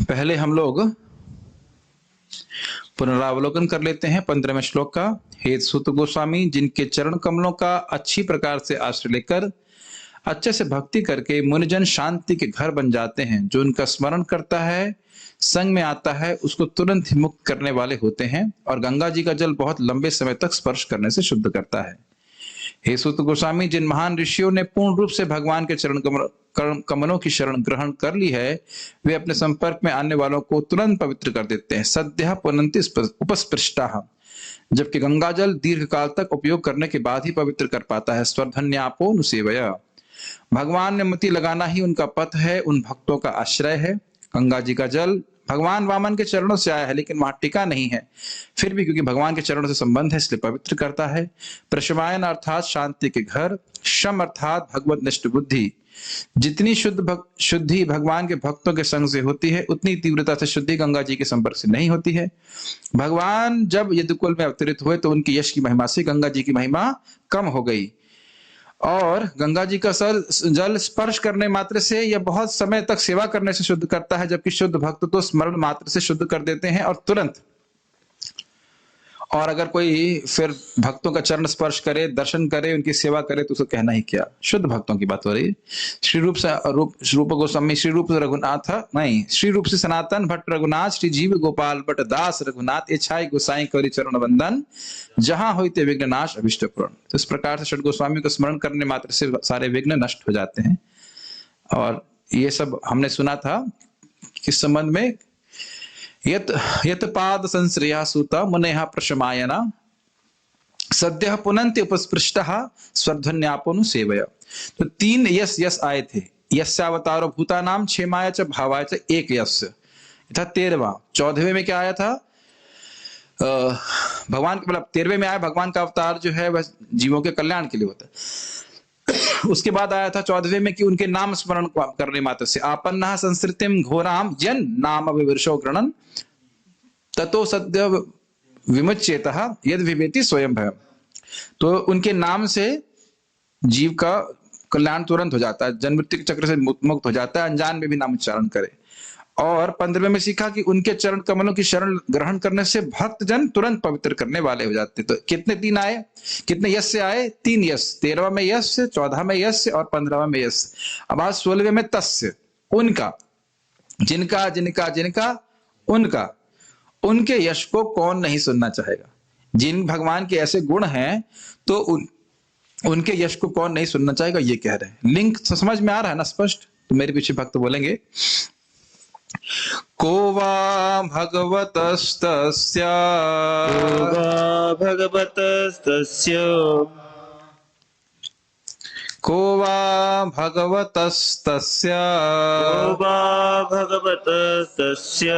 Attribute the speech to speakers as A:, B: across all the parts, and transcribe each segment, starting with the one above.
A: पहले हम लोग पुनरावलोकन कर लेते हैं 15वें श्लोक का। हे सूत गोस्वामी, जिनके चरण कमलों का अच्छी प्रकार से आश्रय लेकर अच्छे से भक्ति करके मुनिजन शांति के घर बन जाते हैं, जो उनका स्मरण करता है, संग में आता है, उसको तुरंत ही मुक्त करने वाले होते हैं और गंगा जी का जल बहुत लंबे समय तक स्पर्श करने से शुद्ध करता है। हे सूत गोस्वामी, जिन महान ऋषियों ने पूर्ण रूप से भगवान के चरण कमलों की शरण ग्रहण कर ली है, वे अपने संपर्क में आने वालों को तुरंत पवित्र कर देते हैं। सद्यः पुनन्ति उपस्पृष्टाः, जबकि गंगा जल दीर्घ काल तक उपयोग करने के बाद ही पवित्र कर पाता है। स्वर्धन्यापो नुसेवया, भगवान में मति लगाना ही उनका पथ है, उन भक्तों का आश्रय है। गंगा जी का जल भगवान वामन के चरणों से आया है, लेकिन वहां टिका नहीं है, फिर भी क्योंकि भगवान के चरणों से संबंध है इसलिए पवित्र करता है। प्रशमायन अर्थात शांति के घर, शम अर्थात भगवत निष्ठ बुद्धि। जितनी शुद्धि भगवान के भक्तों के संग से होती है, उतनी तीव्रता से शुद्धि गंगा जी के संपर्क से नहीं होती है। भगवान जब यदुकुल में अवतरित हुए तो उनकी यश की महिमा से गंगा जी की महिमा कम हो गई और गंगा जी का जल स्पर्श करने मात्र से यह बहुत समय तक सेवा करने से शुद्ध करता है, जबकि शुद्ध भक्त तो स्मरण मात्र से शुद्ध कर देते हैं और तुरंत। और अगर कोई फिर भक्तों का चरण स्पर्श करे, दर्शन करे, उनकी सेवा करे तो उसको कहना ही क्या। शुद्ध भक्तों की बात हो रही है। श्री रूप गोस्वामी, श्री रूप रघुनाथ नहीं, श्री रूप से सनातन भट्ट रघुनाथ, श्री जीव गोपाल भट्ट दास रघुनाथ, इच्छाई गोसाई कौरी चरण वंदन, जहां होते विघ्न नाश अभिष्ट पूर्ण। तो इस प्रकार से षड गोस्वामी को स्मरण करने मात्र से सारे विघ्न नष्ट हो जाते हैं। और ये सब हमने सुना था किस संबंध में, यत पाद संश्रया सूता मुनेहा प्रशमायना, सद्यः पुनन्ति उपस्पृष्टः स्वर्धन्यापनु सेवया। तो 3 यस यस आए थे। यस्यावतारो भूतानाम क्षेमाय च भावाय च एक यस था 13वां। 14वें में क्या आया था? भगवान मतलब 13वें में आया भगवान का अवतार जो है वह जीवों के कल्याण के लिए होता है। उसके बाद आया था 14वें में कि उनके नाम स्मरण करने मात्र से आपन्ना संस्कृतिम घोराम जन नाम विवृशो गृणन ततो सद्य विमुच्येतः यद विवेति स्वयं भयम। तो उनके नाम से जीव का कल्याण तुरंत हो जाता है, जन्म मृत्यु के चक्र से मुक्त हो जाता है, अनजान में भी नाम उच्चारण करे। और 15वें में सीखा कि उनके चरण कमलों की शरण ग्रहण करने से भक्त जन तुरंत पवित्र करने वाले हो जाते। तो कितने 3 आए, कितने यश से आए? 3 यश। 13वां में यश, 14वां में यश और 15वां में यश। अब आज 16वें में तस्य, उनका, जिनका जिनका जिनका उनका, उनके यश को कौन नहीं सुनना चाहेगा। जिन भगवान के ऐसे गुण हैं तो उनके यश को कौन नहीं सुनना चाहेगा, ये कह रहे हैं। लिंक समझ में आ रहा है ना स्पष्ट? तो मेरे पीछे भक्त बोलेंगे, को वा भगवतस्तस्य,
B: को वा भगवतस्तस्य,
A: को वा भगवतस्तस्य,
B: को वा भगवतस्तस्य,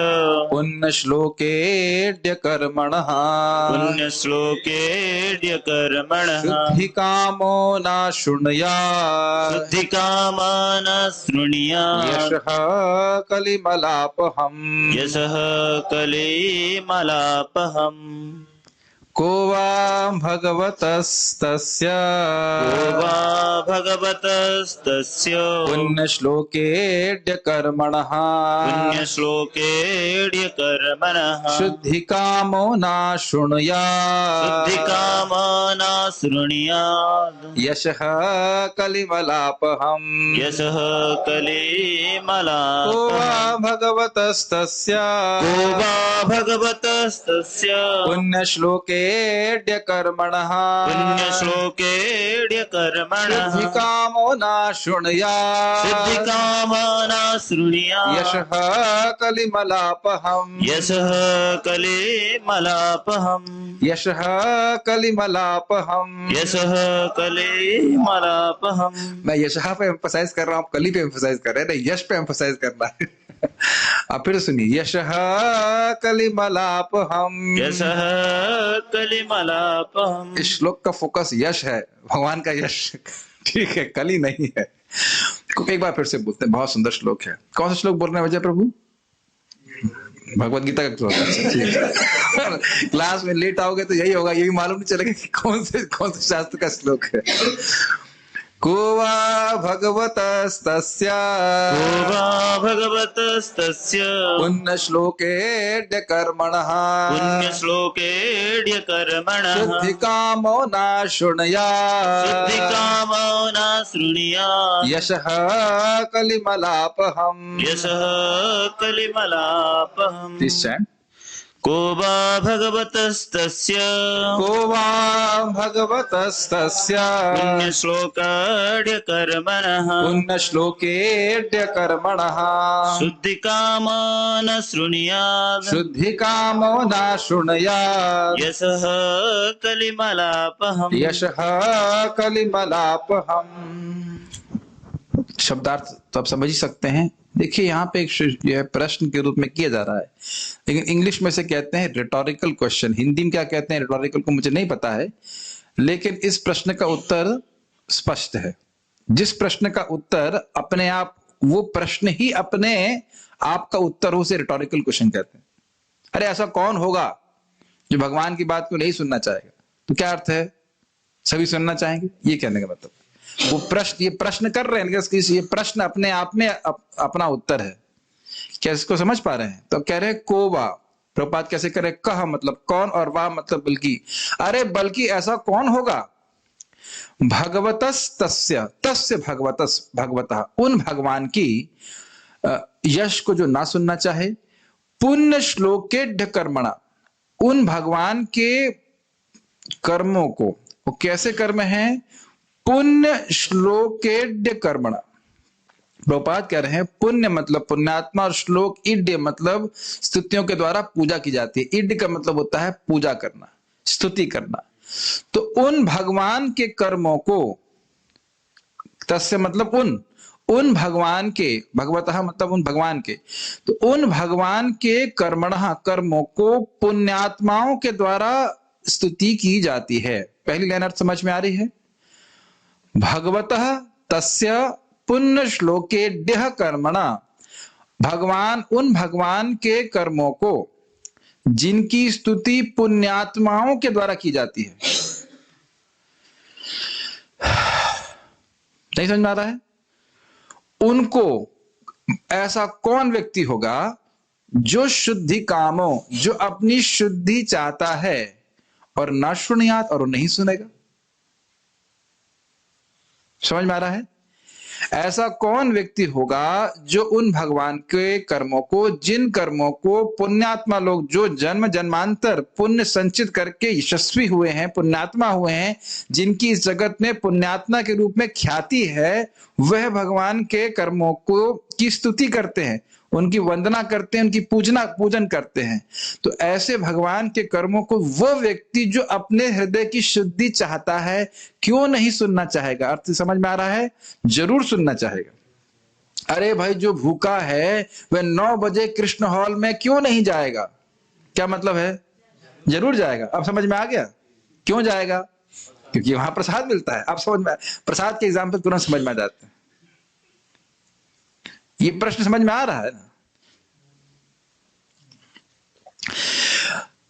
A: पुण्यश्लोकेऽद्य कर्मणः,
B: पुण्यश्लोकेऽद्य कर्मणः,
A: शुद्धिकामो न शृणुयात्,
B: शुद्धिकामा न शृणुयात्,
A: यशः कलिमलापहम्,
B: यशः कलिमलापहम्।
A: को वा भगवतस्तस्य,
B: को वा भगवतस्तस्य,
A: पुण्यश्लोकेऽद्य कर्मणः,
B: पुण्यश्लोकेऽद्य कर्मणः,
A: शुद्धिकामो न शृणुयात्,
B: शुद्धिकामा न शृणुयात्,
A: यशः कलिमलापहम्,
B: यशः कलिमलापहम्।
A: को वा भगवतस्तस्य,
B: को वा भगवतस्तस्य,
A: पुण्यश्लोकेऽद्य कर्मणः,
B: पुण्यश्लोकेऽद्य कर्मणः,
A: शुद्धिकामो न शृणुयात्,
B: शुद्धिकामा न शृणुयात्,
A: यशः कलिमलापहम्,
B: यशः कलिमलापहम्,
A: यशः कलिमलापहम्।
B: यशः कलिमलापहम्।
A: मैं यशः पे एम्फसाइज कर रहा हूँ, कली पे एम्फसाइज कर रहे हैं, नहीं यश पे एम्फसाइज करना है। अब फिर सुनिए, यशः कलिमलापहम्,
B: यशः कलिमलापहम्।
A: इस श्लोक का फोकस यश है, भगवान का यश, ठीक है, कली नहीं है। एक बार फिर से बोलते हैं, बहुत सुंदर श्लोक है। कौन सा श्लोक बोल रहे हैं विजय प्रभु? भगवत गीता का श्लोक है, ठीक है। क्लास में लेट आओगे तो यही होगा, यही मालूम नहीं चलेगा कि कौन से शास्त्र का श्लोक है। को वा भगवतस्तस्य
B: को वा भगवतस्तस्य
A: पुण्यश्लोकेऽद्य कर्मणः
B: पुण्यश्लोकेऽड्यकर्मणः
A: शुद्धिकामो न शृणुयात्
B: शुद्धिकामो न शृणुयात्
A: यशः कलिमलापहम्।
B: यशः कलिमलापहम्।
A: This chant.
B: को वा भगवतस्तस्य
A: को वा भगवतस्तस्य
B: पुण्यश्लोकाढ्यकर्मणः
A: पुण्यश्लोकेऽद्य कर्मणः
B: शुद्धिकामो न शृणुयात्
A: शुद्धिकामो न शृणुयात्
B: यशः कलिमलापहम्।
A: यशः कलिमलापहम्। शब्दार्थ तो आप समझ ही सकते हैं। देखिए यहाँ पे एक यह प्रश्न के रूप में किया जा रहा है, लेकिन इंग्लिश में से कहते हैं रिटोरिकल क्वेश्चन। हिंदी में क्या कहते हैं रिटोरिकल को मुझे नहीं पता है, लेकिन इस प्रश्न का उत्तर स्पष्ट है। जिस प्रश्न का उत्तर अपने आप, वो प्रश्न ही अपने आप का उत्तर हो, उसे रिटोरिकल क्वेश्चन कहते हैं। अरे ऐसा कौन होगा जो भगवान की बात को नहीं सुनना चाहेगा? तो क्या अर्थ है, सभी सुनना चाहेंगे, ये कहने का मतलब। वो प्रश्न, ये प्रश्न कर रहे हैं, ये प्रश्न अपने आप में अपना उत्तर है। क्या इसको समझ पा रहे हैं? तो कह रहे हैं को वा, प्रभुपाद कैसे करे, कह मतलब कौन और वाह मतलब बल्कि। अरे बल्कि ऐसा कौन होगा, भगवतस तस्य, तस्य भगवतस, भगवतः उन भगवान की यश को जो ना सुनना चाहे, पुण्य श्लोकेढ्य कर्मणा, उन भगवान के कर्मों को, वो कैसे कर्म हैं, पुण्य श्लोकेड्य कर्मणा। प्रभुपाद कह रहे हैं पुण्य मतलब पुण्यात्मा और श्लोक इड्य मतलब स्तुतियों के द्वारा पूजा की जाती है। इड्य का मतलब होता है पूजा करना, स्तुति करना। तो उन भगवान के कर्मों को, तस्य मतलब उन भगवान के, भगवतः मतलब उन भगवान के, तो उन भगवान के कर्मणः कर्मों को पुण्यात्माओं के द्वारा स्तुति की जाती है। पहली लाइन अर्थ समझ में आ रही है? भगवतः तस्य पुण्य श्लोकेड्यः कर्मणा, भगवान उन भगवान के कर्मों को जिनकी स्तुति पुण्यात्माओं के द्वारा की जाती है। नहीं समझ में आ रहा है? उनको ऐसा कौन व्यक्ति होगा जो शुद्धि कामों, जो अपनी शुद्धि चाहता है और न सुनियात, और वो नहीं सुनेगा। समझ में आ रहा है? ऐसा कौन व्यक्ति होगा जो उन भगवान के कर्मों को, जिन कर्मों को पुण्यात्मा लोग जो जन्म जन्मांतर पुण्य संचित करके यशस्वी हुए हैं, पुण्यात्मा हुए हैं, जिनकी इस जगत में पुण्यात्मा के रूप में ख्याति है, वह भगवान के कर्मों को की स्तुति करते हैं, उनकी वंदना करते हैं, उनकी पूजन करते हैं। तो ऐसे भगवान के कर्मों को वो व्यक्ति जो अपने हृदय की शुद्धि चाहता है, क्यों नहीं सुनना चाहेगा? अर्थ समझ में आ रहा है? जरूर सुनना चाहेगा। अरे भाई, जो भूखा है वह 9 बजे कृष्ण हॉल में क्यों नहीं जाएगा? क्या मतलब है? जरूर जाएगा। अब समझ में आ गया क्यों जाएगा? क्योंकि वहां प्रसाद मिलता है। अब समझ में, प्रसाद के एग्जाम्पल तुरंत समझ में आ जाते हैं। ये प्रश्न समझ में आ रहा है ना?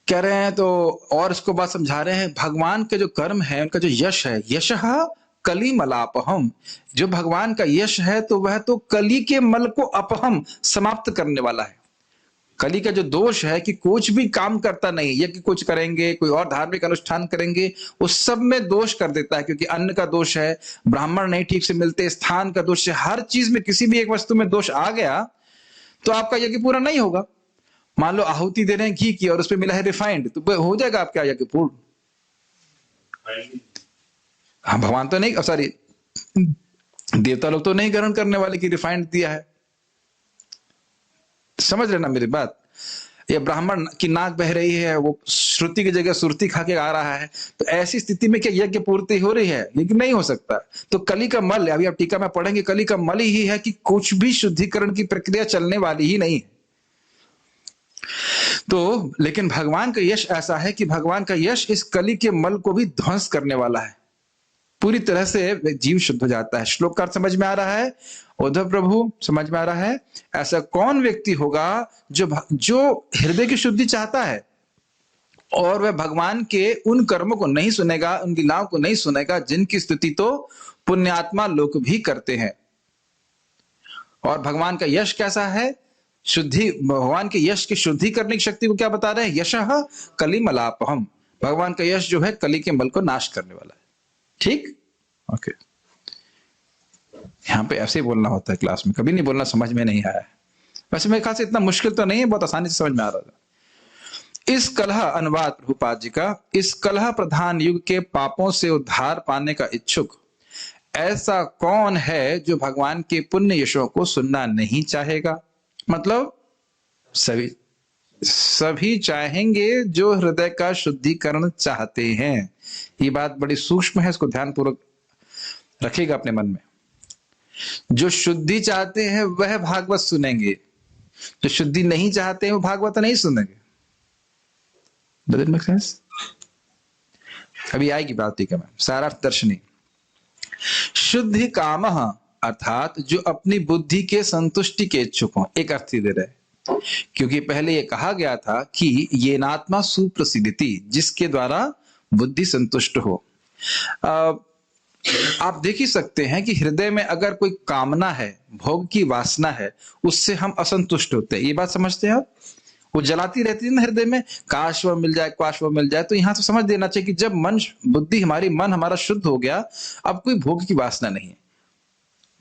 A: कह रहे हैं तो, और इसको बात समझा रहे हैं, भगवान के जो कर्म है, उनका जो यश है, यशः कलिमलापहम, जो भगवान का यश है तो वह तो कली के मल को अपहम, समाप्त करने वाला है। कली का जो दोष है कि कुछ भी काम करता नहीं, यज्ञ कुछ करेंगे, कोई और धार्मिक अनुष्ठान करेंगे, उस सब में दोष कर देता है। क्योंकि अन्न का दोष है, ब्राह्मण नहीं ठीक से मिलते, स्थान का दोष है, हर चीज में किसी भी एक वस्तु में दोष आ गया तो आपका यज्ञ पूरा नहीं होगा। मान लो आहुति दे रहे हैं घी की और उसमें मिला है रिफाइंड, तो हो जाएगा आपका यज्ञ पूर्ण? हाँ, भगवान तो नहीं, सॉरी देवता लोग तो नहीं ग्रहण करने वाले कि रिफाइंड दिया है। समझ लेना मेरी बात। ये ब्राह्मण की नाक बह रही है, वो श्रुति की जगह सुरती खा के आ रहा है, तो ऐसी स्थिति में क्या यज्ञ पूर्ति हो रही है? लेकिन नहीं हो सकता। तो कली का मल, अभी आप टीका में पढ़ेंगे, कली का मल ही है कि कुछ भी शुद्धिकरण की प्रक्रिया चलने वाली ही नहीं है। तो लेकिन भगवान का यश ऐसा है कि भगवान का यश इस कली के मल को भी ध्वंस करने वाला है। पूरी तरह से जीव शुद्ध हो जाता है। श्लोक का अर्थ समझ में आ रहा है? उद्धव प्रभु समझ में आ रहा है? ऐसा कौन व्यक्ति होगा जो हृदय की शुद्धि चाहता है और वह भगवान के उन कर्मों को नहीं सुनेगा, उन लीलाओं को नहीं सुनेगा, जिनकी स्तुति तो पुण्यात्मा लोग भी करते हैं। और भगवान का यश कैसा है? शुद्धि, भगवान के यश की शुद्धि करने की शक्ति को क्या बता रहे हैं? यशः कलिमलापहम, भगवान का यश जो है कली के मल को नाश करने वाला है। ठीक, ओके। यहाँ पे ऐसे ही बोलना होता है क्लास में, कभी नहीं बोलना समझ में नहीं आया है। वैसे मेरे ख्याल से इतना मुश्किल तो नहीं है, बहुत आसानी से समझ में आ रहा था। इस कलह, अनुवाद प्रभुपाद जी का, इस कलह प्रधान युग के पापों से उद्धार पाने का इच्छुक ऐसा कौन है जो भगवान के पुण्य यशों को सुनना नहीं चाहेगा? मतलब सभी चाहेंगे जो हृदय का शुद्धिकरण चाहते हैं। ये बात बड़ी सूक्ष्म है, इसको ध्यानपूर्वक रखिएगा अपने मन में। जो शुद्धि चाहते हैं वह भागवत सुनेंगे, जो शुद्धि नहीं चाहते हैं वो भागवत नहीं सुनेंगे। Does it make sense? अभी आएगी बात, ठीक है मैम। सारार्थ दर्शनी, शुद्धि कामः अर्थात जो अपनी बुद्धि के संतुष्टि के इच्छुक हों, एक अर्थ ही दे रहे, क्योंकि पहले ये कहा गया था कि ये नात्मा सुप्रसिद्धि, जिसके द्वारा बुद्धि संतुष्ट हो। आप देख ही सकते हैं कि हृदय में अगर कोई कामना है, भोग की वासना है, उससे हम असंतुष्ट होते हैं। ये बात समझते हैं आप? वो जलाती रहती है ना हृदय में, काश वो मिल जाए, काश वो मिल जाए। तो यहां से समझ देना चाहिए कि जब मन, बुद्धि हमारी, मन हमारा शुद्ध हो गया, अब कोई भोग की वासना नहीं है,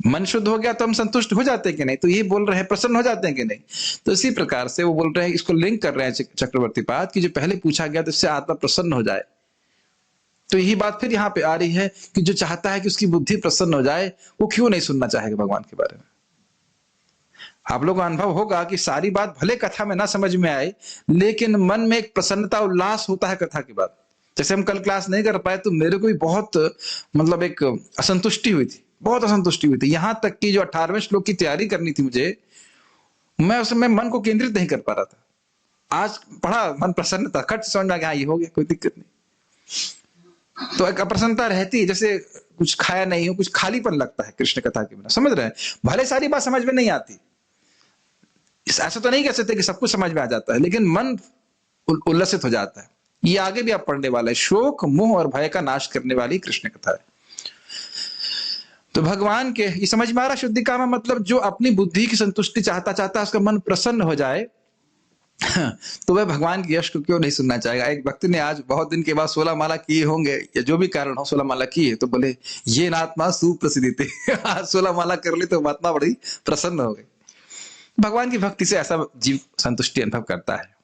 A: मन शुद्ध हो गया, तो हम संतुष्ट हो जाते हैं कि नहीं? तो ये बोल रहे हैं प्रसन्न हो जाते हैं कि नहीं? तो इसी प्रकार से वो बोल रहे हैं, इसको लिंक कर रहे हैं चक्रवर्ती पाद कि जो पहले पूछा गया तो इससे आत्मा प्रसन्न हो जाए। तो यही बात फिर यहाँ पे आ रही है कि जो चाहता है कि उसकी बुद्धि प्रसन्न हो जाए, वो क्यों नहीं सुनना चाहेगा भगवान के बारे में? आप लोगों का अनुभव होगा कि सारी बात भले कथा में ना समझ में आए, लेकिन मन में एक प्रसन्नता, उल्लास होता है कथा के बाद। जैसे हम कल क्लास नहीं कर पाए तो मेरे को भी बहुत मतलब एक असंतुष्टि हुई थी, बहुत असंतुष्टि हुई थी। यहां तक कि जो 18वें श्लोक की तैयारी करनी थी मुझे, मैं उसमें मन को केंद्रित नहीं कर पा रहा था। आज पढ़ा, मन प्रसन्न था, खट समझ में आ गया, ये हो गया, कोई दिक्कत नहीं। तो एक अप्रसन्नता रहती है, जैसे कुछ खाया नहीं हो, कुछ खालीपन लगता है कृष्ण कथा के बिना। समझ रहे हैं? भले सारी बात समझ में नहीं आती, ऐसा तो नहीं कह सकते कि सब कुछ समझ में आ जाता है, लेकिन मन उल्लसित हो जाता है। ये आगे भी आप पढ़ने वाला है, शोक, मोह और भय का नाश करने वाली कृष्ण कथा है। तो भगवान के, ये समझ में आ रहा शुद्धि काम मतलब जो अपनी बुद्धि की संतुष्टि चाहता है, उसका मन प्रसन्न हो जाए, तो वह भगवान के यश को क्यों नहीं सुनना चाहेगा? एक भक्त ने आज बहुत दिन के बाद 16 माला किए होंगे, या जो भी कारण हो, 16 माला की है, तो बोले ये नात्मा सुप्रसिद्धि थे। आज 16 माला कर ली तो महात्मा बड़ी प्रसन्न हो गई। भगवान की भक्ति से ऐसा जीव संतुष्टि अनुभव करता है।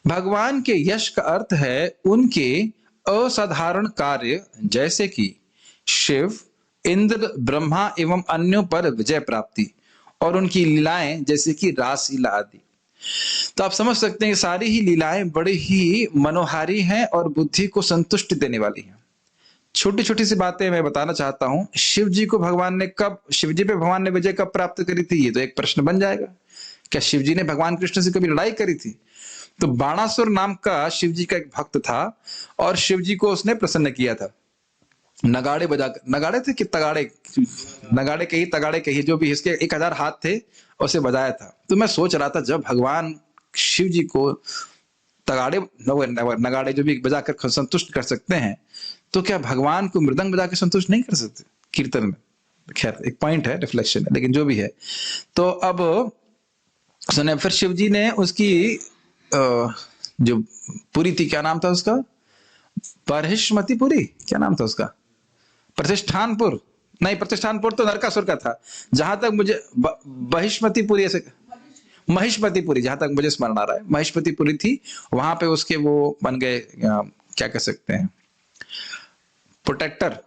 A: भगवान के यश का अर्थ है उनके असाधारण कार्य, जैसे कि शिव, इंद्र, ब्रह्मा एवं अन्यों पर विजय प्राप्ति, और उनकी लीलाएं जैसे कि रास लीला आदि। तो आप समझ सकते हैं कि सारी ही लीलाएं बड़ी ही मनोहारी हैं और बुद्धि को संतुष्टि देने वाली हैं। छोटी छोटी सी बातें मैं बताना चाहता हूं। शिव जी पे भगवान ने विजय कब प्राप्त करी थी? ये तो एक प्रश्न बन जाएगा। क्या शिव जी ने भगवान कृष्ण से कभी लड़ाई करी थी? तो बाणासुर नाम का शिव जी का एक भक्त था, और शिव जी को उसने प्रसन्न किया था नगाड़े बजाकर। नगाड़े थे कि तगाड़े? नगाड़े कही, तगाड़े कही, जो भी, इसके 1000 हाथ थे और उसे बजाया था। तो मैं सोच रहा था, जब भगवान शिव जी को तगाड़े, नगाड़े जो भी बजाकर संतुष्ट कर सकते हैं, तो क्या भगवान को मृदंग बजा के संतुष्ट नहीं कर सकते कीर्तन में? खैर, एक पॉइंट है, रिफ्लेक्शन है, लेकिन जो भी है। तो अब सुने, फिर शिव जी ने उसकी जो पुरी थी, क्या नाम था उसका? बर्हिष्मतिपुरी, क्या नाम था उसका? प्रतिष्ठानपुर नहीं, प्रतिष्ठानपुर तो नरकासुर का था। जहां तक मुझे बहिष्मतिपुरी, ऐसे महिष्मतिपुरी, जहां तक मुझे स्मरण आ रहा है, महिष्मतिपुरी थी। वहां पे उसके वो बन गए, क्या कह सकते हैं, प्रोटेक्टर,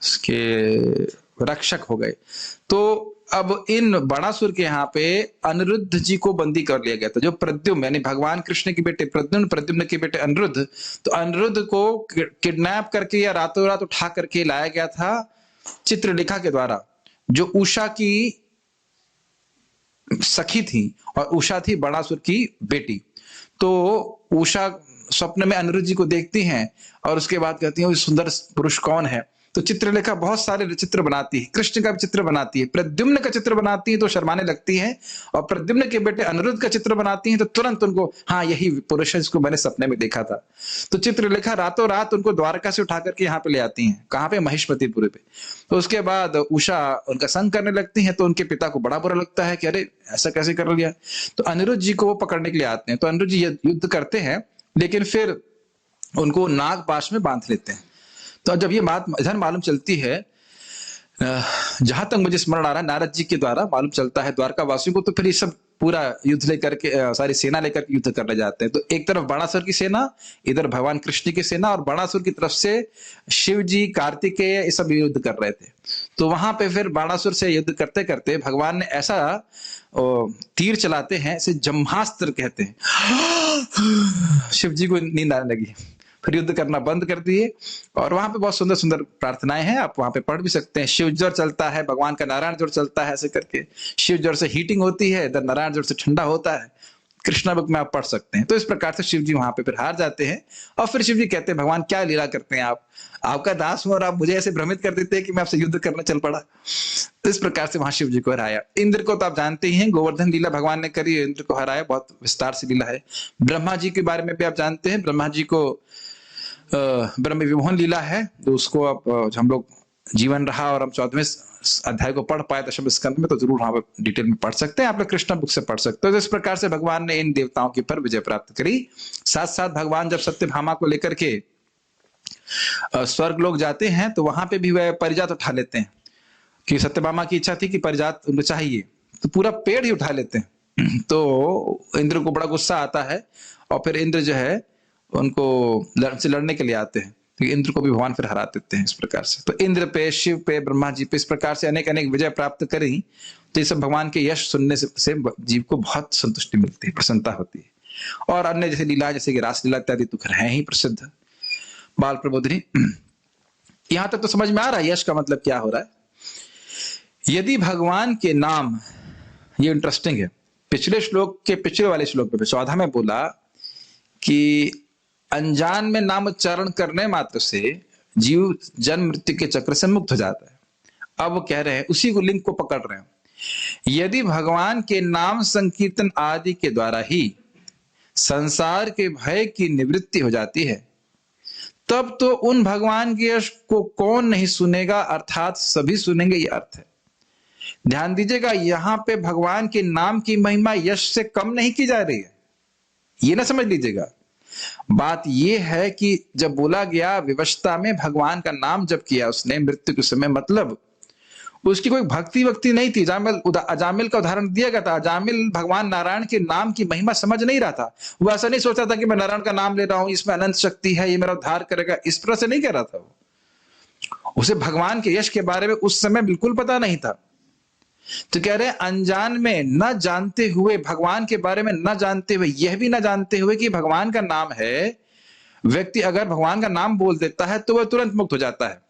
A: उसके रक्षक हो गए। तो अब इन बाणासुर के यहाँ पे अनिरुद्ध जी को बंदी कर लिया गया था, जो प्रद्युम्न, यानी भगवान कृष्ण के बेटे प्रद्युम्न, प्रद्युम्न के बेटे अनिरुद्ध। तो अनिरुद्ध को किडनैप करके या रातों रात उठा करके लाया गया था चित्रलेखा के द्वारा, जो उषा की सखी थी, और उषा थी बाणासुर की बेटी। तो उषा स्वप्न में अनिरुद्ध जी को देखती हैं और उसके बाद कहती हैं, सुंदर पुरुष कौन है? तो चित्रलेखा बहुत सारे चित्र बनाती है, कृष्ण का भी चित्र बनाती है, प्रद्युम्न का चित्र बनाती है तो शर्माने लगती है, और प्रद्युम्न के बेटे अनिरुद्ध का चित्र बनाती है तो तुरंत उनको, हाँ यही पुरुष है जिसको मैंने सपने में देखा था। तो चित्रलेखा रातों रात उनको द्वारका से उठा करके यहाँ पे ले आती हैं, कहाँ पे, महिष्मतीपुर पे। तो उसके बाद उषा उनका संग करने लगती है, तो उनके पिता को बड़ा बुरा लगता है कि अरे ऐसा कैसे कर लिया। तो अनिरुद्ध जी को वो पकड़ने के लिए आते हैं, तो अनिरुद्ध जी युद्ध करते हैं, लेकिन फिर उनको नागपाश में बांध लेते हैं। तो जब ये बात इधर मालूम चलती है, जहां तक मुझे स्मरण आ रहा है, नारद जी के द्वारा मालूम चलता है द्वारका वासियों को, तो फिर ये सब पूरा युद्ध लेकर के, सारी सेना लेकर के युद्ध करने जाते हैं। तो एक तरफ बाणासुर की सेना, इधर भगवान कृष्ण की सेना, और बाणासुर की तरफ से शिव जी, कार्तिकेय, ये सब युद्ध कर रहे थे। तो वहां पे फिर बाणासुर से युद्ध करते करते भगवान ने ऐसा तीर चलाते हैं, इसे जम्हास्त्र कहते हैं। शिव जी को नींद आने लगी, फिर युद्ध करना बंद कर दिए। और वहां पे बहुत सुंदर सुंदर प्रार्थनाएं हैं, आप वहां पे पढ़ भी सकते हैं। शिव ज्वर चलता है, भगवान का नारायण ज्वर चलता है, ऐसे करके शिव ज्वर से हीटिंग होती है, इधर नारायण ज्वर से ठंडा होता है। कृष्णा बुक में आप पढ़ सकते हैं। तो इस प्रकार से शिव जी वहां पे फिर हार जाते हैं, और फिर शिव जी कहते हैं, भगवान क्या लीला करते हैं आप, आपका दास हूं और आप मुझे ऐसे भ्रमित कर देते हैं कि मैं आपसे युद्ध करने चल पड़ा। तो इस प्रकार से वहां शिव जी को हराया। इंद्र को तो आप जानते ही हैं, गोवर्धन लीला भगवान ने करी, इंद्र को हराया, बहुत विस्तार से लीला है। ब्रह्मा जी के बारे में भी आप जानते हैं, ब्रह्मा जी को ब्रह्म विमोहन लीला है, तो उसको अब हम लोग जीवन रहा और हम 14वें अध्याय को पढ़ पाए दशम स्कंद में, तो जरूर वहां पर डिटेल में पढ़ सकते हैं, आप लोग कृष्ण बुक से पढ़ सकते हो। तो इस प्रकार से भगवान ने इन देवताओं के ऊपर विजय प्राप्त करी। साथ साथ भगवान जब सत्यभामा को लेकर के स्वर्ग लोग जाते हैं, तो वहां पे भी वह परिजात उठा लेते हैं, कि सत्यभामा की इच्छा थी कि परिजात उनको चाहिए, तो पूरा पेड़ ही उठा लेते हैं। तो इंद्र को बड़ा गुस्सा आता है, और फिर इंद्र जो है उनको से लड़ने के लिए आते हैं, तो इंद्र को भी भगवान फिर हरा देते हैं इस प्रकार से। तो इंद्र पे, शिव पे, ब्रह्मा जी पे, इस प्रकार से अनेक अनेक विजय प्राप्त करी। तो ये सब भगवान के यश सुनने से जीव को बहुत संतुष्टि मिलती है, प्रसन्नता होती है। और अन्य जैसे लीला, जैसे कि रासलीला इत्यादि तो है ही प्रसिद्ध, बाल प्रबोधिनी। यहां तक तो समझ में आ रहा है यश का मतलब क्या हो रहा है। यदि भगवान के नाम, ये इंटरेस्टिंग है, पिछले श्लोक के पिछले वाले श्लोक में 14 में बोला कि अनजान में नाम उच्चारण करने मात्र से जीव जन्म मृत्यु के चक्र से मुक्त हो जाता है। अब वो कह रहे हैं, उसी को लिंक को पकड़ रहे हैं, यदि भगवान के नाम संकीर्तन आदि के द्वारा ही संसार के भय की निवृत्ति हो जाती है, तब तो उन भगवान के यश को कौन नहीं सुनेगा, अर्थात सभी सुनेंगे, ये अर्थ है। ध्यान दीजिएगा, यहां पे भगवान के नाम की महिमा यश से कम नहीं की जा रही है, ये ना समझ लीजिएगा। बात यह है कि जब बोला गया विवशता में भगवान का नाम जब किया उसने मृत्यु के समय, मतलब उसकी कोई भक्ति नहीं थी। अजामिल का उदाहरण दिया गया था। अजामिल भगवान नारायण के नाम की महिमा समझ नहीं रहा था। वो ऐसा नहीं सोचता था कि मैं नारायण का नाम ले रहा हूं, इसमें अनंत शक्ति है, ये मेरा उद्धार करेगा, इस तरह से नहीं कह रहा था। वो उसे भगवान के यश के बारे में उस समय बिल्कुल पता नहीं था। तो कह रहे हैं, अनजान में, न जानते हुए, भगवान के बारे में न जानते हुए, यह भी न जानते हुए कि भगवान का नाम है, व्यक्ति अगर भगवान का नाम बोल देता है तो वह तुरंत मुक्त हो जाता है।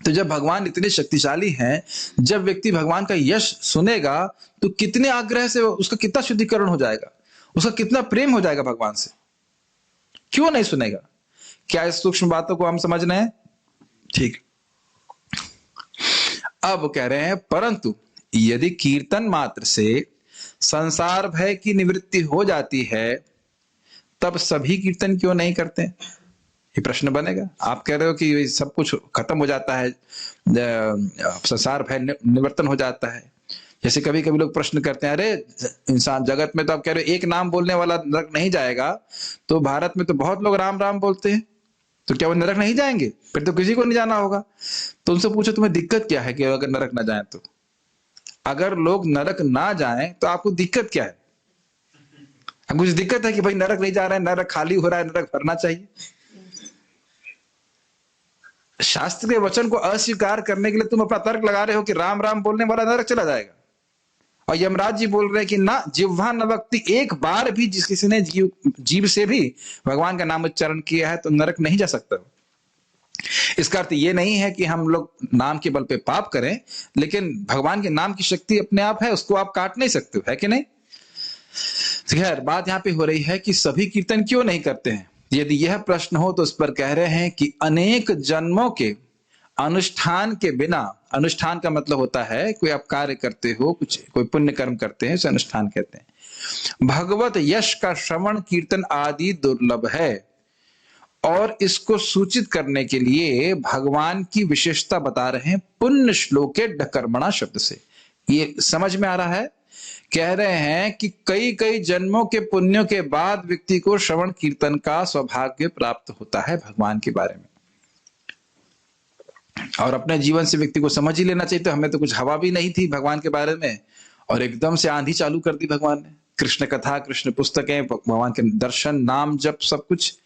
A: तो जब भगवान इतने शक्तिशाली हैं, जब व्यक्ति भगवान का यश सुनेगा तो कितने आग्रह से उसका कितना शुद्धिकरण हो जाएगा, उसका कितना प्रेम हो जाएगा भगवान से, क्यों नहीं सुनेगा। क्या इस सूक्ष्म बातों को हम समझ रहे हैं? ठीक। अब कह रहे हैं, परंतु यदि कीर्तन मात्र से संसार भय की निवृत्ति हो जाती है, तब सभी कीर्तन क्यों नहीं करते? ये प्रश्न बनेगा। आप कह रहे हो कि सब कुछ खत्म हो जाता है, संसार भय निवर्तन हो जाता है। जैसे कभी कभी लोग प्रश्न करते हैं, अरे इंसान जगत में तो आप कह रहे हो एक नाम बोलने वाला नरक नहीं जाएगा, तो भारत में तो बहुत लोग राम राम बोलते हैं, तो क्या वो नरक नहीं जाएंगे? फिर तो किसी को नहीं जाना होगा। तो उनसे पूछो, तुम्हें दिक्कत क्या है कि अगर नरक ना जाए तो? अगर लोग नरक ना जाएं तो आपको दिक्कत क्या है? कुछ दिक्कत है कि भाई नरक नहीं जा रहा है, नरक खाली हो रहा है, नरक भरना चाहिए? शास्त्र के वचन को अस्वीकार करने के लिए तुम अपना तर्क लगा रहे हो कि राम राम बोलने वाला नरक चला जाएगा। और यमराज जी बोल रहे हैं कि ना जिह्वा न वक्ति, एक बार भी जिस किसी ने जीव से भी भगवान का नाम उच्चारण किया है तो नरक नहीं जा सकता। इसका अर्थ ये नहीं है कि हम लोग नाम के बल पे पाप करें, लेकिन भगवान के नाम की शक्ति अपने आप है, उसको आप काट नहीं सकते, है कि नहीं? खैर, बात यहां पे हो रही है कि सभी कीर्तन क्यों नहीं करते हैं। यदि यह प्रश्न हो तो उस पर कह रहे हैं कि अनेक जन्मों के अनुष्ठान के बिना, अनुष्ठान का मतलब होता है कोई आप कार्य करते हो, कुछ कोई पुण्य कर्म करते हैं, उसे अनुष्ठान कहते हैं। भगवत यश का श्रवण कीर्तन आदि दुर्लभ है, और इसको सूचित करने के लिए भगवान की विशेषता बता रहे हैं पुण्य श्लोके ढकर्मणा शब्द से। ये समझ में आ रहा है? कह रहे हैं कि कई कई जन्मों के पुण्यों के बाद व्यक्ति को श्रवण कीर्तन का सौभाग्य प्राप्त होता है भगवान के बारे में, और अपने जीवन से व्यक्ति को समझ ही लेना चाहिए। तो हमें तो कुछ हवा भी नहीं थी भगवान के बारे में, और एकदम से आंधी चालू कर दी भगवान ने। कृष्ण कथा, कृष्ण पुस्तकें, भगवान के दर्शन, नाम जप, सब कुछ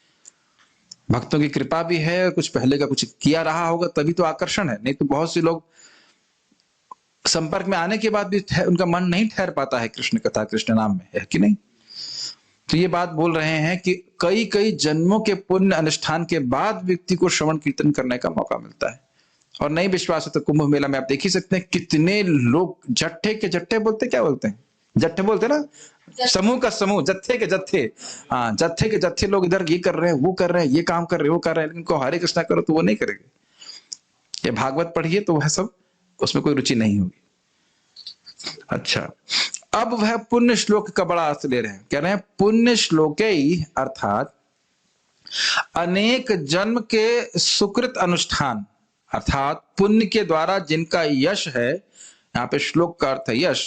A: भक्तों की कृपा भी है। कुछ पहले का कुछ किया रहा होगा तभी तो आकर्षण है, नहीं तो बहुत से लोग संपर्क में आने के बाद भी उनका मन नहीं ठहर पाता है कृष्ण कथा, कृष्ण नाम में, है कि नहीं? तो ये बात बोल रहे हैं कि कई कई जन्मों के पुण्य अनुष्ठान के बाद व्यक्ति को श्रवण कीर्तन करने का मौका मिलता है। और नहीं विश्वास है तो कुंभ मेला में आप देख ही सकते हैं कितने लोग जट्ठे के जट्ठे बोलते, क्या बोलते हैं, जट्ठे बोलते हैं ना, समूह का समूह, जत्थे के जत्थे, हाँ जत्थे के जत्थे लोग इधर ये कर रहे हैं, वो कर रहे हैं, ये काम कर रहे हैं, वो कर रहे हैं। इनको हरे कृष्णा करो तो वो नहीं करेंगे, ये भागवत पढ़िए तो वह सब उसमें कोई रुचि नहीं होगी। अच्छा, अब वह पुण्य श्लोक का बड़ा अर्थ ले रहे हैं, कह रहे हैं पुण्य श्लोके अर्थात अनेक जन्म के सुकृत अनुष्ठान, अर्थात पुण्य के द्वारा जिनका यश है, यहां पे श्लोक का अर्थ है यश,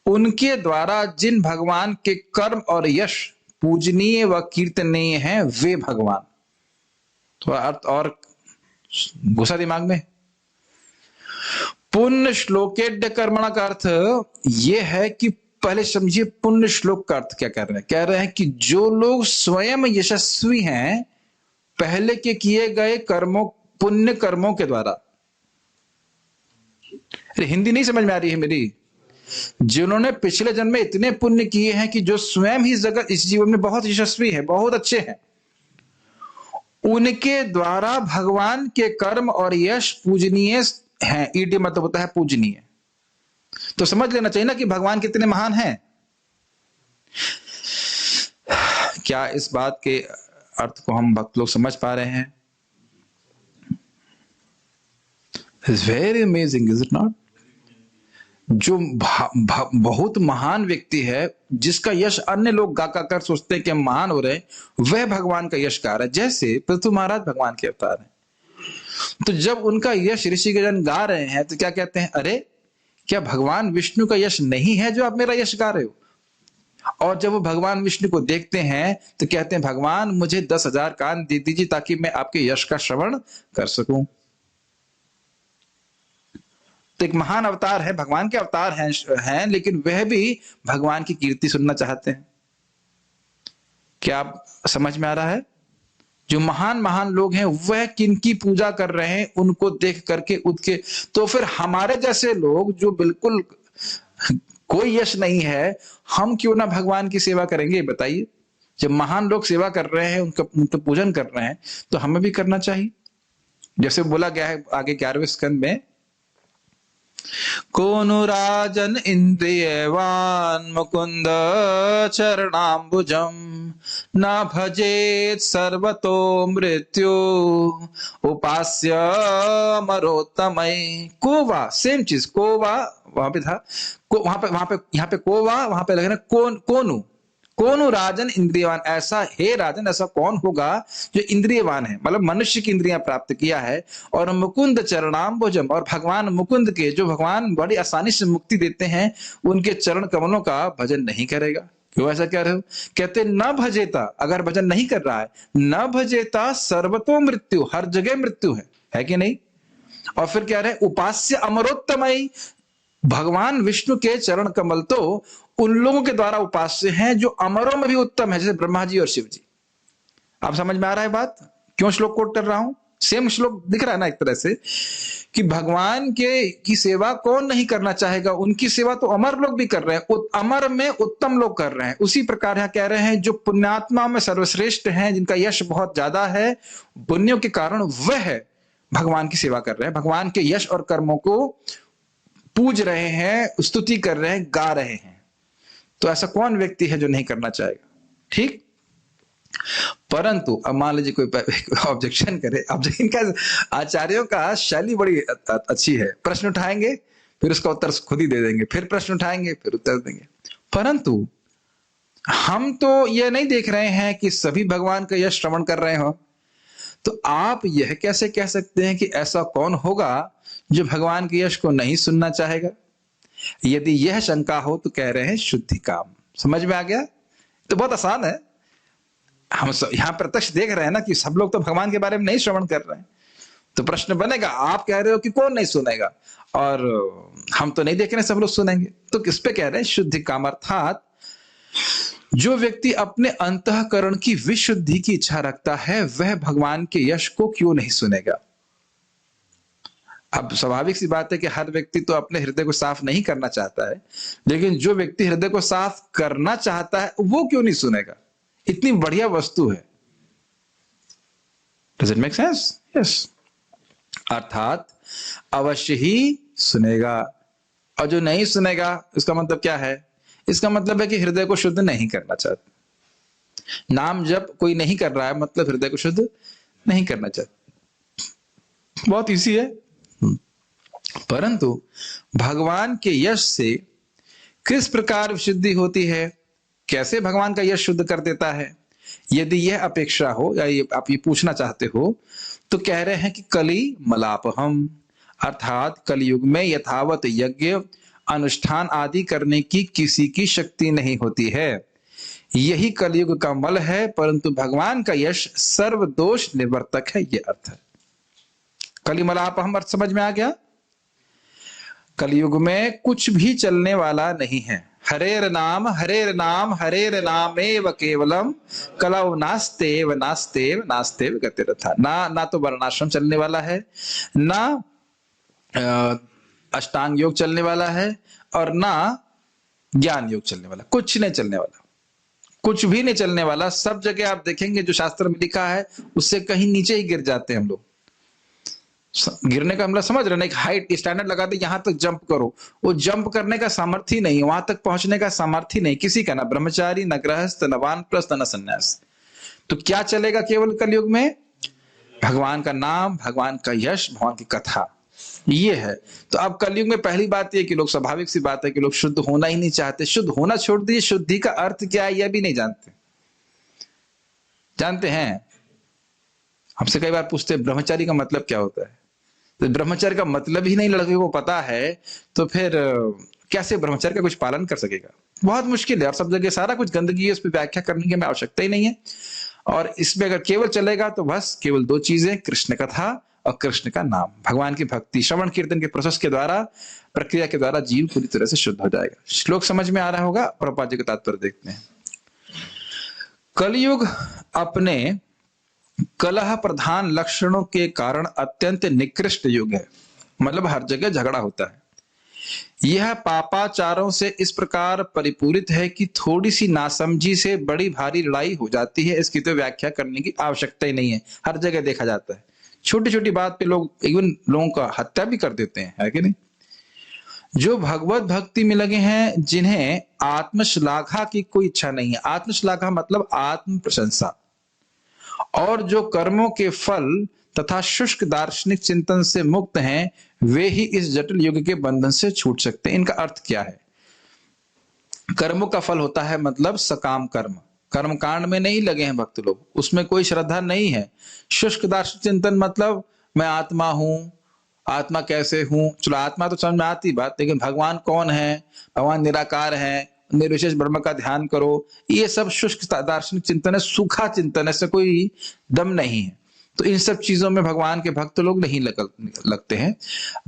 A: उनके द्वारा जिन भगवान के कर्म और यश पूजनीय व कीर्तनीय हैं वे भगवान। तो अर्थ और घुसा दिमाग में। पुण्य श्लोकेड्य कर्मणा का अर्थ यह है कि पहले समझिए पुण्य श्लोक का अर्थ क्या कर रहे हैं। कह रहे हैं कि जो लोग स्वयं यशस्वी हैं पहले के किए गए कर्मों, पुण्य कर्मों के द्वारा। हिंदी नहीं समझ में आ रही है मेरी? जिन्होंने पिछले जन्म में इतने पुण्य किए हैं कि जो स्वयं ही जगत इस जीवन में बहुत यशस्वी है, बहुत अच्छे हैं, उनके द्वारा भगवान के कर्म और यश पूजनीय हैं। ईडी मतलब होता है पूजनीय। तो समझ लेना चाहिए ना कि भगवान कितने महान हैं। क्या इस बात के अर्थ को हम भक्त लोग समझ पा रहे हैं? It's very amazing, is it not? जो बहुत महान व्यक्ति है, जिसका यश अन्य लोग गा कर सोचते हैं कि हम महान हो रहे हैं, वह भगवान का यश गा रहा है। जैसे पृथु महाराज भगवान के अवतार हैं, तो जब उनका यश ऋषिगण गा रहे हैं तो क्या कहते हैं, अरे क्या भगवान विष्णु का यश नहीं है जो आप मेरा यश गा रहे हो? और जब वो भगवान विष्णु को देखते हैं तो कहते हैं भगवान मुझे 10,000 कान दे दीजिए ताकि मैं आपके यश का श्रवण कर सकूं। तो एक महान अवतार है, भगवान के अवतार हैं, लेकिन वह भी भगवान की कीर्ति सुनना चाहते हैं। क्या आप समझ में आ रहा है? जो महान महान लोग हैं वह किनकी पूजा कर रहे हैं, उनको देख करके उनके, तो फिर हमारे जैसे लोग जो बिल्कुल कोई यश नहीं है, हम क्यों ना भगवान की सेवा करेंगे? बताइए। जब महान लोग सेवा कर रहे हैं, उनका पूजन कर रहे हैं, तो हमें भी करना चाहिए। जैसे बोला गया है आगे 11वें स्कंद में, कोनु राजन इंद्रियवान मुकुंद चरणाम्बुजम न भजेत सर्वतो मृत्यु उपास्य मरोत्तमय। कोवा, सेम चीज, कोवा वहां पे था, यहाँ पे कोवा, वहां पे लगे कोनु, कोनु राजन इंद्रियवान, ऐसा हे राजन, ऐसा कौन होगा जो इंद्रियवान है, मतलब मनुष्य की इंद्रियां प्राप्त किया है, और मुकुंद चरणाम्बुजम, और भगवान मुकुंद के, जो भगवान बड़ी आसानी से मुक्ति देते हैं, उनके चरण कमलों का भजन नहीं करेगा। क्यों ऐसा कह रहे हो? कहते न भजेता, अगर भजन नहीं कर रहा है, न भजेता सर्वतो मृत्यु, हर जगह मृत्यु है कि नहीं? और फिर कह रहे उपास्य अमरोत्तमय, भगवान विष्णु के चरण कमल तो उन लोगों के द्वारा उपास्य हैं जो अमरों में भी उत्तम है, जैसे ब्रह्मा जी और शिव जी। आप समझ में आ रहा है बात? क्यों श्लोक कोट कर रहा हूं? सेम श्लोक दिख रहा है ना एक तरह से, कि भगवान की सेवा कौन नहीं करना चाहेगा, उनकी सेवा तो अमर लोग भी कर रहे हैं, अमर में उत्तम लोग कर रहे हैं। उसी प्रकार यहां कह रहे हैं जो पुण्यात्मा में सर्वश्रेष्ठ हैं, जिनका यश बहुत ज्यादा है, पुण्यों के कारण वह भगवान की सेवा कर रहे हैं, भगवान के यश और कर्मों को पूज रहे हैं, स्तुति कर रहे हैं, गा रहे हैं। तो ऐसा कौन व्यक्ति है जो नहीं करना चाहेगा? ठीक। परंतु अब मान लीजिए कोई ऑब्जेक्शन करे, ऑब्जेक्शन का आचार्यों का शैली बड़ी अच्छी है, प्रश्न उठाएंगे फिर उसका उत्तर खुद ही दे देंगे, फिर प्रश्न उठाएंगे फिर उत्तर देंगे। परंतु हम तो यह नहीं देख रहे हैं कि सभी भगवान का यश श्रवण कर रहे हो, तो आप यह कैसे कह सकते हैं कि ऐसा कौन होगा जो भगवान के यश को नहीं सुनना चाहेगा? यदि यह शंका हो तो कह रहे हैं शुद्धि काम। समझ में आ गया? तो बहुत आसान है, हम यहां प्रत्यक्ष देख रहे हैं ना कि सब लोग तो भगवान के बारे में नहीं श्रवण कर रहे हैं, तो प्रश्न बनेगा, आप कह रहे हो कि कौन नहीं सुनेगा, और हम तो नहीं देख रहे सब लोग सुनेंगे, तो किस पे कह रहे हैं? शुद्धि काम। अर्थात जो व्यक्ति अपने अंतःकरण की विशुद्धि की इच्छा रखता है वह भगवान के यश को क्यों नहीं सुनेगा? अब स्वाभाविक सी बात है कि हर व्यक्ति तो अपने हृदय को साफ नहीं करना चाहता है, लेकिन जो व्यक्ति हृदय को साफ करना चाहता है वो क्यों नहीं सुनेगा? इतनी बढ़िया वस्तु है। Does it make sense? Yes. अर्थात अवश्य ही सुनेगा, और जो नहीं सुनेगा इसका मतलब क्या है? इसका मतलब है कि हृदय को शुद्ध नहीं करना चाहता। नाम जप कोई नहीं कर रहा है मतलब हृदय को शुद्ध नहीं करना चाहता। बहुत इजी है। परंतु भगवान के यश से किस प्रकार विशुद्धि होती है? कैसे भगवान का यश शुद्ध कर देता है? यदि यह अपेक्षा हो या आप ये पूछना चाहते हो तो कह रहे हैं कि कली मलापहम, अर्थात कलयुग में यथावत यज्ञ अनुष्ठान आदि करने की किसी की शक्ति नहीं होती है। यही कलयुग का मल है, परंतु भगवान का यश सर्व दोष निवर्तक है, ये अर्थ है। कली मलापहम अर्थ समझ में आ गया? कलयुग में कुछ भी चलने वाला नहीं है। हरेर नाम हरेर नामेव केवलम कलौ नास्तेव नास्तेव नास्तेव गतिरथा। ना तो वर्णाश्रम चलने वाला है, ना अष्टांग योग चलने वाला है, और ना ज्ञान योग चलने वाला। कुछ नहीं चलने वाला, कुछ भी नहीं चलने वाला। सब जगह आप देखेंगे जो शास्त्र में लिखा है उससे कहीं नीचे ही गिर जाते हैं हम लोग। गिरने का मतलब समझ रहे ना, एक हाइट स्टैंडर्ड लगा दे, यहां तक जंप करो, वो जंप करने का सामर्थ्य ही नहीं, वहां तक पहुंचने का सामर्थ्य नहीं किसी का, ना ब्रह्मचारी, न गृहस्थ, न वानप्रस्थ, न संन्यास। तो क्या चलेगा केवल कलयुग में? भगवान का नाम, भगवान का यश, भगवान की कथा, ये है। तो अब कलयुग में पहली बात यह कि लोग, स्वाभाविक सी बात है कि लोग शुद्ध होना ही नहीं चाहते। शुद्ध होना छोड़ दीजिए, शुद्धि का अर्थ क्या है यह भी नहीं जानते। जानते हैं? हमसे कई बार पूछते हैं ब्रह्मचारी का मतलब क्या होता है, तो ब्रह्मचर्य का मतलब ही नहीं लड़के को पता है तो फिर कैसे ब्रह्मचर्य का कुछ पालन कर सकेगा? बहुत मुश्किल है। और सब जगह सारा कुछ गंदगी है, उस पर व्याख्या करने की हमें आवश्यकता ही नहीं है। और इसमें अगर केवल चलेगा तो बस केवल दो चीजें, कृष्ण कथा और कृष्ण का नाम, भगवान की भक्ति, श्रवण कीर्तन के प्रोसेस के द्वारा, प्रक्रिया के द्वारा जीव पूरी तरह से शुद्ध हो जाएगा। श्लोक समझ में आ रहा होगा? प्रभुपाद जी का तात्पर्य देखते हैं। कलयुग अपने कलह प्रधान लक्षणों के कारण अत्यंत निकृष्ट युग है, मतलब हर जगह झगड़ा होता है। यह पापाचारों से इस प्रकार परिपूरित है कि थोड़ी सी नासमझी से बड़ी भारी लड़ाई हो जाती है। इसकी तो व्याख्या करने की आवश्यकता ही नहीं है, हर जगह देखा जाता है। छोटी छोटी बात पे लोग इवन लोगों का हत्या भी कर देते हैं, है कि नहीं? जो भगवत भक्ति में लगे हैं, जिन्हें आत्मश्लाघा की कोई इच्छा नहीं है। आत्मश्लाघा मतलब आत्म प्रशंसा। और जो कर्मों के फल तथा शुष्क दार्शनिक चिंतन से मुक्त हैं, वे ही इस जटिल युग के बंधन से छूट सकते हैं। इनका अर्थ क्या है? कर्मों का फल होता है मतलब सकाम कर्म, कर्म कांड में नहीं लगे हैं भक्त लोग, उसमें कोई श्रद्धा नहीं है। शुष्क दार्शनिक चिंतन मतलब मैं आत्मा हूं, आत्मा कैसे हूं, चलो आत्मा तो समझ में आती बात, लेकिन भगवान कौन है, भगवान निराकार है, निर्विशेष ब्रह्म का ध्यान करो, ये सब शुष्क दार्शनिक चिंतन है, सूखा चिंतन है, इससे कोई दम नहीं है। तो इन सब चीजों में भगवान के भक्त लोग नहीं लगते हैं।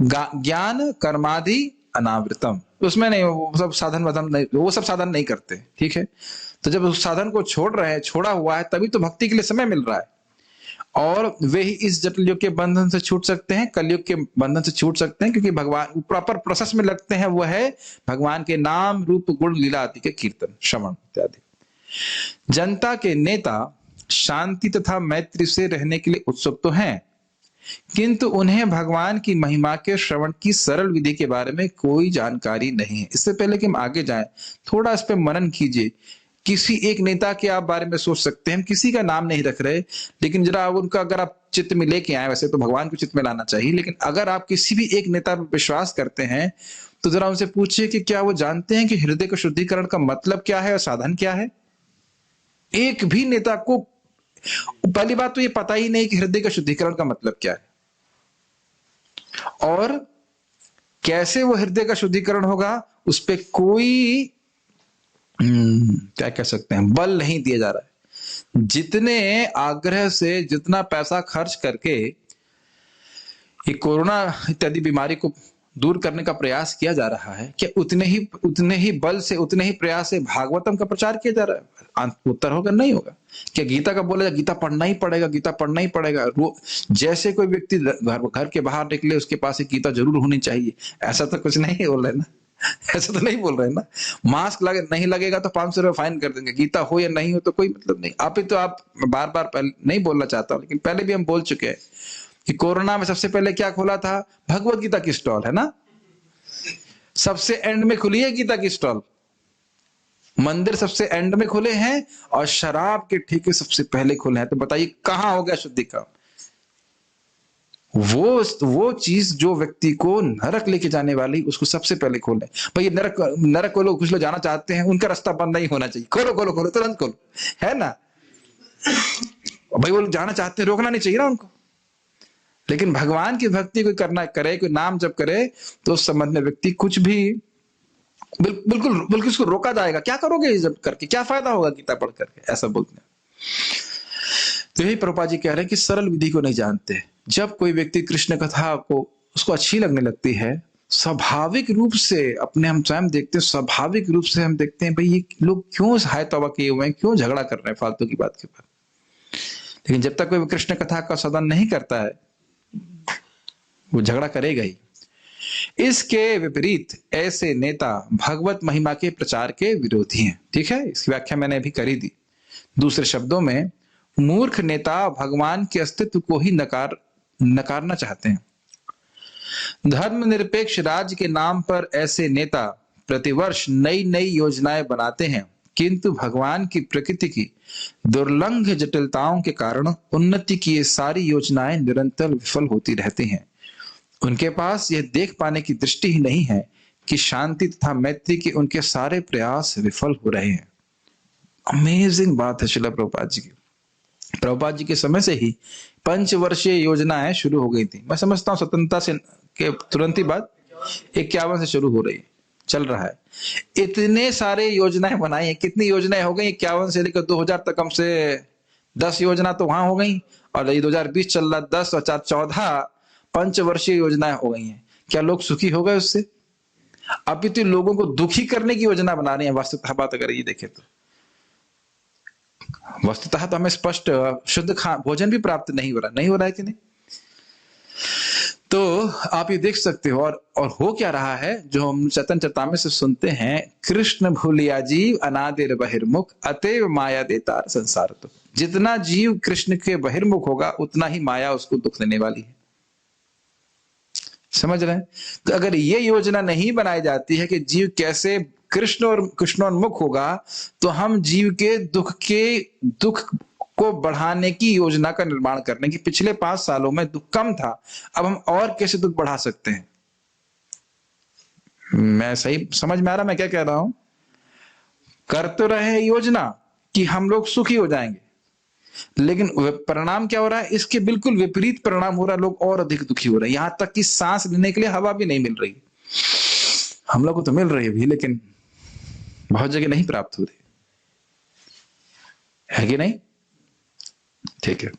A: ज्ञान कर्मादि अनावृतम, उसमें नहीं, वो सब साधन वाधन नहीं, वो सब साधन नहीं करते, ठीक है। तो जब उस साधन को छोड़ रहे हैं, छोड़ा हुआ है, तभी तो भक्ति के लिए समय मिल रहा है। और वे ही इस जटिल युग के बंधन से छूट सकते हैं, कलयुग के बंधन से छूट सकते हैं, क्योंकि भगवान प्रॉपर प्रोसेस में लगते हैं। वो है भगवान के नाम रूप गुण लीला आदि के कीर्तन श्रवण इत्यादि। जनता के नेता शांति तथा मैत्री से रहने के लिए उत्सुक तो हैं, किंतु उन्हें भगवान की महिमा के श्रवण की सरल विधि के बारे में कोई जानकारी नहीं है। इससे पहले कि हम आगे जाएं, थोड़ा इस पे मनन कीजिए। किसी एक नेता के आप बारे में सोच सकते हैं, हम किसी का नाम नहीं रख रहे, लेकिन जरा उनका अगर आप चित्त में लेके आए, वैसे तो भगवान को चित्त में लाना चाहिए, लेकिन अगर आप किसी भी एक नेता पर विश्वास करते हैं तो जरा उनसे पूछिए कि क्या वो जानते हैं कि हृदय का शुद्धिकरण का मतलब क्या है और साधन क्या है। एक भी नेता को पहली बात तो ये पता ही नहीं कि हृदय का शुद्धिकरण का मतलब क्या है, और कैसे वो हृदय का शुद्धिकरण होगा उस पे कोई क्या कह सकते हैं, बल नहीं दिया जा रहा है। जितने आग्रह से, जितना पैसा खर्च करके ये कोरोना इत्यादि बीमारी को दूर करने का प्रयास किया जा रहा है, क्या उतने ही बल से, उतने ही प्रयास से भागवतम का प्रचार किया जा रहा है? उत्तर होगा नहीं होगा। क्या गीता का बोला गीता पढ़ना ही पड़ेगा, गीता पढ़ना ही पड़ेगा? जैसे कोई व्यक्ति घर के बाहर निकले उसके पास एक गीता जरूर होनी चाहिए, ऐसा तो कुछ नहीं बोल रहे ना, ऐसा तो नहीं बोल रहे ना। मास्क नहीं लगेगा तो 500 रुपए फाइन कर देंगे, गीता हो या नहीं हो तो कोई मतलब नहीं। आप बार बार नहीं बोलना चाहता हूं, लेकिन पहले भी हम बोल चुके हैं कि कोरोना में सबसे पहले क्या खोला था? भगवत गीता की स्टॉल, है ना। सबसे एंड में खुली है गीता की स्टॉल, मंदिर सबसे एंड में खुले हैं और शराब के ठेके सबसे पहले खुले हैं। तो बताइए कहां हो गया शुद्धिकरण? वो चीज जो व्यक्ति को नरक लेके जाने वाली, उसको सबसे पहले खोले। भाई नरक को लोग, कुछ लोग जाना चाहते हैं, उनका रास्ता बंद नहीं होना चाहिए। खोलो खोलो खोलो, तुरंत खोलो, है ना। भाई वो लोग जाना चाहते हैं, रोकना नहीं चाहिए ना उनको। लेकिन भगवान की भक्ति कोई करे, कोई नाम जब करे, तो उस संबंध में व्यक्ति कुछ भी बिल्कुल उसको रोका जाएगा। क्या करोगे ये जब करके, क्या फायदा होगा गीता पढ़ करके, ऐसा बोलते हैं। तो यही प्रभुपाद जी कह रहे हैं कि सरल विधि को नहीं जानते। जब कोई व्यक्ति कृष्ण कथा को उसको अच्छी लगने लगती है, स्वाभाविक रूप से अपने हम स्वयं देखते हैं, स्वाभाविक रूप से हम देखते हैं भाई ये लोग क्यों हाय तौबा किए हुए हैं, क्यों झगड़ा कर रहे हैं फालतू की बात के ऊपर। लेकिन जब तक कोई कृष्ण कथा का सदन नहीं करता है, वो झगड़ा करेगा ही। इसके विपरीत ऐसे नेता भगवत महिमा के प्रचार के विरोधी हैं। ठीक है, इसकी व्याख्या मैंने अभी करी दी। दूसरे शब्दों में, मूर्ख नेता भगवान के अस्तित्व को ही नकारना चाहते हैं। धर्मनिरपेक्ष राज्य के नाम पर ऐसे नेता प्रतिवर्ष नई नई योजनाएं बनाते हैं, किंतु भगवान की प्रकृति की दुर्लंघ जटिलताओं के कारण उन्नति की ये सारी योजनाएं निरंतर विफल होती रहती हैं। उनके पास यह देख पाने की दृष्टि ही नहीं है कि शांति तथा मैत्री के उनके सारे प्रयास विफल हो रहे हैं। अमेजिंग बात है श्रील प्रभुपाद जी की। प्रभुपाद जी के समय से ही पंचवर्षीय योजनाएं शुरू हो गई थी। मैं समझता हूँ स्वतंत्रता से के तुरंत ही बाद 51 से शुरू हो रही है, चल रहा है। इतने सारे योजनाएं बनाई हैं। कितनी योजनाएं हो गई? 51 से लेकर 2000 तक कम से 10 योजना तो वहां हो गई, और ये 2020 चल रहा, 10 और 4 14 पंचवर्षीय योजनाएं हो गई हैं। क्या लोग सुखी हो गए उससे? अभी तो लोगों को दुखी करने की योजना बना रही है। वास्तविकता बात अगर ये देखें तो वस्तुतः तो हमें स्पष्ट शुद्ध भोजन भी प्राप्त नहीं हो रहा है कि नहीं? तो आप ये देख सकते हो। और हो क्या रहा है, जो हम चैतन्य चरितामृत से सुनते हैं, कृष्ण भूलिया जीव अनादिर बहिर्मुख अतएव माया दे तार संसार। तो जितना जीव कृष्ण के बहिर्मुख होगा, उतना ही माया उसको दुख देने वाली है। समझ रहे हैं? तो अगर ये योजना नहीं बनाई जाती है कि जीव कैसे कृष्णोन्मुख होगा, तो हम जीव के दुख को बढ़ाने की योजना का निर्माण करने की। पिछले 5 सालों में दुख कम था, अब हम और कैसे दुख बढ़ा सकते हैं? मैं सही समझ में आ रहा मैं क्या कह रहा हूं? कर तो रहे योजना कि हम लोग सुखी हो जाएंगे, लेकिन परिणाम क्या हो रहा है? इसके बिल्कुल विपरीत परिणाम हो रहा है। लोग और अधिक दुखी हो रहे हैं, यहां तक कि सांस लेने के लिए हवा भी नहीं मिल रही। हम लोग को तो मिल रही है भी, लेकिन बहुत जगह नहीं प्राप्त हो रही है कि नहीं? ठीक है।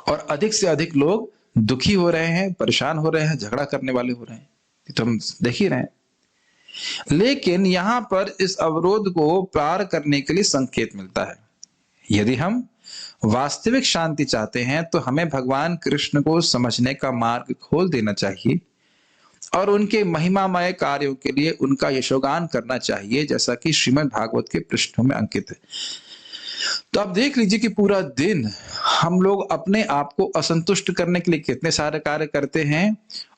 A: और अधिक से अधिक लोग दुखी हो रहे हैं, परेशान हो रहे हैं, झगड़ा करने वाले हो रहे हैं, तो हम देख ही रहे हैं। लेकिन यहां पर इस अवरोध को पार करने के लिए संकेत मिलता है। यदि हम वास्तविक शांति चाहते हैं, तो हमें भगवान कृष्ण को समझने का मार्ग खोल देना चाहिए और उनके महिमामय कार्यों के लिए उनका यशोगान करना चाहिए, जैसा कि श्रीमद् भागवत के पृष्ठों में अंकित है। तो आप देख लीजिए कि पूरा दिन हम लोग अपने आप को असंतुष्ट करने के लिए कितने सारे कार्य करते हैं,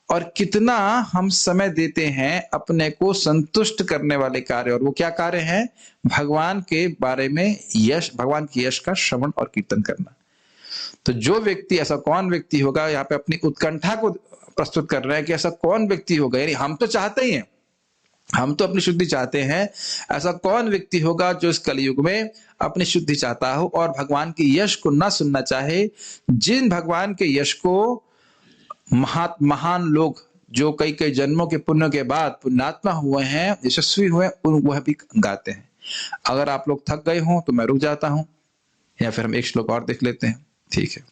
A: और कितना हम समय देते हैं अपने को संतुष्ट करने वाले कार्य, और वो क्या कार्य है? भगवान के बारे में यश, भगवान की यश का श्रवण और कीर्तन करना। तो जो व्यक्ति, ऐसा कौन व्यक्ति होगा, यहाँ पे अपनी उत्कंठा को प्रस्तुत कर रहे हैं कि ऐसा कौन व्यक्ति होगा, यानी हम तो चाहते ही हैं, हम तो अपनी शुद्धि चाहते हैं, ऐसा कौन व्यक्ति होगा जो इस कलयुग में अपनी शुद्धि चाहता हो और भगवान के यश को ना सुनना चाहे। जिन भगवान के यश को महान लोग जो कई कई जन्मों के पुण्य के बाद पुण्यात्मा हुए हैं, यशस्वी हुए, वह भी गाते हैं। अगर आप लोग थक गए हों तो मैं रुक जाता हूं, या फिर हम एक श्लोक और देख लेते हैं, ठीक है।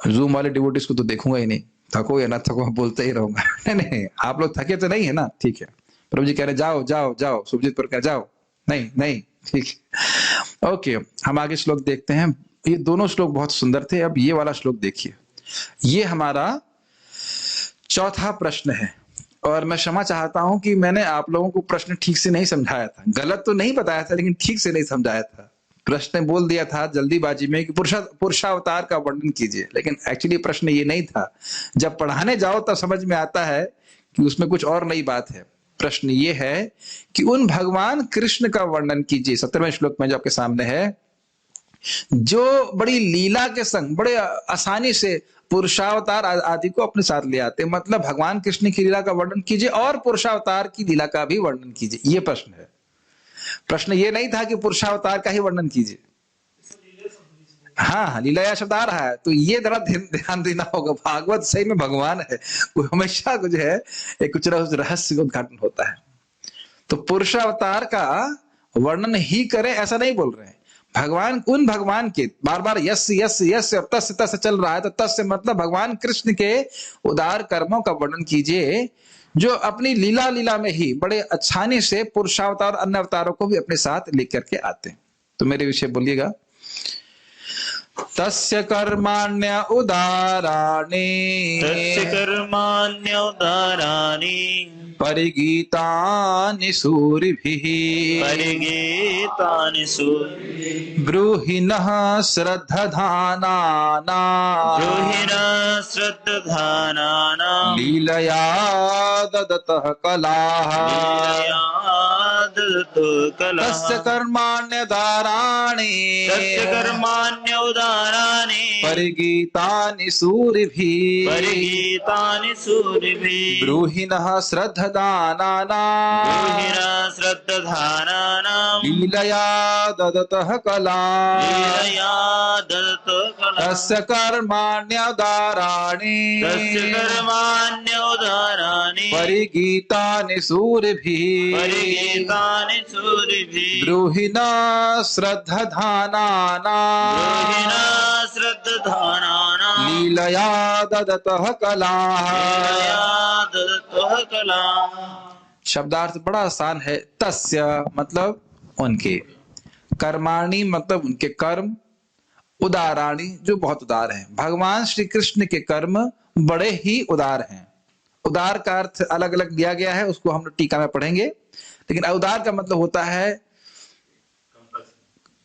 A: जूम वाले डिवोटीज को तो देखूंगा ही नहीं, थको या ना थको बोलते ही रहूंगा। नहीं, आप लोग थके तो नहीं है ना, ठीक है। प्रभु जी कह रहे जाओ जाओ जाओ, सुभजीत पर कह जाओ, नहीं नहीं, ठीक है, ओके। हम आगे श्लोक देखते हैं। ये दोनों श्लोक बहुत सुंदर थे। अब ये वाला श्लोक देखिए, ये हमारा चौथा प्रश्न है। और मैं क्षमा चाहता हूं कि मैंने आप लोगों को प्रश्न ठीक से नहीं समझाया था, गलत तो नहीं बताया था, लेकिन ठीक से नहीं समझाया था। प्रश्न बोल दिया था जल्दीबाजी में कि पुरुषावतार का वर्णन कीजिए, लेकिन एक्चुअली प्रश्न ये नहीं था। जब पढ़ाने जाओ तब समझ में आता है कि उसमें कुछ और नई बात है। प्रश्न ये है कि उन भगवान कृष्ण का वर्णन कीजिए, 17वें श्लोक में जो आपके सामने है, जो बड़ी लीला के संग बड़े आसानी से पुरुषावतार आदि को अपने साथ ले आते। मतलब भगवान कृष्ण की लीला का वर्णन कीजिए और पुरुषावतार की लीला का भी वर्णन कीजिए, ये प्रश्न है। प्रश्न ये नहीं था कि पुरुषावतार का ही वर्णन कीजिए। हाँ, लीलाया शब्द आ रहा है, तो ये जरा ध्यान देना होगा। भागवत सही में भगवान है, वो हमेशा कुछ है, एक कुछ ना कुछ रहस्य उद्घाटन होता है। तो पुरुषावतार का वर्णन ही करें ऐसा नहीं बोल रहे हैं। भगवान, उन भगवान के, बार बार यस यस यस और तस् तस् चल रहा है, तो तस् से मतलब भगवान कृष्ण के उदार कर्मों का वर्णन कीजिए, जो अपनी लीला में ही बड़े आसानी से पुरुषावतार अन्य अवतारों को भी अपने साथ लेकर के आते हैं। तो मेरे विषय बोलिएगा। तस्य कर्माण्य उदाराणि,
B: तस्य कर्माण्य उदाराणि,
A: परिगीतानि सूरिभिः,
B: परिगीतानि सूरिभिः,
A: ब्रूहि नः श्रद्धधानानां,
B: ब्रूहि नः श्रद्धधानानां,
A: लीलया ददतः कलाः,
B: लीलया ददतः कलाः।
A: तस्य कर्माण्यदाराणि,
B: तस्य कर्माण्य उदाराणि,
A: परिगीतानि सूरिभिः,
B: परिगीतानि सूरिभिः,
A: ब्रूहि नः श्रद्धदानानां,
B: ब्रूहि नः श्रद्धधानानां,
A: लीलया ददतः कलाः,
B: लीलया ददतः कलाः।
A: तस्य कर्माण्यदाराणि,
B: तस्य कर्माण्य उदाराणि,
A: परिगीतानि सूरिभिः,
B: परिगीतानि सूरिभिः,
A: ब्रूहि नः श्रद्धधानानां,
B: ब्रूहि नः श्रद्धधानानां,
A: लीलया ददतः कलाः।
B: लीलया ददतः कलाः।
A: शब्दार्थ बड़ा आसान है। तस्य मतलब उनके, कर्माणि मतलब उनके कर्म, उदाराणि जो बहुत उदार हैं। भगवान श्री कृष्ण के कर्म बड़े ही उदार हैं। उदार का अर्थ अलग अलग दिया गया है, उसको हम टीका में पढ़ेंगे, लेकिन उदार का मतलब होता है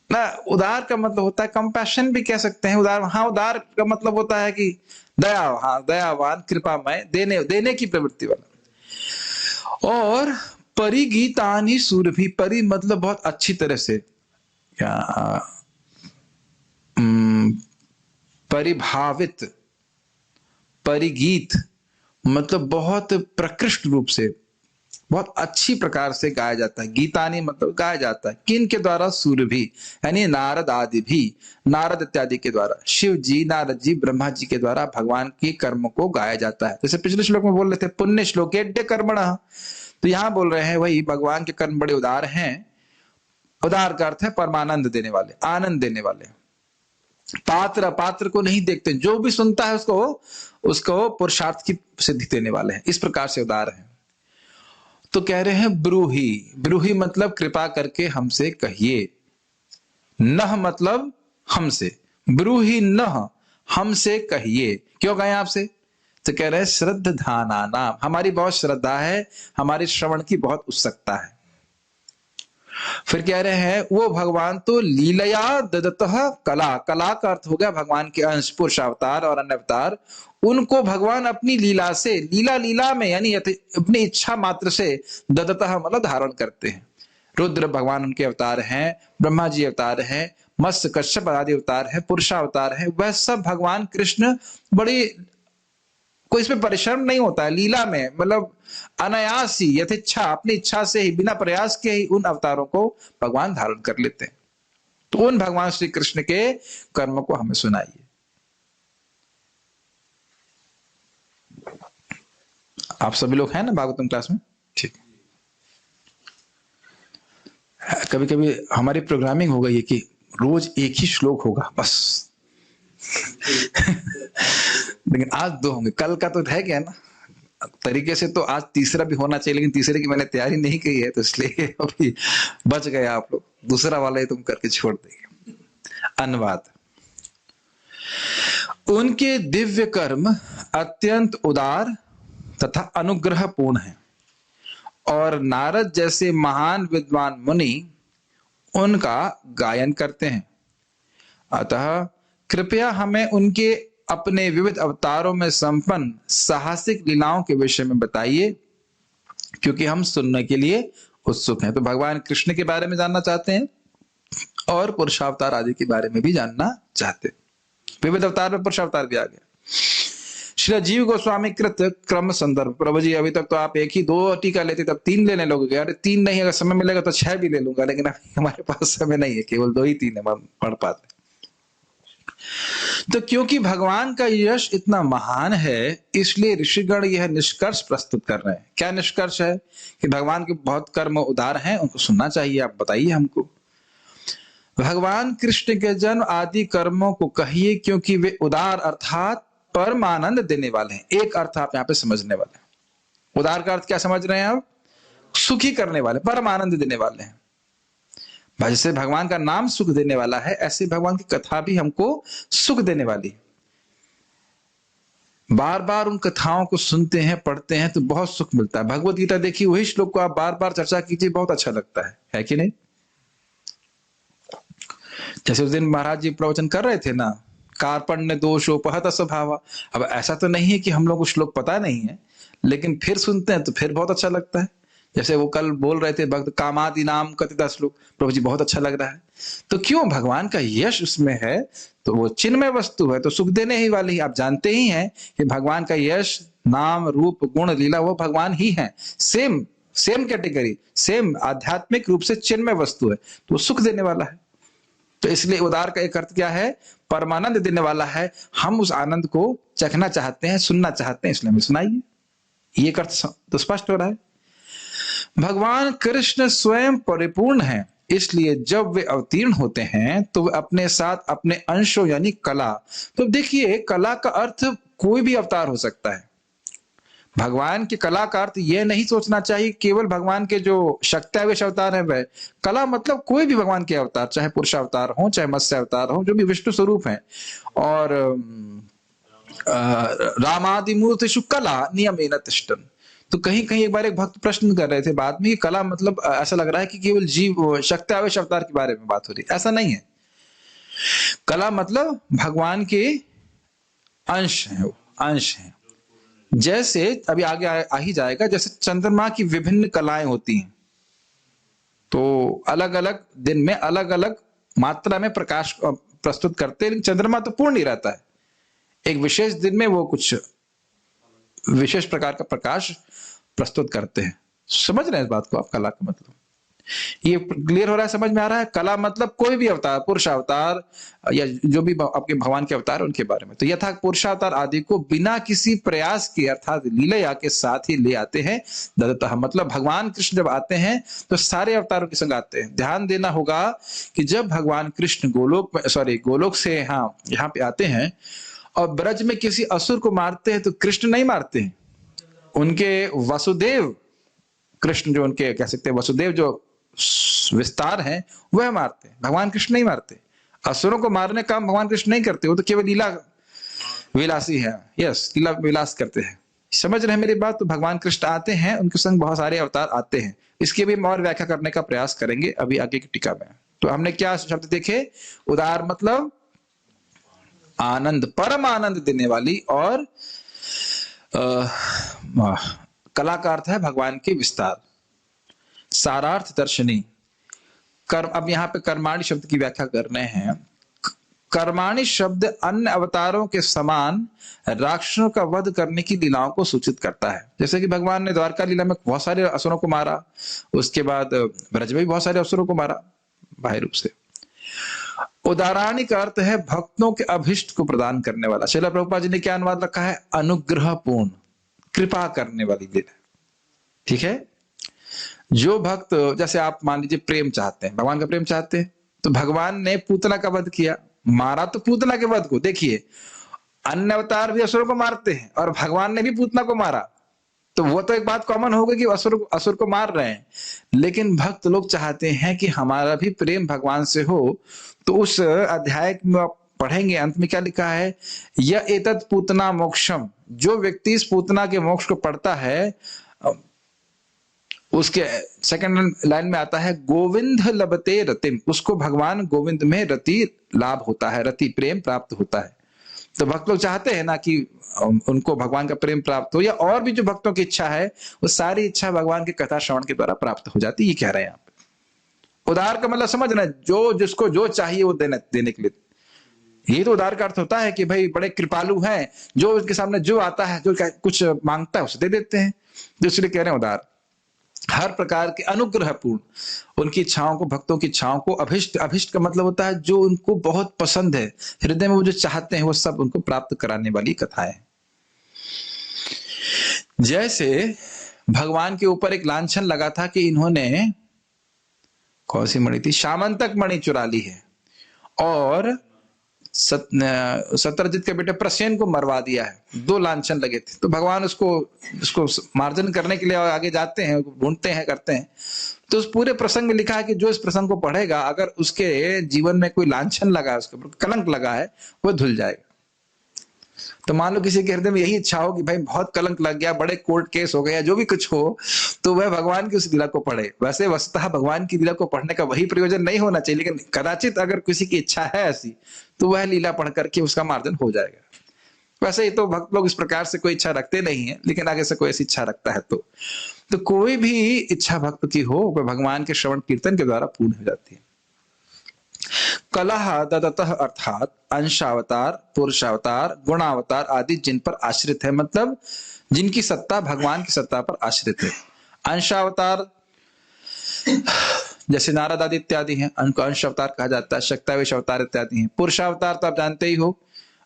A: ना, उदार का मतलब होता है कंपैशन भी कह सकते हैं। उदार, हाँ, उदार का मतलब होता है कि दया, हाँ, दयावान, कृपामय, देने की प्रवृत्ति वाला। और परिगीतानि सूरभि, परि मतलब बहुत अच्छी तरह से, क्या परिभावित, परिगीत मतलब बहुत प्रकृष्ट रूप से, बहुत अच्छी प्रकार से गाया जाता है। गीतानी मतलब गाया जाता है। किन के द्वारा? सूरभि, यानी नारद आदि भी, नारद इत्यादि के द्वारा, शिव जी, नारद जी, ब्रह्मा जी के द्वारा भगवान के कर्म को गाया जाता है। जैसे पिछले श्लोक में बोल रहे थे पुण्य श्लोकेड्य कर्मणः, तो यहां बोल रहे हैं वही भगवान के कर्म बड़े उदार हैं। उदार का अर्थ है परमानंद देने वाले, आनंद देने वाले। पात्र अपात्र को नहीं देखते, जो भी सुनता है उसको पुरुषार्थ की सिद्धि देने वाले हैं। इस प्रकार से उदार हैं। तो कह रहे हैं ब्रूहि, ब्रूहि मतलब कृपा करके हमसे कहिए। नह मतलब हमसे, ब्रूहि नह हमसे कहिए। क्यों कहें आपसे? तो कह रहे हैं श्रद्धानानां, हमारी बहुत श्रद्धा है, हमारी श्रवण की बहुत उत्सुकता है। फिर कह रहे हैं वो भगवान तो लीलया ददतः कला, कला का अर्थ हो गया भगवान के अंश, पुरुष अवतार और अन्य अवतार, उनको भगवान अपनी लीला से, लीला लीला में यानी अपनी इच्छा मात्र से ददतः मतलब धारण करते हैं। रुद्र भगवान उनके अवतार हैं, ब्रह्मा जी अवतार हैं, मत्स्य कश्यप आदि अवतार है, पुरुषावतार है, वह सब भगवान कृष्ण बड़ी, कोई इसमें परिश्रम नहीं होता है, लीला में मतलब अनायास ही यथेच्छा अपनी इच्छा से ही बिना प्रयास के ही उन अवतारों को भगवान धारण कर लेते हैं। तो उन भगवान श्री कृष्ण के कर्म को हमें सुनाइए। आप सभी लोग हैं ना भागवतम क्लास में? ठीक। कभी कभी हमारी प्रोग्रामिंग हो गई है कि रोज एक ही श्लोक होगा बस लेकिन आज 2 होंगे, कल का तो है क्या ना तरीके से, तो आज तीसरा भी होना चाहिए, लेकिन तीसरे की मैंने तैयारी नहीं की है, तो इसलिए अभी बच गए आप लोग, दूसरा वाला ही तुम करके छोड़ देंगे। अनुवाद। उनके दिव्य कर्म अत्यंत उदार तथा अनुग्रहपूर्ण है और नारद जैसे महान विद्वान मुनि उनका गायन करते हैं। अतः कृपया हमें उनके अपने विविध अवतारों में संपन्न साहसिक लीलाओं के विषय में बताइए, क्योंकि हम सुनने के लिए उत्सुक हैं। तो भगवान कृष्ण के बारे में जानना चाहते हैं और पुरुषावतार आदि के बारे में भी जानना चाहते हैं। विविध अवतार में पुरुषावतार भी आ गया। श्री जीव गोस्वामी कृत क्रम संदर्भ। प्रभु जी अभी तक तो आप 1 ही 2 टीका लेते, तब 3 लेने लोगे। अरे 3 नहीं, अगर समय मिलेगा तो 6 भी ले लूंगा, लेकिन अभी हमारे पास समय नहीं है, केवल 2 ही 3 है पढ़ पाते। तो क्योंकि भगवान का यश इतना महान है, इसलिए ऋषिगण यह निष्कर्ष प्रस्तुत कर रहे हैं। क्या निष्कर्ष है? कि भगवान के बहुत कर्म उदार हैं, उनको सुनना चाहिए। आप बताइए हमको। भगवान कृष्ण के जन्म आदि कर्मों को कहिए, क्योंकि वे उदार अर्थात परमानंद देने वाले हैं। एक अर्थ आप यहाँ पे समझने वाले हैं। उदार का अर्थ क्या समझ रहे हैं आप? सुखी करने वाले, परमानंद देने वाले हैं। जैसे भगवान का नाम सुख देने वाला है, ऐसे भगवान की कथा भी हमको सुख देने वाली है। बार बार उन कथाओं को सुनते हैं, पढ़ते हैं तो बहुत सुख मिलता है। भगवत गीता देखिए, वही श्लोक को आप बार बार चर्चा कीजिए, बहुत अच्छा लगता है कि नहीं? जैसे उस दिन महाराज जी प्रवचन कर रहे थे ना, कार्पण्य दोषोपहत स्वभाव। अब ऐसा तो नहीं है कि हम लोग को श्लोक पता नहीं है, लेकिन फिर सुनते हैं तो फिर बहुत अच्छा लगता है। जैसे वो कल बोल रहे थे भक्त कामादि नाम कथित श्लोक, प्रभु जी बहुत अच्छा लग रहा है। तो क्यों? भगवान का यश उसमें है, तो वो चिन्मय वस्तु है, तो सुख देने ही वाली। आप जानते ही हैं कि भगवान का यश, नाम, रूप, गुण, लीला वो भगवान ही है। सेम कैटेगरी, सेम आध्यात्मिक रूप से चिन्मय वस्तु है, तो सुख देने वाला है। तो इसलिए उदार का एक अर्थ क्या है? परमानंद देने वाला है। हम उस आनंद को चखना चाहते हैं, सुनना चाहते हैं, इसलिए हमें सुनाइए। ये अर्थ तो स्पष्ट हो रहा है। भगवान कृष्ण स्वयं परिपूर्ण है, इसलिए जब वे अवतीर्ण होते हैं तो वे अपने साथ अपने अंशों यानी कला। तो देखिए, कला का अर्थ कोई भी अवतार हो सकता है। भगवान की कला का अर्थ यह नहीं सोचना चाहिए केवल भगवान के जो शक्त्यावेश अवतार है वह कला, मतलब कोई भी भगवान के अवतार, चाहे पुरुष अवतार हो, चाहे मत्स्य अवतार हो, जो भी विष्णु स्वरूप है। और रामादि मूर्तिषु कला नियमेन तिष्ठन्। तो कहीं कहीं एक बार एक भक्त प्रश्न कर रहे थे बाद में कि कला मतलब ऐसा लग रहा है कि केवल जीव शक्त्यावेश अवतार के बारे में बात हो रही है। ऐसा नहीं है। कला मतलब भगवान के अंश हैं। जैसे अभी आगे आ ही जाएगा, जैसे चंद्रमा की विभिन्न कलाएं होती हैं, तो अलग अलग दिन में अलग अलग मात्रा में प्रकाश प्रस्तुत करते हैं, लेकिन चंद्रमा तो पूर्ण ही रहता है। एक विशेष दिन में वो कुछ विशेष प्रकार का प्रकाश प्रस्तुत करते हैं। समझ रहे हैं इस बात को आप? कला का मतलब ये क्लियर हो रहा है, समझ में आ रहा है? कला मतलब कोई भी अवतार, पुरुष अवतार या जो भी आपके भगवान के अवतार उनके बारे में। तो यथा पुरुषावतार आदि को बिना किसी प्रयास के अर्थात लीला के साथ ही ले आते हैं दत्तः। मतलब भगवान कृष्ण जब आते हैं तो सारे अवतारों के संग आते हैं। ध्यान देना होगा कि जब भगवान कृष्ण गोलोक से यहाँ पे आते हैं और ब्रज में किसी असुर को मारते हैं, तो कृष्ण नहीं मारते हैं, उनके वसुदेव कृष्ण जो उनके कह सकते हैं वसुदेव जो विस्तार है वह मारते हैं, भगवान कृष्ण नहीं मारते। असुरों को मारने का काम भगवान कृष्ण नहीं करते, वो तो केवल लीला विलासी है। यस, लीला विलास करते हैं। समझ रहे हैं मेरी बात? तो भगवान कृष्ण आते हैं, उनके संग बहुत सारे अवतार आते हैं। इसकी भी हम और व्याख्या करने का प्रयास करेंगे अभी आगे की टीका में। तो हमने क्या शब्द देखे, उदार मतलब आनंद, परम आनंद देने वाली, और कला का अर्थ है भगवान के विस्तार, सारार्थ दर्शनी। कर्म, अब यहाँ पे कर्माणि शब्द की व्याख्या कर रहे हैं। कर्माणि शब्द अन्य अवतारों के समान राक्षसों का वध करने की लीलाओं को सूचित करता है। जैसे कि भगवान ने द्वारका लीला में बहुत सारे असुरों को मारा, उसके बाद ब्रज में भी बहुत सारे असुरों को मारा बाह्य रूप से। उदाराणी का अर्थ है भक्तों के अभिष्ट को प्रदान करने वाला। श्रील प्रभुपाद जी ने क्या अनुवाद रखा है, अनुग्रहपूर्ण, कृपा करने वाली लीला। ठीक है, जो भक्त, जैसे आप मान लीजिए प्रेम चाहते हैं, भगवान का प्रेम चाहते हैं, तो भगवान ने पूतना का वध किया, मारा तो पूतना के वध को। देखिए अन्य अवतार भी असुरों को मारते हैं और भगवान ने भी पूतना को मारा, तो वो तो एक बात कॉमन होगी कि असुर को मार रहे हैं, लेकिन भक्त लोग चाहते हैं कि हमारा भी प्रेम भगवान से हो। तो उस अध्याय में आप पढ़ेंगे, अंत में क्या लिखा है, यह एतत् पूतना मोक्षम, जो व्यक्ति इस पूतना के मोक्ष को पढ़ता है, उसके सेकंड लाइन में आता है गोविंद लभते रतिम, उसको भगवान गोविंद में रति लाभ होता है, रति प्रेम प्राप्त होता है। तो भक्त लोग चाहते हैं ना कि उनको भगवान का प्रेम प्राप्त हो, या और भी जो भक्तों की इच्छा है वो सारी इच्छा भगवान की कथा श्रवण के द्वारा प्राप्त हो जाती है। ये कह रहे हैं यहाँ पे। उदार का मतलब समझना, जो जिसको जो चाहिए वो देने के लिए। ये तो उदार का अर्थ होता है कि भाई बड़े कृपालु हैं, जो उनके सामने जो आता है, जो कुछ मांगता है उसे दे देते हैं, इसलिए कह रहे हैं उदार। हर प्रकार के अनुग्रहपूर्ण, उनकी इच्छाओं को, भक्तों की इच्छाओं को, अभिष्ट, अभिष्ट का मतलब होता है जो उनको बहुत पसंद है, हृदय में वो जो चाहते हैं वो सब उनको प्राप्त कराने वाली कथाएं। जैसे भगवान के ऊपर एक लांछन लगा था कि इन्होंने, कौन सी मणि थी, सामंतक मणि चुरा ली है, और सत्यजित के बेटे प्रसेन को मरवा दिया है। दो लांछन लगे थे, तो भगवान उसको मार्जन करने के लिए आगे जाते हैं, ढूंढते हैं, करते हैं। तो उस पूरे प्रसंग में लिखा है कि जो इस प्रसंग को पढ़ेगा, अगर उसके जीवन में कोई लांछन लगा है, उसके ऊपर कलंक लगा है, वो धुल जाएगा। तो मान लो किसी के हृदय में यही इच्छा हो कि भाई बहुत कलंक लग गया, बड़े कोर्ट केस हो गया, जो भी कुछ हो, तो वह भगवान की उस लीला को पढ़े। वैसे वस्तुतः भगवान की लीला को पढ़ने का वही प्रयोजन नहीं होना चाहिए, लेकिन कदाचित अगर किसी की इच्छा है ऐसी, तो वह लीला पढ़ करके उसका मार्जन हो जाएगा। वैसे ही तो भक्त लोग इस प्रकार से कोई इच्छा रखते नहीं है, लेकिन आगे से कोई ऐसी इच्छा रखता है तो कोई भी इच्छा भक्त की हो, वह भगवान के श्रवण कीर्तन के द्वारा पूर्ण हो जाती है। कलह ददतः अर्थात अंशावतार, पुरुषावतार, गुणावतार आदि जिन पर आश्रित है, मतलब जिनकी सत्ता भगवान की सत्ता पर आश्रित है। अंशावतार जैसे नारद आदि इत्यादि हैं, उनको अंश अवतार कहा जाता है, शक्तावेश अवतार इत्यादि हैं। पुरुषावतार तो आप जानते ही हो,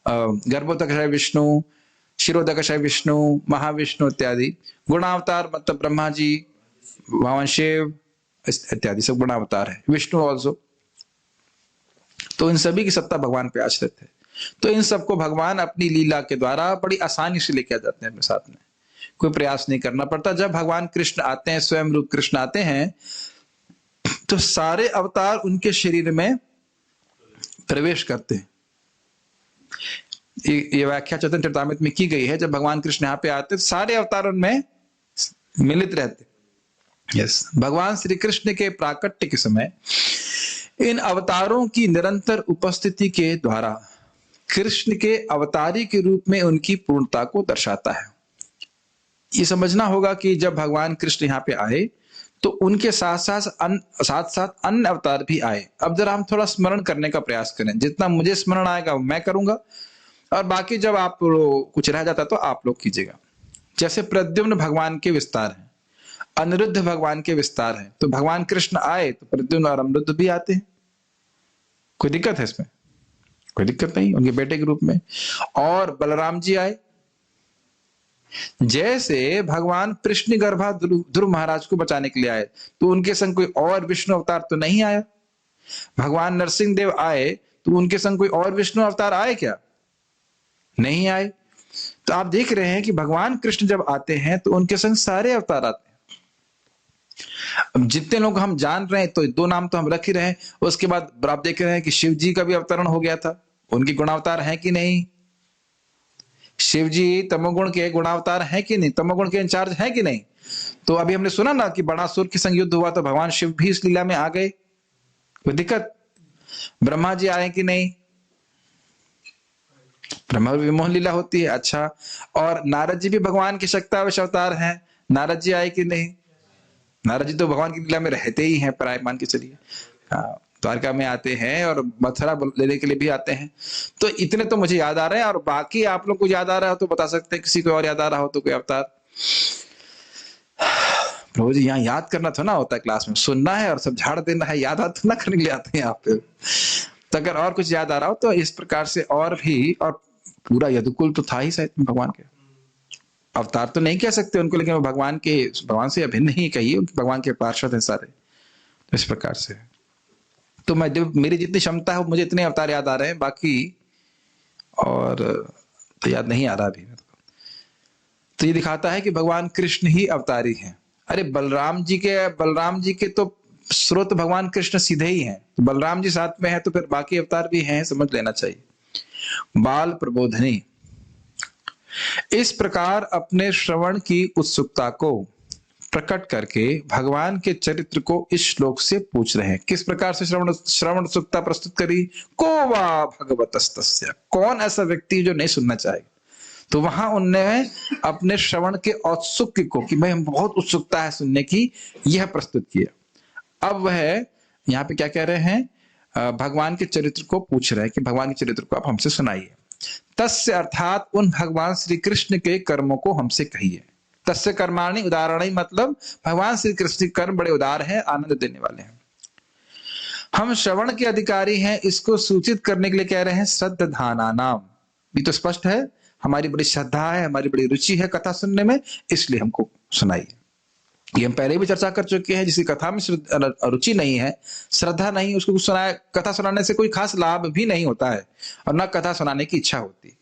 A: गर्भोदकशय विष्णु, शिरोदकशय विष्णु, महाविष्णु इत्यादि। गुणावतार मतलब ब्रह्मा जी, भगवान शिव इत्यादि सब गुणावतार है, विष्णु ऑल्सो। तो इन सभी की सत्ता भगवान पे आश्रित है। तो इन सबको भगवान अपनी लीला के द्वारा बड़ी आसानी से लेके आ जाते हैं अपने साथ में, कोई प्रयास नहीं करना पड़ता। जब भगवान कृष्ण आते हैं, स्वयं रूप कृष्ण आते हैं, तो सारे अवतार उनके शरीर में प्रवेश करते हैं। ये व्याख्या चैतन्य चरितामृत में की गई है। जब भगवान कृष्ण यहाँ पे आते, तो सारे अवतार उनमें मिलित रहते। यस, भगवान श्री कृष्ण के प्राकट्य के समय इन अवतारों की निरंतर उपस्थिति के द्वारा कृष्ण के अवतारी के रूप में उनकी पूर्णता को दर्शाता है। ये समझना होगा कि जब भगवान कृष्ण यहाँ पे आए, तो उनके साथ साथ अन्य अवतार भी आए। अब जरा हम थोड़ा स्मरण करने का प्रयास करें, जितना मुझे स्मरण आएगा मैं करूंगा, और बाकी जब आप कुछ रह जाता तो आप लोग कीजिएगा। जैसे प्रद्युम्न भगवान के विस्तार हैं, अनिरुद्ध भगवान के विस्तार हैं। तो भगवान कृष्ण आए तो प्रद्युम्न और अनिरुद्ध भी आते हैं। कोई दिक्कत है इसमें? कोई दिक्कत नहीं, उनके बेटे के रूप में। और बलराम जी आए। जैसे भगवान कृष्ण गर्भा ध्रुव महाराज को बचाने के लिए आए, तो उनके संग कोई और विष्णु अवतार तो नहीं आया। भगवान नरसिंह देव आए, तो उनके संग कोई और विष्णु अवतार आए क्या? नहीं आए। तो आप देख रहे हैं कि भगवान कृष्ण जब आते हैं तो उनके संग सारे अवतार आते हैं। अब जितने लोग हम जान रहे हैं, तो दो नाम तो हम रख ही रहे हैं। उसके बाद आप देख रहे हैं कि शिव जी का भी अवतरण हो गया था। उनके गुणावतार हैं कि नहीं? शिव जी तमोगुण के गुणावतार हैं कि नहीं? तमोगुण के इंचार्ज हैं कि नहीं? तो अभी हमने सुना ना कि बणासुर के संग युद्ध हुआ तो भगवान शिव भी इस लीला में आ गए, कोई दिक्कत? ब्रह्मा जी आए कि नहीं? ब्रह्मा विमोहन लीला होती है। अच्छा, और नारद जी भी भगवान के शक्तावेश अवतार हैं, नारद जी आए कि नहीं? नारद जी तो भगवान की लीला में रहते ही हैं, प्राय मान के चलिए। हाँ, द्वारका में आते हैं और मथुरा लेने के लिए भी आते हैं। तो इतने तो मुझे याद आ रहे हैं, और बाकी आप लोग को याद आ रहा हो तो बता सकते हैं, किसी को और याद आ रहा हो तो कोई अवतार। प्रभु जी यहाँ याद करना तो ना होता है, क्लास में सुनना है और सब झाड़ देना है, याद तो ना करने के लिए आते हैं आप। तो अगर और कुछ याद आ रहा हो तो इस प्रकार से और भी, और पूरा यदुकुल तो था ही शायद भगवान के अवतार, तो नहीं कह सकते उनको, लेकिन वो भगवान से अभिन्न ही कहिए, भगवान के पार्षद हैं सारे। तो इस प्रकार से तो मेरी जितनी क्षमता है मुझे इतने अवतार याद आ रहे हैं, बाकी और तो याद नहीं आ रहा अभी। तो ये दिखाता है कि भगवान कृष्ण ही अवतारी हैं। अरे बलराम जी के तो स्रोत भगवान कृष्ण सीधे ही हैं, तो बलराम जी साथ में है तो फिर बाकी अवतार भी हैं, समझ लेना चाहिए। बाल प्रबोधनी, इस प्रकार अपने श्रवण की उत्सुकता को प्रकट करके भगवान के चरित्र को इस श्लोक से पूछ रहे हैं। किस प्रकार से श्रवण उत्सुकता प्रस्तुत करी? को वा भगवतस्तस्य, कौन ऐसा व्यक्ति जो नहीं सुनना चाहेगा? तो वहां उनने अपने श्रवण के औत्सुक्य को, कि मैं बहुत उत्सुकता है सुनने की, यह प्रस्तुत किया। अब वह यहाँ पे क्या कह रहे हैं? भगवान के चरित्र को पूछ रहे हैं कि भगवान के चरित्र को आप हमसे सुनाइए। तस्य अर्थात उन भगवान श्री कृष्ण के कर्मों को हमसे कहिए। तस्य कर्माणि उदाहरणी, मतलब भगवान श्री कृष्ण के कर्म बड़े उदार हैं, आनंद देने वाले हैं। हम श्रवण के अधिकारी हैं, इसको सूचित करने के लिए कह रहे हैं श्रद्धाना नाम। ये तो स्पष्ट है, हमारी बड़ी श्रद्धा है, हमारी बड़ी रुचि है कथा सुनने में, इसलिए हमको सुनाइए। ये हम पहले भी चर्चा कर चुके हैं, जिसकी कथा में रुचि नहीं है, श्रद्धा नहीं, उसको सुनाए, कथा सुनाने से कोई खास लाभ भी नहीं होता है और न कथा सुनाने की इच्छा होती।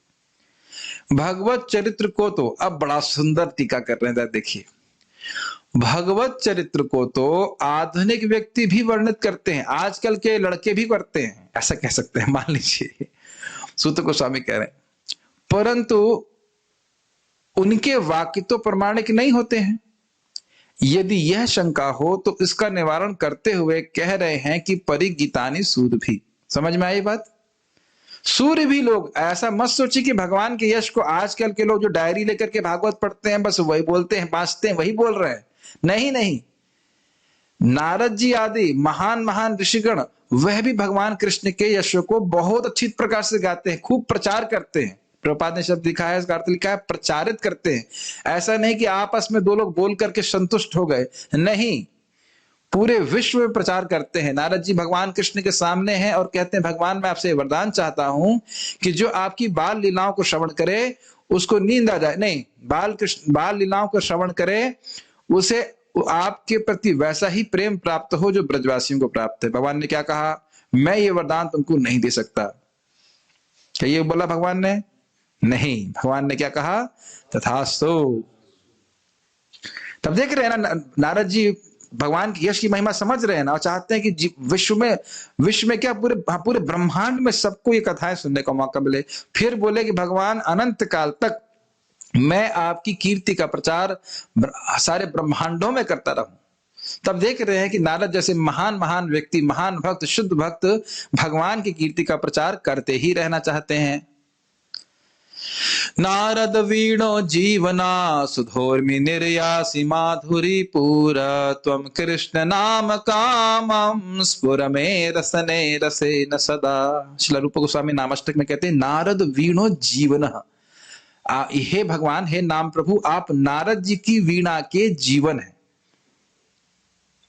A: भगवत चरित्र को तो अब बड़ा सुंदर टीका कर रहे हैं, देखिए। भगवत चरित्र को तो आधुनिक व्यक्ति भी वर्णित करते हैं, आजकल के लड़के भी करते हैं, ऐसा कह सकते हैं, मान लीजिए। सूत गोस्वामी कह रहे हैं, परंतु उनके वाक्य तो प्रमाणिक नहीं होते हैं। यदि यह शंका हो तो इसका निवारण करते हुए कह रहे हैं कि परिगीतानि सूर्य भी। समझ में आई बात? सूर्य भी लोग, ऐसा मत सोचिए कि भगवान के यश को आजकल के लोग जो डायरी लेकर के भागवत पढ़ते हैं बस वही बोलते हैं, बांचते हैं, वही बोल रहे हैं। नहीं नहीं, नारद जी आदि महान महान ऋषिगण वह भी भगवान कृष्ण के यशों को बहुत अच्छी प्रकार से गाते हैं, खूब प्रचार करते हैं। प्रभुपाद ने शब्द लिखा है, इसका अर्थ लिखा है प्रचारित करते हैं। ऐसा नहीं कि आपस में दो लोग बोल करके संतुष्ट हो गए, नहीं, पूरे विश्व में प्रचार करते हैं। नारद जी भगवान कृष्ण के सामने हैं और कहते हैं, भगवान मैं आपसे वरदान चाहता हूं कि जो आपकी बाल लीलाओं को श्रवण करे उसको नींद आ जाए, नहीं, बाल लीलाओं को श्रवण करे उसे आपके प्रति वैसा ही प्रेम प्राप्त हो जो ब्रजवासियों को प्राप्त है। भगवान ने क्या कहा? मैं ये वरदान तुमको नहीं दे सकता। क्या ये बोला भगवान ने? नहीं, भगवान ने क्या कहा? तथास्तु। तब देख रहे हैं ना, नारद जी भगवान की यश की महिमा समझ रहे हैं ना, और चाहते हैं कि विश्व में क्या पूरे ब्रह्मांड में सबको ये कथाएं सुनने का मौका मिले। फिर बोले कि भगवान अनंत काल तक मैं आपकी कीर्ति का प्रचार सारे ब्रह्मांडों में करता रहूं। तब देख रहे हैं कि नारद जैसे महान महान व्यक्ति, महान भक्त, शुद्ध भक्त भगवान की कीर्ति का प्रचार करते ही रहना चाहते हैं। नारद वीणो जीवना सुधोर्मि निर्यासी माधुरी पूरा त्वं कृष्ण नाम कामं स्फुर मे रसने रसे न सदा। श्रील रूप गोस्वामी नामाष्टक में कहते हैं, नारद वीणो जीवन। हे भगवान, हे नाम प्रभु, आप नारद जी की वीणा के जीवन है।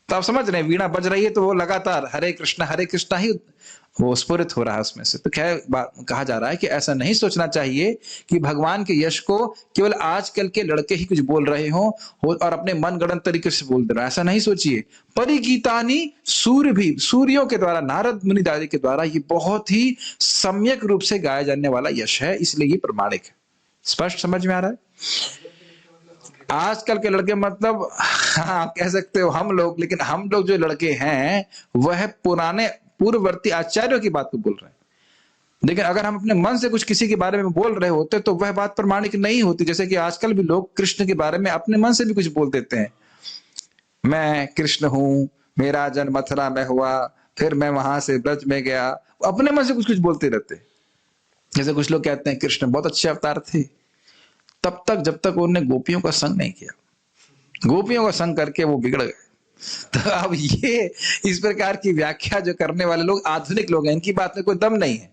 A: तो आप समझ रहे हैं, वीणा बज रही है तो वो लगातार हरे कृष्णा ही वो स्फुरित हो रहा है उसमें से। तो खैर कहा जा रहा है कि ऐसा नहीं सोचना चाहिए कि भगवान के यश को केवल आजकल के लड़के ही कुछ बोल रहे हो और अपने मनगढ़ंत तरीके से बोल दे रहे, ऐसा नहीं सोचिए। परिगीतानि सूर्य भी, सूर्यों के द्वारा, नारद मुनि दादी के द्वारा ये बहुत ही सम्यक रूप से गाया जाने वाला यश है, इसलिए ये प्रमाणिक है। स्पष्ट समझ में आ रहा है? आजकल के लड़के मतलब हाँ कह सकते हो हम लोग, लेकिन हम लोग जो लड़के हैं वह पुराने पूर्ववर्ती आचार्यों की बात को बोल रहे हैं। लेकिन अगर हम अपने मन से कुछ किसी के बारे में बोल रहे होते तो वह बात प्रमाणिक नहीं होती। जैसे कि आजकल भी लोग कृष्ण के बारे में अपने मन से भी कुछ बोल देते हैं, मैं कृष्ण हूं, मेरा जन्म मथुरा में हुआ, फिर मैं वहां से ब्रज में गया, अपने मन से कुछ कुछ बोलते रहते। जैसे कुछ लोग कहते हैं कृष्ण बहुत अच्छे अवतार थे तब तक जब तक उन्होंने गोपियों का संग नहीं किया, गोपियों का संग करके वो बिगड़ गए। तो अब ये इस प्रकार की व्याख्या जो करने वाले लोग आधुनिक लोग हैं, इनकी बात में कोई दम नहीं है।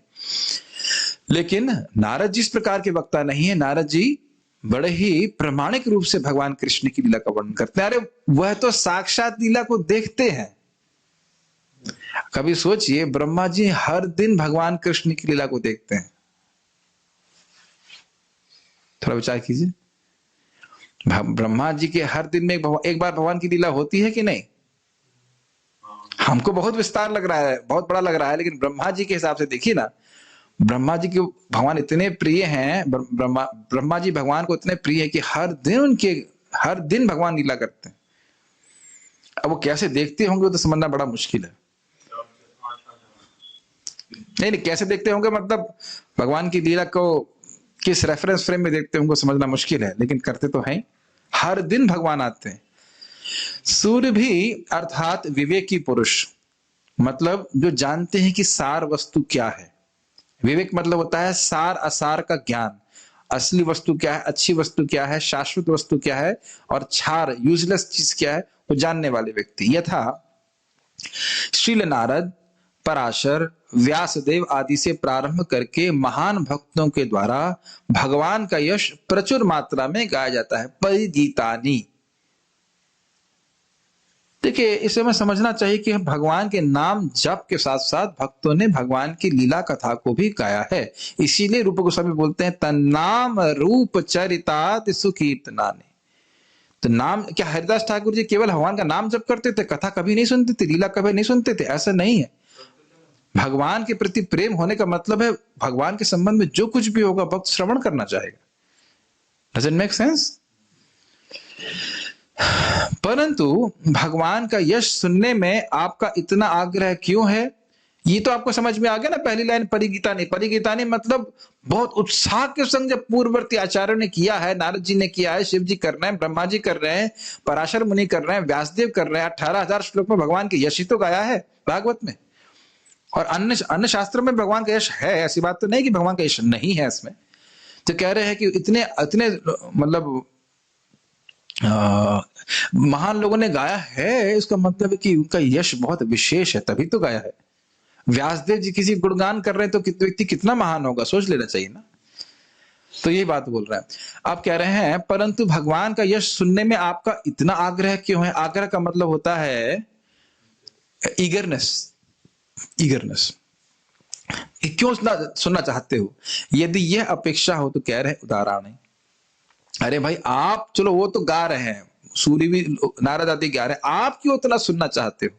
A: लेकिन नारद जी इस प्रकार के वक्ता नहीं है। नारद जी बड़े ही प्रामाणिक रूप से भगवान कृष्ण की लीला का वर्णन करते हैं। अरे वह तो साक्षात लीला को देखते हैं। कभी सोचिए, ब्रह्मा जी हर दिन भगवान कृष्ण की लीला को देखते हैं। थोड़ा विचार कीजिए, ब्रह्मा जी के हर दिन में एक बार भगवान की लीला होती है कि नहीं? हमको बहुत विस्तार लग रहा है, बहुत बड़ा लग रहा है, लेकिन ब्रह्मा जी के हिसाब से देखिए ना, ब्रह्मा जी के भगवान इतने प्रिय हैं, ब्रह्मा जी भगवान को इतने प्रिय है कि हर दिन भगवान लीला करते हैं। अब वो कैसे देखते होंगे वो तो समझना बड़ा मुश्किल है। नहीं, कैसे देखते होंगे मतलब भगवान की लीला को किस रेफरेंस फ्रेम में देखते होंगे समझना मुश्किल है, लेकिन करते तो हैं। हर दिन भगवान आते हैं। सूर्य भी अर्थात विवेकी पुरुष, मतलब जो जानते हैं कि सार वस्तु क्या है। विवेक मतलब होता है सार असार का ज्ञान, असली वस्तु क्या है, अच्छी वस्तु क्या है, शाश्वत वस्तु क्या है, और छार यूजलेस चीज क्या है, वो जानने वाले व्यक्ति। यथा श्रील नारद, पराशर, व्यासदेव आदि से प्रारंभ करके महान भक्तों के द्वारा भगवान का यश प्रचुर मात्रा में गाया जाता है। परिगीतानी, देखिए इसे हमें समझना चाहिए कि भगवान के नाम जप के साथ साथ भक्तों ने भगवान की लीला कथा को भी गाया है। इसीलिए रूप गोस्वामी बोलते हैं तन्नाम रूप चरितात् सुकीर्तनानि। तो नाम क्या हरिदास ठाकुर जी केवल भगवान का नाम जप करते थे, कथा कभी नहीं सुनते थे, लीला कभी नहीं सुनते थे? ऐसा नहीं है। भगवान के प्रति प्रेम होने का मतलब है भगवान के संबंध में जो कुछ भी होगा भक्त श्रवण करना चाहेगा। Doesn't make sense? परंतु भगवान का यश सुनने में आपका इतना आग्रह क्यों है, ये तो आपको समझ में आ गया ना। पहली लाइन परिगीतानी, परिगीतानी मतलब बहुत उत्साह के संग जब पूर्ववर्ती आचार्यों ने किया है, नारद जी ने किया है, शिव जी कर रहे हैं, ब्रह्मा जी कर रहे हैं, पराशर मुनि कर रहे हैं, व्यासदेव कर रहे हैं, 18,000 श्लोक में भगवान के यश ही तो गाया है भागवत में। और अन्य शास्त्रों में भगवान का यश है, ऐसी बात तो नहीं कि भगवान का यश नहीं है इसमें। तो कह रहे हैं कि इतने मतलब महान लोगों ने गाया है, इसका मतलब है कि उनका यश बहुत विशेष है, तभी तो गाया है। व्यासदेव जी किसी गुणगान कर रहे हैं तो व्यक्ति कितना महान होगा, सोच लेना चाहिए ना। तो यही बात बोल रहा है। आप कह रहे हैं परंतु भगवान का यश सुनने में आपका इतना आग्रह क्यों है? आग्रह का मतलब होता है ईगरनेस। क्यों सुनना चाहते हो? यदि यह अपेक्षा हो तो कह रहे उदाहरण। अरे भाई आप चलो वो तो गा रहे हैं, सूर्य भी नारद आदि गा रहे हैं, आप क्यों इतना सुनना चाहते हो?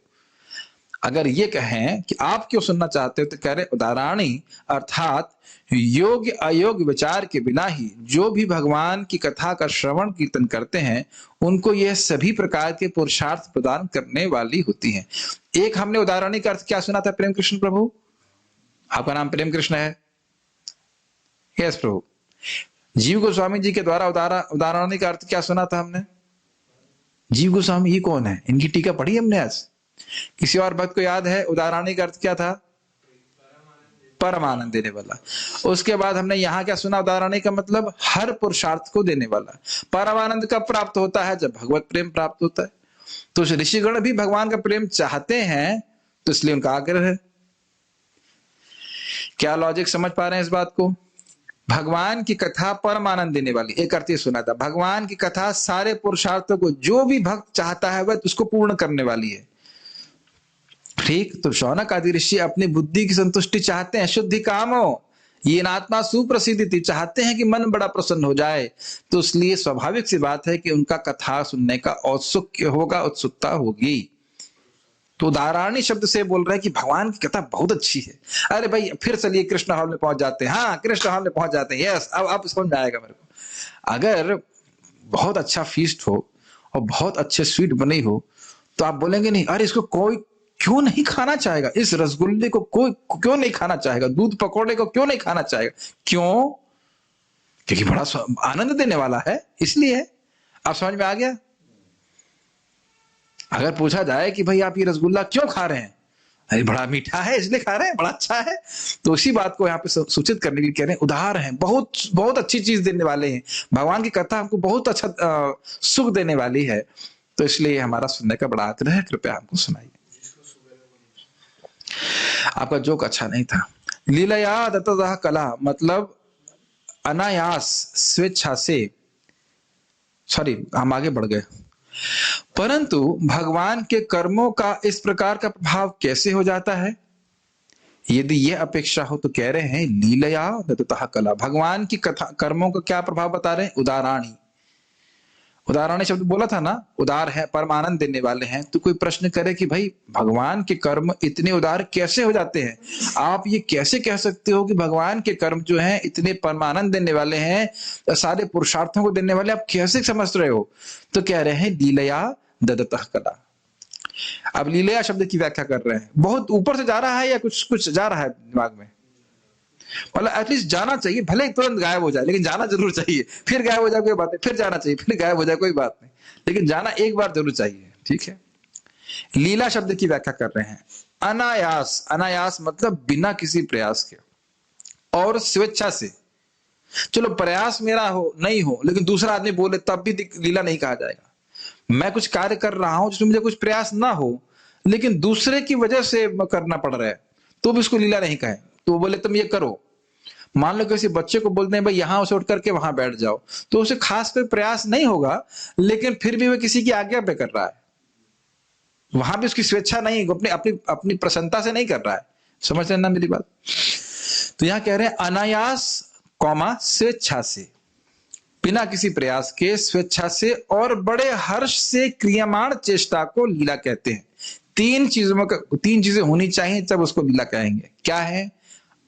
A: अगर ये कहें कि आप क्यों सुनना चाहते हो तो कह रहे उदाहरणी, अर्थात योग्य अयोग्य विचार के बिना ही जो भी भगवान की कथा का श्रवण कीर्तन करते हैं उनको यह सभी प्रकार के पुरुषार्थ प्रदान करने वाली होती हैं। एक हमने उदाहरणी का अर्थ क्या सुना था? प्रेम कृष्ण प्रभु, आपका नाम प्रेम कृष्ण है? यस प्रभु। जीव गोस्वामी जी के द्वारा उदाहरणी का अर्थ क्या सुना था हमने? जीव गोस्वामी ये कौन है? इनकी टीका पढ़ी हमने आज। किसी और भक्त को याद है उदाहरणी का अर्थ क्या था? परम आनंद देने वाला। उसके बाद हमने यहाँ क्या सुना? उदाहरणी का मतलब हर पुरुषार्थ को देने वाला। परम आनंद कब प्राप्त होता है? जब भगवत प्रेम प्राप्त होता है। तो ऋषिगण भी भगवान का प्रेम चाहते हैं, तो इसलिए उनका आग्रह है। क्या लॉजिक समझ पा रहे हैं इस बात को? भगवान की कथा परम आनंद देने वाली, एक अर्थ ये सुना था। भगवान की कथा सारे पुरुषार्थों को जो भी भक्त चाहता है वह उसको पूर्ण करने वाली है। ठीक, तो शौनक आदि ऋषि अपनी बुद्धि की संतुष्टि चाहते हैं, शुद्धि कामो ये आत्मा सुप्रसिद्धि, चाहते हैं कि मन बड़ा प्रसन्न हो जाए। तो इसलिए स्वाभाविक सी बात है कि उनका कथा सुनने का औत्सुक्य होगा, उत्सुकता होगी। तो उदाहरणी शब्द से बोल रहे हैं कि भगवान की कथा बहुत अच्छी है। अरे भाई फिर चलिए कृष्ण हॉल में पहुंच जाते हैं। हाँ, कृष्ण हॉल में पहुंच जाते हैं। यस, अब समझ में आएगा मेरे को। अगर बहुत अच्छा फीस्ट हो और बहुत अच्छे स्वीट बनी हो तो आप बोलेंगे नहीं अरे इसको कोई क्यों नहीं खाना चाहेगा? इस रसगुल्ले को कोई क्यों नहीं खाना चाहेगा? दूध पकौड़े को क्यों नहीं खाना चाहेगा? क्यों? क्योंकि बड़ा आनंद देने वाला है, इसलिए। आप समझ में आ गया? अगर पूछा जाए कि भाई आप ये रसगुल्ला क्यों खा रहे हैं? अरे बड़ा मीठा है इसलिए खा रहे हैं, बड़ा अच्छा है। तो इसी बात को यहाँ पे सूचित करने के लिए कह रहे हैं, उदार हैं, बहुत बहुत अच्छी चीज देने वाले हैं। भगवान की कथा हमको बहुत अच्छा सुख देने वाली है। तो इसलिए हमारा सुनने का बड़ा आग्रह है, कृपया हमको सुनाइए। आपका जोक अच्छा नहीं था। लीलया दत्ततः कला मतलब अनायास, स्वेच्छा से। सॉरी, हम आगे बढ़ गए। परंतु भगवान के कर्मों का इस प्रकार का प्रभाव कैसे हो जाता है? यदि यह अपेक्षा हो तो कह रहे हैं लीलया दत्ततः कला, भगवान की कथा कर्मों का क्या प्रभाव बता रहे हैं? उदाराणी। उदाराणी शब्द बोला था ना, उदार है, परमानंद देने वाले हैं। तो कोई प्रश्न करे कि भाई भगवान के कर्म इतने उदार कैसे हो जाते हैं? आप ये कैसे कह सकते हो कि भगवान के कर्म जो हैं इतने परमानंद देने वाले हैं, सारे पुरुषार्थों को देने वाले, आप कैसे समझ रहे हो? तो कह रहे हैं लीलया दत्ततः कला। अब लीलया शब्द की व्याख्या कर रहे हैं। बहुत ऊपर से जा रहा है या कुछ कुछ जा रहा है दिमाग में? मतलब एटलीस्ट जाना चाहिए, भले ही तुरंत गायब हो जाए, लेकिन जाना जरूर चाहिए। फिर गायब हो जाए कोई बात नहीं, फिर जाना चाहिए, फिर गायब हो जाए कोई बात नहीं, लेकिन जाना एक बार जरूर चाहिए। ठीक है। लीला शब्द की व्याख्या कर रहे हैं। अनायास, अनायास मतलब बिना किसी प्रयास के और स्वेच्छा से। चलो प्रयास मेरा हो नहीं हो, लेकिन दूसरा आदमी बोले तब भी लीला नहीं कहा जाएगा। मैं कुछ कार्य कर रहा हूं जिसमें मुझे कुछ प्रयास ना हो, लेकिन दूसरे की वजह से करना पड़ रहा है, तो भी उसको लीला नहीं कहे। तो बोले तुम ये करो, मान लो किसी बच्चे को बोलते हैं भाई यहां से उठ करके वहां बैठ जाओ, तो उसे खास कोई प्रयास नहीं होगा, लेकिन फिर भी वह किसी की आज्ञा पे कर रहा है। वहां भी उसकी स्वेच्छा नहीं, अपनी अपनी अपनी प्रसन्नता से नहीं कर रहा है। समझ लेना मेरी बात। तो यहां कह रहे हैं अनायास कौमा स्वेच्छा से, बिना किसी प्रयास के, स्वेच्छा से और बड़े हर्ष से क्रियामाण चेष्टा को लीला कहते हैं। तीन चीजें होनी चाहिए तब उसको लीला कहेंगे। क्या है?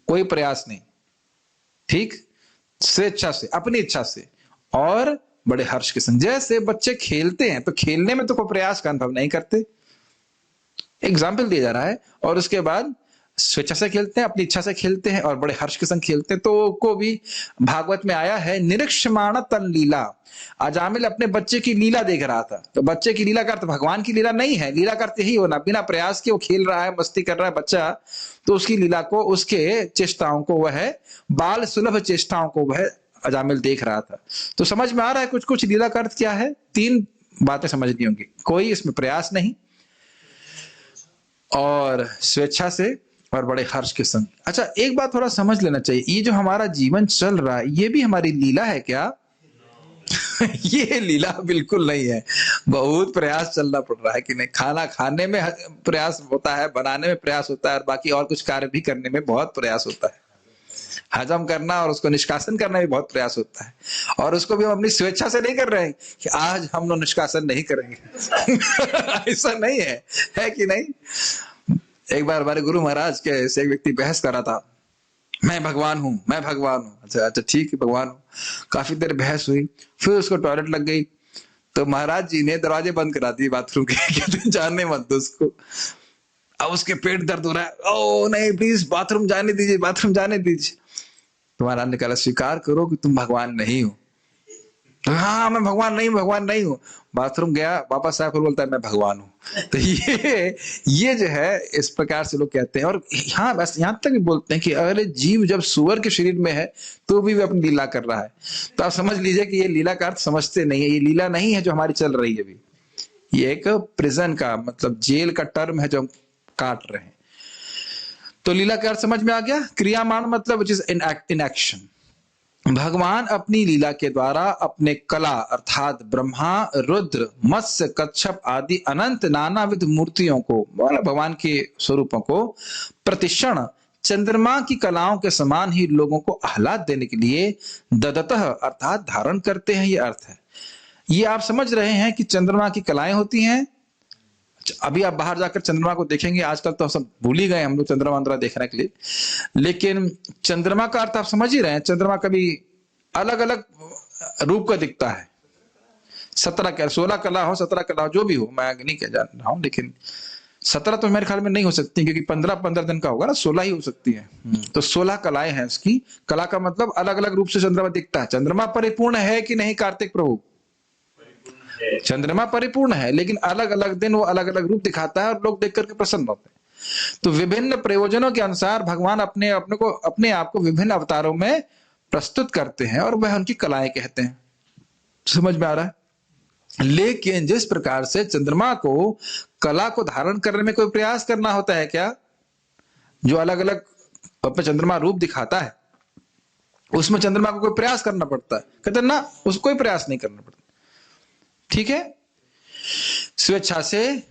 A: कोई प्रयास नहीं, ठीक, स्वेच्छा से, अपनी इच्छा से, और बड़े हर्ष के संग। जैसे बच्चे खेलते हैं तो खेलने में तो कोई प्रयास का अनुभव नहीं करते, एग्जाम्पल दिया जा रहा है, और उसके बाद स्वेच्छा से खेलते हैं, अपनी इच्छा से खेलते हैं और बड़े हर्ष के संग खेलते हैं। तो को भी भागवत में आया है, निरीक्षमाण तन लीला। अजामिल अपने बच्चे की लीला देख रहा था, तो बच्चे की लीला का अर्थ भगवान की लीला नहीं है। लीला करते ही होना, बिना प्रयास के वो खेल रहा है, मस्ती कर रहा है बच्चा, तो उसकी लीला को, उसके चेष्टाओं को, वह बाल सुलभ चेष्टाओं को वह अजामिल देख रहा था। तो समझ में आ रहा है कुछ कुछ लीला का अर्थ क्या है? तीन बातें समझनी होंगी। कोई इसमें प्रयास नहीं, और स्वेच्छा से, और बड़े हर्ष के संग। अच्छा, एक बात थोड़ा समझ लेना चाहिए, ये जो हमारा जीवन चल रहा है ये भी हमारी लीला है क्या? ये लीला बिल्कुल नहीं है। बहुत प्रयास चलना पड़ रहा है कि नहीं? खाना खाने में प्रयास होता है, बनाने में प्रयास होता है, और बाकी और कुछ कार्य भी करने में बहुत प्रयास होता है। हजम करना और उसको निष्कासन करना भी बहुत प्रयास होता है, और उसको भी हम अपनी स्वेच्छा से नहीं कर रहे हैं कि आज हम लोग निष्कासन नहीं करेंगे। ऐसा नहीं है कि नहीं? एक बार हमारे गुरु महाराज के से एक व्यक्ति बहस कर रहा था, मैं भगवान हूं, मैं भगवान हूं। अच्छा ठीक है, भगवान हूं। काफी देर बहस हुई, फिर उसको टॉयलेट लग गई, तो महाराज जी ने दरवाजे बंद करा दिए बाथरूम के, जाने मत दो उसको। अब उसके पेट दर्द हो रहा है, ओ नहीं प्लीज बाथरूम जाने दीजिए, बाथरूम जाने दीजिए। तो महाराज ने कहा स्वीकार करो कि तुम भगवान नहीं हो। तो हाँ मैं भगवान नहीं हूं, भगवान नहीं हूं। बाथरूम गया, वापस आकर बोलता है मैं भगवान हूं। तो ये जो है इस प्रकार से लोग कहते हैं। और हाँ बस यहां तक भी बोलते हैं कि अगर जीव जब सुअर के शरीर में है तो भी वो अपनी लीला कर रहा है। तो आप समझ लीजिए कि ये लीला का अर्थ समझते नहीं है। ये लीला नहीं है जो हमारी चल रही है अभी, ये एक प्रिजन का मतलब जेल का टर्म है जो हम काट रहे हैं। तो लीला का अर्थ समझ में आ गया। क्रियामान मतलब विच इज इन एक्शन। भगवान अपनी लीला के द्वारा अपने कला अर्थात ब्रह्मा, रुद्र, मत्स्य, कच्छप आदि अनंत नानाविध मूर्तियों को, भगवान के स्वरूपों को प्रतिक्षण चंद्रमा की कलाओं के समान ही लोगों को आह्लाद देने के लिए ददतः अर्थात धारण करते हैं। ये अर्थ है। ये आप समझ रहे हैं कि चंद्रमा की कलाएं होती हैं। अभी आप बाहर जाकर चंद्रमा को देखेंगे, आजकल तो सब भूल ही गए हम लोग चंद्रमा वंद्रमा देखने के लिए, लेकिन चंद्रमा का अर्थ आप समझ ही रहे हैं। चंद्रमा कभी अलग अलग रूप का दिखता है। 16 कला हो 17 कला हो जो भी हो, मैं नहीं कह जान रहा हूं, लेकिन 17 तो मेरे ख्याल में नहीं हो सकती, क्योंकि 15-15 दिन का होगा ना, 16 ही हो सकती है। तो 16 कलाएं हैं उसकी। कला का मतलब अलग अलग रूप से चंद्रमा दिखता है। चंद्रमा परिपूर्ण है कि नहीं कार्तिक प्रभु? चंद्रमा परिपूर्ण है, लेकिन अलग अलग दिन वो अलग अलग रूप दिखाता है और लोग देख करके प्रसन्न होते हैं। तो विभिन्न प्रयोजनों के अनुसार भगवान अपने आप को विभिन्न अवतारों में प्रस्तुत करते हैं, और वह उनकी कलाएं कहते हैं। समझ में आ रहा है? लेकिन जिस प्रकार से चंद्रमा को कला को धारण करने में कोई प्रयास करना होता है क्या? जो अलग अलग अपना चंद्रमा रूप दिखाता है, उसमें चंद्रमा को कोई प्रयास करना पड़ता है? कहते ना, उसको कोई प्रयास नहीं करना पड़ता। ठीक है, स्वेच्छा से,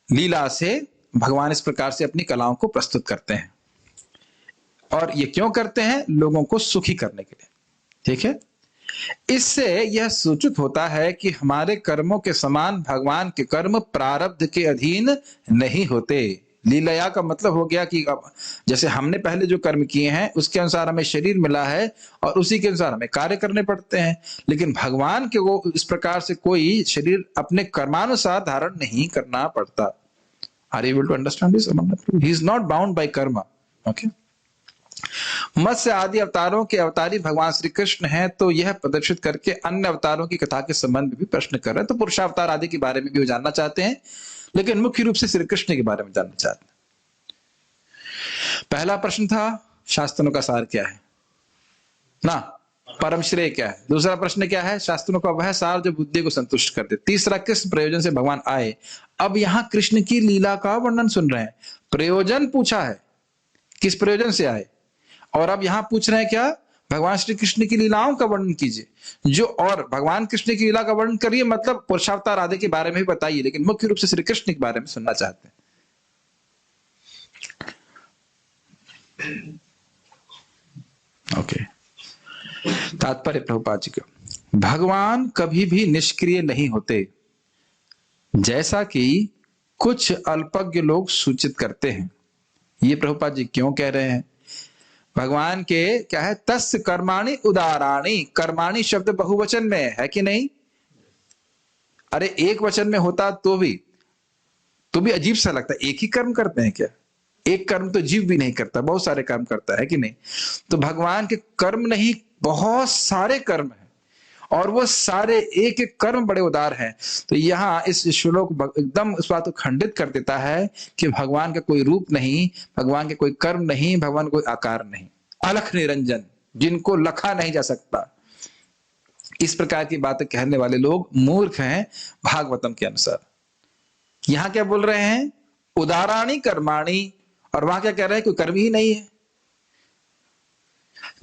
A: लीला से भगवान इस प्रकार से अपनी कलाओं को प्रस्तुत करते हैं। और ये क्यों करते हैं? लोगों को सुखी करने के लिए। ठीक है, इससे यह सूचित होता है कि हमारे कर्मों के समान भगवान के कर्म प्रारब्ध के अधीन नहीं होते। लीलया का मतलब हो गया कि अब जैसे हमने पहले जो कर्म किए हैं उसके अनुसार हमें शरीर मिला है और उसी के अनुसार हमें कार्य करने पड़ते हैं, लेकिन भगवान के वो इस प्रकार से कोई शरीर अपने कर्मानुसार धारण नहीं करना पड़ता। Are you able to understand this? He is not bound by karma. Okay, मत्स्य आदि अवतारों के अवतारी भगवान श्री कृष्ण हैं, तो यह प्रदर्शित करके अन्य अवतारों की कथा के संबंध में भी प्रश्न कर रहे हैं। तो पुरुषावतार आदि के बारे में भी वो जानना चाहते हैं, लेकिन मुख्य रूप से श्री कृष्ण के बारे में जानना चाहते हैं। पहला प्रश्न था शास्त्रों का सार क्या है ना, परम श्रेय क्या है। दूसरा प्रश्न क्या है? शास्त्रों का वह सार जो बुद्धि को संतुष्ट कर दे। तीसरा, किस प्रयोजन से भगवान आए। अब यहां कृष्ण की लीला का वर्णन सुन रहे हैं। प्रयोजन पूछा है, किस प्रयोजन से आए, और अब यहां पूछ रहे हैं क्या? भगवान श्री कृष्ण की लीलाओं का वर्णन कीजिए। जो और भगवान कृष्ण की लीला का वर्णन करिए, मतलब पुरुषावतार आदि के बारे में भी बताइए, लेकिन मुख्य रूप से श्री कृष्ण के बारे में सुनना चाहते हैं। ओके, तात्पर्य प्रभुपाद जी का, भगवान कभी भी निष्क्रिय नहीं होते, जैसा कि कुछ अल्पज्ञ लोग सूचित करते हैं। ये प्रभुपाद जी क्यों कह रहे हैं? भगवान के क्या है? तस्य कर्माणि उदाराणि। कर्माणि शब्द बहुवचन में है कि नहीं? अरे एक वचन में होता तो भी अजीब सा लगता है। एक ही कर्म करते हैं क्या? एक कर्म तो जीव भी नहीं करता, बहुत सारे कर्म करता है कि नहीं? तो भगवान के कर्म नहीं, बहुत सारे कर्म हैं, और वो सारे एक एक कर्म बड़े उदार हैं। तो यहाँ इस श्लोक एकदम इस बात को खंडित कर देता है कि भगवान का कोई रूप नहीं, भगवान के कोई कर्म नहीं, भगवान कोई आकार नहीं, अलख निरंजन, जिनको लखा नहीं जा सकता। इस प्रकार की बातें कहने वाले लोग मूर्ख हैं भागवतम के अनुसार। यहां क्या बोल रहे हैं? उदाराणी कर्माणी, और वहां क्या कह रहे हैं? कोई कर्म ही नहीं है।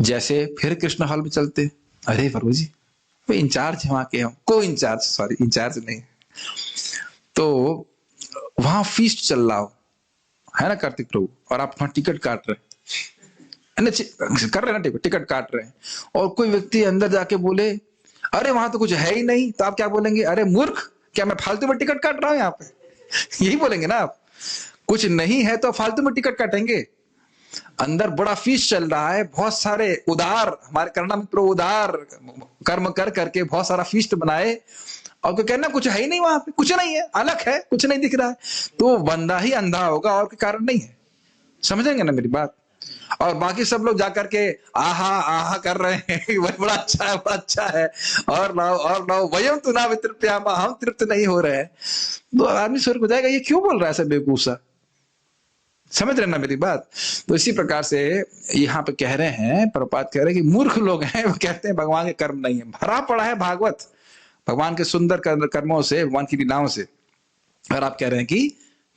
A: जैसे फिर कृष्ण हॉल में चलते, अरे प्रभु जी वो इंचार्ज है वहां के, हम को इंचार्ज नहीं, तो वहां फीस्ट चल रहा हो है ना कार्तिक प्रभु, और आप वहां टिकट काट रहे कर रहे हैं ना, टिकट काट रहे हैं, और कोई व्यक्ति अंदर जाके बोले अरे वहां तो कुछ है ही नहीं, तो आप क्या बोलेंगे? अरे मूर्ख, क्या मैं फालतू में टिकट काट रहा हूं यहाँ पे? यही बोलेंगे ना आप। कुछ नहीं है तो फालतू में टिकट काटेंगे? अंदर बड़ा फीस्ट चल रहा है, बहुत सारे उदार, हमारे करुणा मित्र उदार कर्म कर करके बहुत सारा फीस्ट बनाए, और कोई कहना कुछ है ही नहीं, वहां पे कुछ नहीं है, अलग है, कुछ नहीं दिख रहा है, तो बंदा ही अंधा होगा और कोई कारण नहीं है। समझेंगे ना मेरी बात? और बाकी सब लोग जाकर के आहा आहा कर रहे हैं वह बड़ा अच्छा है, बड़ा अच्छा है, और लाओ वयम तु ना वितृप्यामा, हम तृप्त नहीं हो रहे हैं। तो आदमी स्वर्ग हो जाएगा, ये क्यों बोल रहा है ऐसा बेवकूफ सा? समझ रहे ना मेरी बात? तो इसी प्रकार से यहाँ पे कह रहे हैं, प्रभुपाद कह रहे हैं कि मूर्ख लोग हैं, वो कहते हैं भगवान के कर्म नहीं है। भरा पड़ा है भागवत भगवान के सुंदर कर्मों से, भगवान की लीलाओं से, और आप कह रहे हैं कि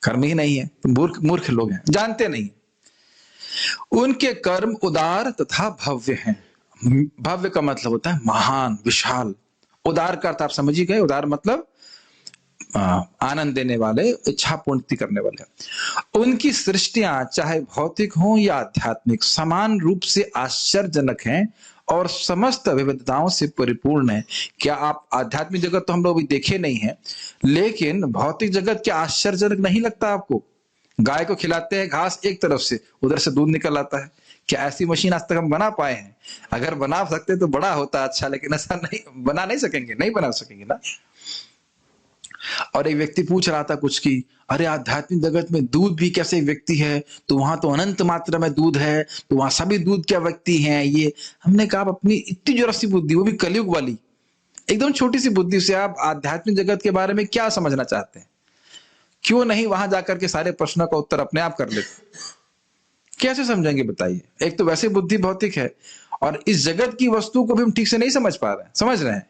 A: कर्म ही नहीं है। तो मूर्ख लोग हैं, जानते नहीं। उनके कर्म उदार तथा भव्य हैं। भव्य का मतलब होता है महान, विशाल। उदार का अर्थ आप समझ ही गए। उदार मतलब आनंद देने वाले, इच्छा पूर्ति करने वाले। उनकी सृष्टियां चाहे भौतिक हो या आध्यात्मिक समान रूप से आश्चर्यजनक हैं और समस्त विविधताओं से परिपूर्ण है। क्या आप आध्यात्मिक जगत तो हम लोग भी देखे नहीं है, लेकिन भौतिक जगत क्या आश्चर्यजनक नहीं लगता आपको? गाय को खिलाते हैं घास, एक तरफ से उधर से दूध निकल आता है। क्या ऐसी मशीन आज तक हम बना पाए हैं? अगर बना सकते तो बड़ा होता अच्छा, लेकिन ऐसा नहीं, बना नहीं सकेंगे, नहीं बना सकेंगे ना। और एक व्यक्ति पूछ रहा था कुछ की, अरे आध्यात्मिक जगत में दूध भी कैसे एक व्यक्ति है, तो वहां तो अनंत मात्रा में दूध है, तो वहां सभी दूध क्या व्यक्ति हैं ये। हमने कहा, आप अपनी इतनी जोर सी बुद्धि, वो भी कलयुग वाली एकदम छोटी सी बुद्धि से आप आध्यात्मिक जगत के बारे में क्या समझना चाहते हैं? क्यों नहीं वहां जाकर के सारे प्रश्नों का उत्तर अपने आप कर लेते? कैसे समझेंगे बताइए? एक तो वैसे बुद्धि भौतिक है, और इस जगत की वस्तु को भी हम ठीक से नहीं समझ पा रहे हैं। समझ रहे हैं?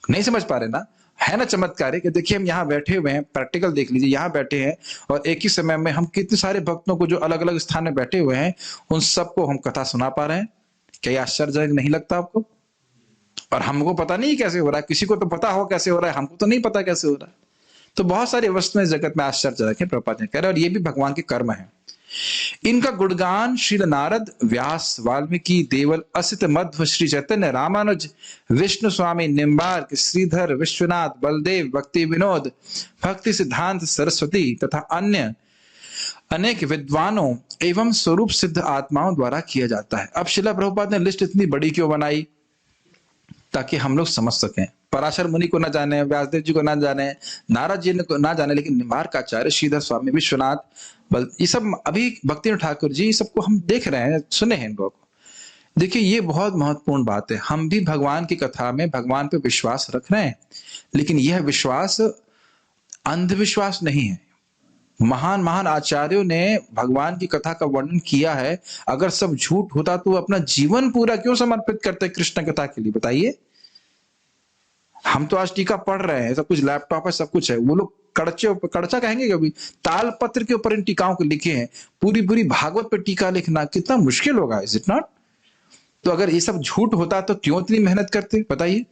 A: नहीं समझ पा रहे ना? है ना चमत्कार है कि देखिए हम यहाँ बैठे हुए हैं, प्रैक्टिकल देख लीजिए, यहाँ बैठे हैं और एक ही समय में हम कितने सारे भक्तों को जो अलग अलग स्थान में बैठे हुए हैं, उन सबको हम कथा सुना पा रहे हैं। क्या ये आश्चर्यजनक नहीं लगता आपको? और हमको पता नहीं कैसे हो रहा है, किसी को तो पता हो कैसे हो रहा है, हमको तो नहीं पता कैसे हो रहा है। तो बहुत सारी वस्तुएं जगत में आश्चर्यजनक है, प्रभुपाद ने कह रहे हैं, और ये भी भगवान के कर्म है। इनका गुणगान श्रील नारद, व्यास, वाल्मीकि, देवल, असित, मध्व, श्री चैतन्य, रामानुज, विष्णु स्वामी, निम्बार्क, श्रीधर, विश्वनाथ, बलदेव, भक्ति विनोद, भक्ति सिद्धांत सरस्वती तथा अन्य अनेक विद्वानों एवं स्वरूप सिद्ध आत्माओं द्वारा किया जाता है। अब श्रील प्रभुपाद ने लिस्ट इतनी बड़ी क्यों बनाई? ताकि हम लोग समझ सकें। पराशर मुनि को ना जाने, व्यासदेव जी को ना जाने, नारद जी को ना जाने, लेकिन निम्बार्काचार्य, श्रीधर स्वामी, विश्वनाथ, ये सब अभी भक्ति ठाकुर जी, सबको हम देख रहे हैं, सुने हैं इन लोगों को। देखिए ये बहुत महत्वपूर्ण बात है। हम भी भगवान की कथा में भगवान पे विश्वास रख रहे हैं, लेकिन यह विश्वास अंधविश्वास नहीं है। महान महान आचार्यों ने भगवान की कथा का वर्णन किया है। अगर सब झूठ होता तो अपना जीवन पूरा क्यों समर्पित करते कृष्ण कथा के लिए? बताइए। हम तो आज टीका पढ़ रहे हैं, सब कुछ लैपटॉप है, सब कुछ है। वो लोग कड़चा कहेंगे कभी? ताल पत्र के ऊपर इन टीकाओं को लिखे हैं। पूरी पूरी भागवत पे टीका लिखना कितना मुश्किल होगा, इज इट नॉट? तो अगर ये सब झूठ होता तो क्यों इतनी मेहनत करते, बताइए?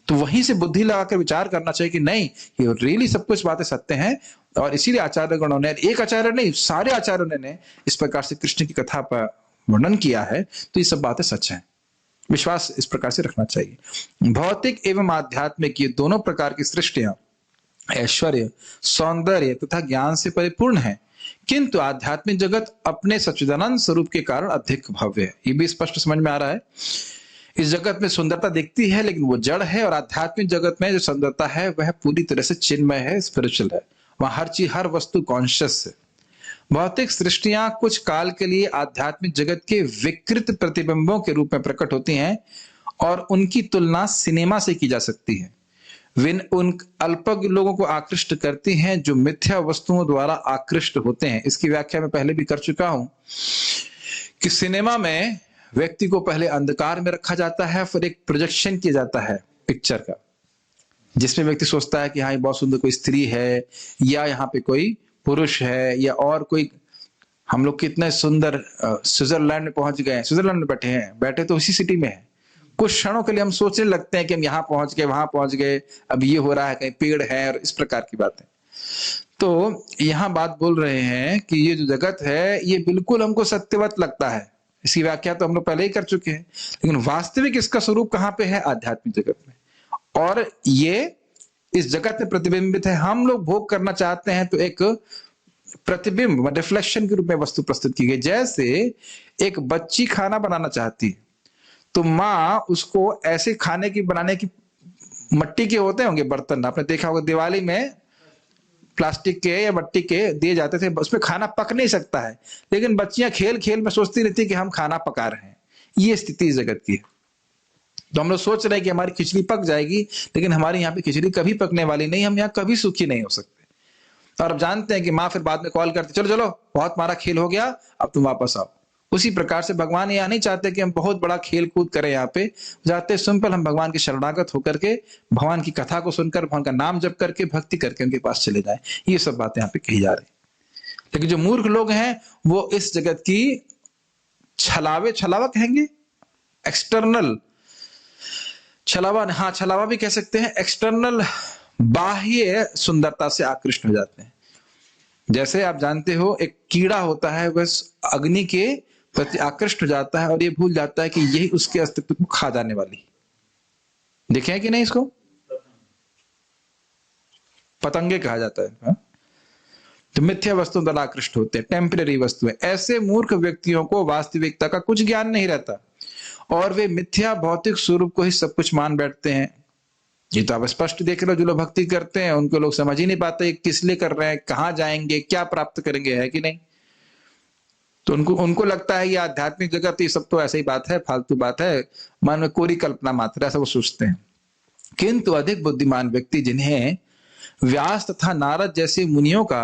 A: तो वहीं से बुद्धि लगाकर विचार करना चाहिए कि नहीं, ये रियली सब कुछ बातें सत्य हैं। और इसीलिए आचार्य गणों ने, एक आचार्य नहीं, सारे आचार्यों ने इस प्रकार से कृष्ण की कथा पर वर्णन किया है। तो ये सब बातें सच हैं। विश्वास इस प्रकार से रखना चाहिए। भौतिक एवं आध्यात्मिक ये दोनों प्रकार की सृष्टियां ऐश्वर्य, सौंदर्य तथा ज्ञान से परिपूर्ण है, किंतु आध्यात्मिक जगत अपने सच्चिदानंद स्वरूप के कारण अधिक भव्य है। ये भी स्पष्ट समझ में आ रहा है। इस जगत में सुंदरता दिखती है, लेकिन वो जड़ है, और आध्यात्मिक जगत में जो सुंदरता है वह पूरी तरह से चिन्मय है, स्पिरिचुअल है। वहां हर चीज, हर वस्तु कॉन्शियस है। भौतिक सृष्टियां कुछ काल के लिए आध्यात्मिक जगत के विकृत प्रतिबिंबों के रूप में प्रकट होती हैं, और उनकी तुलना सिनेमा से की जा सकती है। विन उन अल्पज्ञ लोगों को आकृष्ट करती हैं जो मिथ्या वस्तुओं द्वारा आकृष्ट होते हैं। इसकी व्याख्या मैं पहले भी कर चुका हूं कि सिनेमा में व्यक्ति को पहले अंधकार में रखा जाता है, फिर एक प्रोजेक्शन किया जाता है पिक्चर का, जिसमें व्यक्ति सोचता है कि हाँ ये बहुत सुंदर कोई स्त्री है, या यहाँ पे कोई पुरुष है, या और कोई। हम लोग कितने सुंदर स्विट्जरलैंड में पहुंच गए, स्विट्जरलैंड में बैठे तो उसी सिटी में है। कुछ क्षणों के लिए हम सोचने लगते हैं कि हम यहाँ पहुंच गए, वहां पहुंच गए, अब ये हो रहा है, कहीं पेड़ है, और इस प्रकार की बातें। तो यहाँ बात बोल रहे हैं कि ये जो जगत है ये बिल्कुल हमको सत्यवत लगता है। इसकी व्याख्या तो हम लोग पहले ही कर चुके हैं, लेकिन वास्तविक इसका स्वरूप कहाँ पे है? आध्यात्मिक जगत में। और ये इस जगत में प्रतिबिंबित है। हम लोग भोग करना चाहते हैं तो एक प्रतिबिंब, रिफ्लेक्शन के रूप में वस्तु प्रस्तुत की गई। जैसे एक बच्ची खाना बनाना चाहती है, तो माँ उसको ऐसे खाने की बनाने की, मट्टी के होते होंगे बर्तन, आपने देखा होगा दिवाली में प्लास्टिक के या मट्टी के दिए जाते थे, उसमें खाना पक नहीं सकता है, लेकिन बच्चियां खेल खेल में सोचती रहती कि हम खाना पका रहे हैं। ये स्थिति इस जगत की है। तो हम लोग सोच रहे हैं कि हमारी खिचड़ी पक जाएगी, लेकिन हमारे यहाँ पे खिचड़ी कभी पकने वाली नहीं, हम यहाँ कभी सुखी नहीं हो सकते। और अब जानते हैं कि माँ फिर बाद में कॉल करती, चलो चलो बहुत हमारा खेल हो गया, अब तुम वापस आओ। उसी प्रकार से भगवान यहाँ नहीं चाहते कि हम बहुत बड़ा खेल कूद करें। यहाँ पे जाते सिंपल हम भगवान के शरणागत होकर के, भगवान की कथा को सुनकर, भगवान का नाम जप करके, भक्ति करके उनके पास चले जाए। ये सब बातें यहाँ पे कही जा रही। लेकिन जो मूर्ख लोग हैं वो इस जगत की छलावा कहेंगे, एक्सटर्नल छलावा, हाँ छलावा भी कह सकते हैं, एक्सटर्नल बाह्य सुंदरता से आकृष्ट हो जाते हैं। जैसे आप जानते हो एक कीड़ा होता है, वह अग्नि के प्रति आकृष्ट हो जाता है और ये भूल जाता है कि यही उसके अस्तित्व को खा जाने वाली। देखे हैं कि नहीं? इसको पतंगे कहा जाता है। हा? तो मिथ्या वस्तुओं द्वारा आकृष्ट होते हैं, टेम्परेरी वस्तुएं। ऐसे मूर्ख व्यक्तियों को वास्तविकता का कुछ ज्ञान नहीं रहता और वे मिथ्या भौतिक स्वरूप को ही सब कुछ मान बैठते हैं। ये तो आप स्पष्ट देख रहे हो, जो लोग भक्ति करते हैं उनको लोग समझ ही नहीं पाते किस लिए कर रहे हैं, कहाँ जाएंगे, क्या प्राप्त करेंगे, है कि नहीं। तो उनको उनको लगता है ये आध्यात्मिक जगत, ये सब तो ऐसे ही बात है, फालतू बात है, मन में कोरी कल्पना मात्र, ऐसा वो सोचते हैं। किंतु अधिक बुद्धिमान व्यक्ति, जिन्हें व्यास तथा नारद जैसे मुनियों का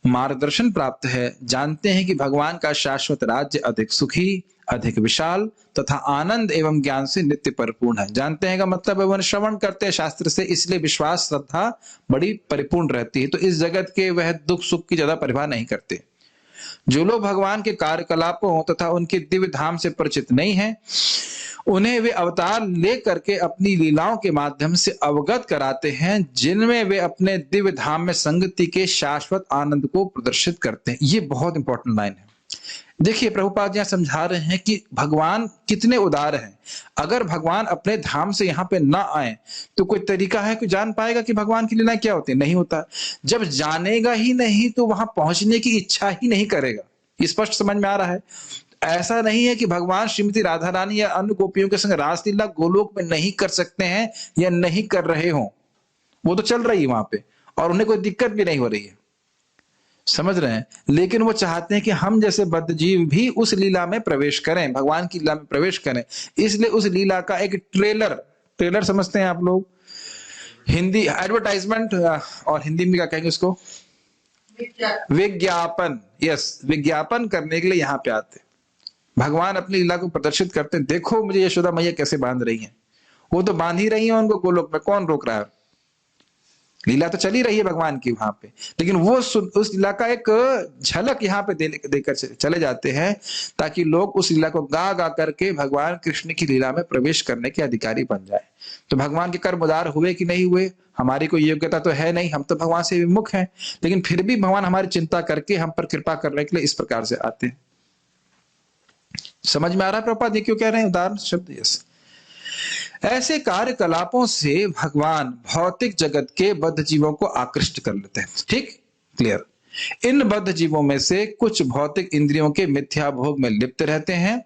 A: मार्गदर्शन प्राप्त है, जानते हैं कि भगवान का शाश्वत राज्य अधिक सुखी, अधिक विशाल तथा आनंद एवं ज्ञान से नित्य परिपूर्ण है। जानते हैं का मतलब है वह श्रवण करते हैं शास्त्र से, इसलिए विश्वास श्रद्धा बड़ी परिपूर्ण रहती है। तो इस जगत के वह दुख सुख की ज्यादा परवाह नहीं करते। जो लोग भगवान के कार्यकलापों तथा उनके दिव्य धाम से परिचित नहीं हैं, उन्हें वे अवतार ले करके अपनी लीलाओं के माध्यम से अवगत कराते हैं, जिनमें वे अपने दिव्य धाम में संगति के शाश्वत आनंद को प्रदर्शित करते हैं। ये बहुत इंपॉर्टेंट लाइन है। देखिए प्रभुपाद यहाँ समझा रहे हैं कि भगवान कितने उदार हैं। अगर भगवान अपने धाम से यहाँ पे ना आए तो कोई तरीका है कि जान पाएगा कि भगवान की लीलाएं क्या होती है? नहीं होता। जब जानेगा ही नहीं तो वहां पहुंचने की इच्छा ही नहीं करेगा। ये स्पष्ट समझ में आ रहा है। ऐसा नहीं है कि भगवान श्रीमती राधा रानी या अन्य गोपियों के संग रासलीला गोलोक में नहीं कर सकते हैं या नहीं कर रहे हों, वो तो चल रही है वहां पे और उन्हें कोई दिक्कत भी नहीं हो रही है, समझ रहे हैं। लेकिन वो चाहते हैं कि हम जैसे बद्ध जीव भी उस लीला में प्रवेश करें, भगवान की लीला में प्रवेश करें। इसलिए उस लीला का एक ट्रेलर समझते हैं आप लोग, हिंदी एडवर्टाइजमेंट, और हिंदी में क्या कहेंगे उसको, विज्ञापन। यस, विज्ञापन करने के लिए यहाँ पे आते हैं। भगवान अपनी लीला को प्रदर्शित करते हैं। देखो मुझे यशोदा मैया कैसे बांध रही हैं, वो तो बांध ही रही है उनको गोलोक में, कौन रोक रहा है? लीला तो चली रही है भगवान की वहां पे, लेकिन वो उस लीला का एक झलक यहाँ पे देकर चले जाते हैं, ताकि लोग उस लीला को गा गा करके भगवान कृष्ण की लीला में प्रवेश करने के अधिकारी बन जाए। तो भगवान के कर्म उदार हुए कि नहीं हुए, हमारी कोई योग्यता तो है नहीं, हम तो भगवान से विमुख हैं, लेकिन फिर भी भगवान हमारी चिंता करके हम पर कृपा करने के लिए इस प्रकार से आते हैं। समझ में आ रहा है प्रभुपाद ये क्यों कह रहे हैं उदाहरण शब्द? यस, ऐसे कार्यकलापों से भगवान भौतिक जगत के बद्ध जीवों को आकृष्ट कर लेते हैं। ठीक, क्लियर। इन बद्ध जीवों में से कुछ भौतिक इंद्रियों के मिथ्या भोग में लिप्त रहते हैं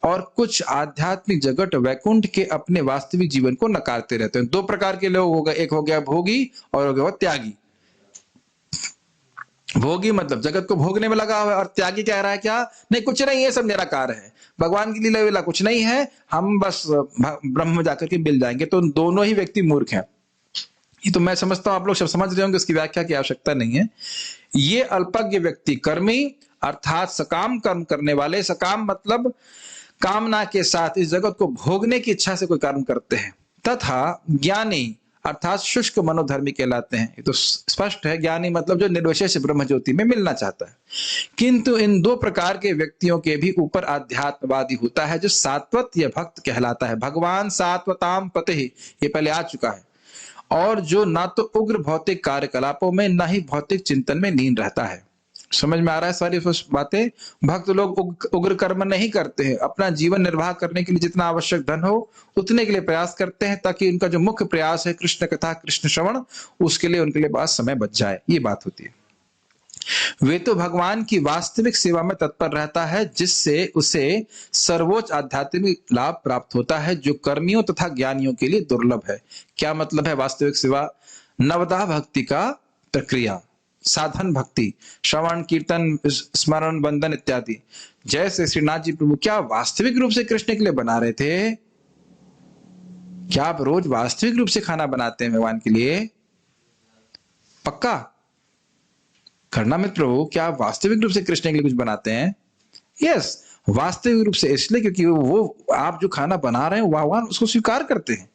A: और कुछ आध्यात्मिक जगत वैकुंठ के अपने वास्तविक जीवन को नकारते रहते हैं। दो प्रकार के लोग हो गए, एक हो गया भोगी और हो गया त्यागी। भोगी मतलब जगत को भोगने में लगा हुआ है, और त्यागी कह रहा है क्या, नहीं कुछ नहीं, ये सब निराकार है, भगवान की लीला वीला कुछ नहीं है, हम बस ब्रह्म में जाकर के मिल जाएंगे। तो दोनों ही व्यक्ति मूर्ख हैं। ये तो मैं समझता हूं आप लोग सब समझ रहे होंगे, इसकी व्याख्या की आवश्यकता नहीं है। ये अल्पज्ञ व्यक्ति कर्मी अर्थात सकाम कर्म करने वाले, सकाम मतलब कामना के साथ इस जगत को भोगने की इच्छा से कोई कर्म करते हैं, तथा ज्ञानी अर्थात शुष्क मनोधर्मी कहलाते हैं। ये तो स्पष्ट है, ज्ञानी मतलब जो निर्विशेष से ब्रह्म ज्योति में मिलना चाहता है। किंतु इन दो प्रकार के व्यक्तियों के भी ऊपर आध्यात्मवादी होता है जो सात्वत या भक्त कहलाता है। भगवान सात्वताम पते, ये पहले आ चुका है, और जो ना तो उग्र भौतिक कार्यकलापों में ना ही भौतिक चिंतन में लीन रहता है। समझ में आ रहा है सारी बातें? भक्त लोग उग्र कर्म नहीं करते हैं, अपना जीवन निर्वाह करने के लिए जितना आवश्यक धन हो उतने के लिए प्रयास करते हैं, ताकि उनका जो मुख्य प्रयास है कृष्ण कथा कृष्ण श्रवण, उसके लिए उनके लिए पास समय बच जाए। ये बात होती है। वे तो भगवान की वास्तविक सेवा में तत्पर रहता है, जिससे उसे सर्वोच्च आध्यात्मिक लाभ प्राप्त होता है, जो कर्मियों तथा ज्ञानियों के लिए दुर्लभ है। क्या मतलब है वास्तविक सेवा? नवदा भक्ति का प्रक्रिया, साधन भक्ति, श्रवण कीर्तन स्मरण वंदन इत्यादि। जैसे श्रीनाथ जी प्रभु क्या वास्तविक रूप से कृष्ण के लिए बना रहे थे? क्या आप रोज वास्तविक रूप से खाना बनाते हैं भगवान के लिए? पक्का करना मित्र प्रभु, क्या आप वास्तविक रूप से कृष्ण के लिए कुछ बनाते हैं? यस, वास्तविक रूप से इसलिए क्योंकि वो आप जो खाना बना रहे हैं भगवान उसको स्वीकार करते हैं।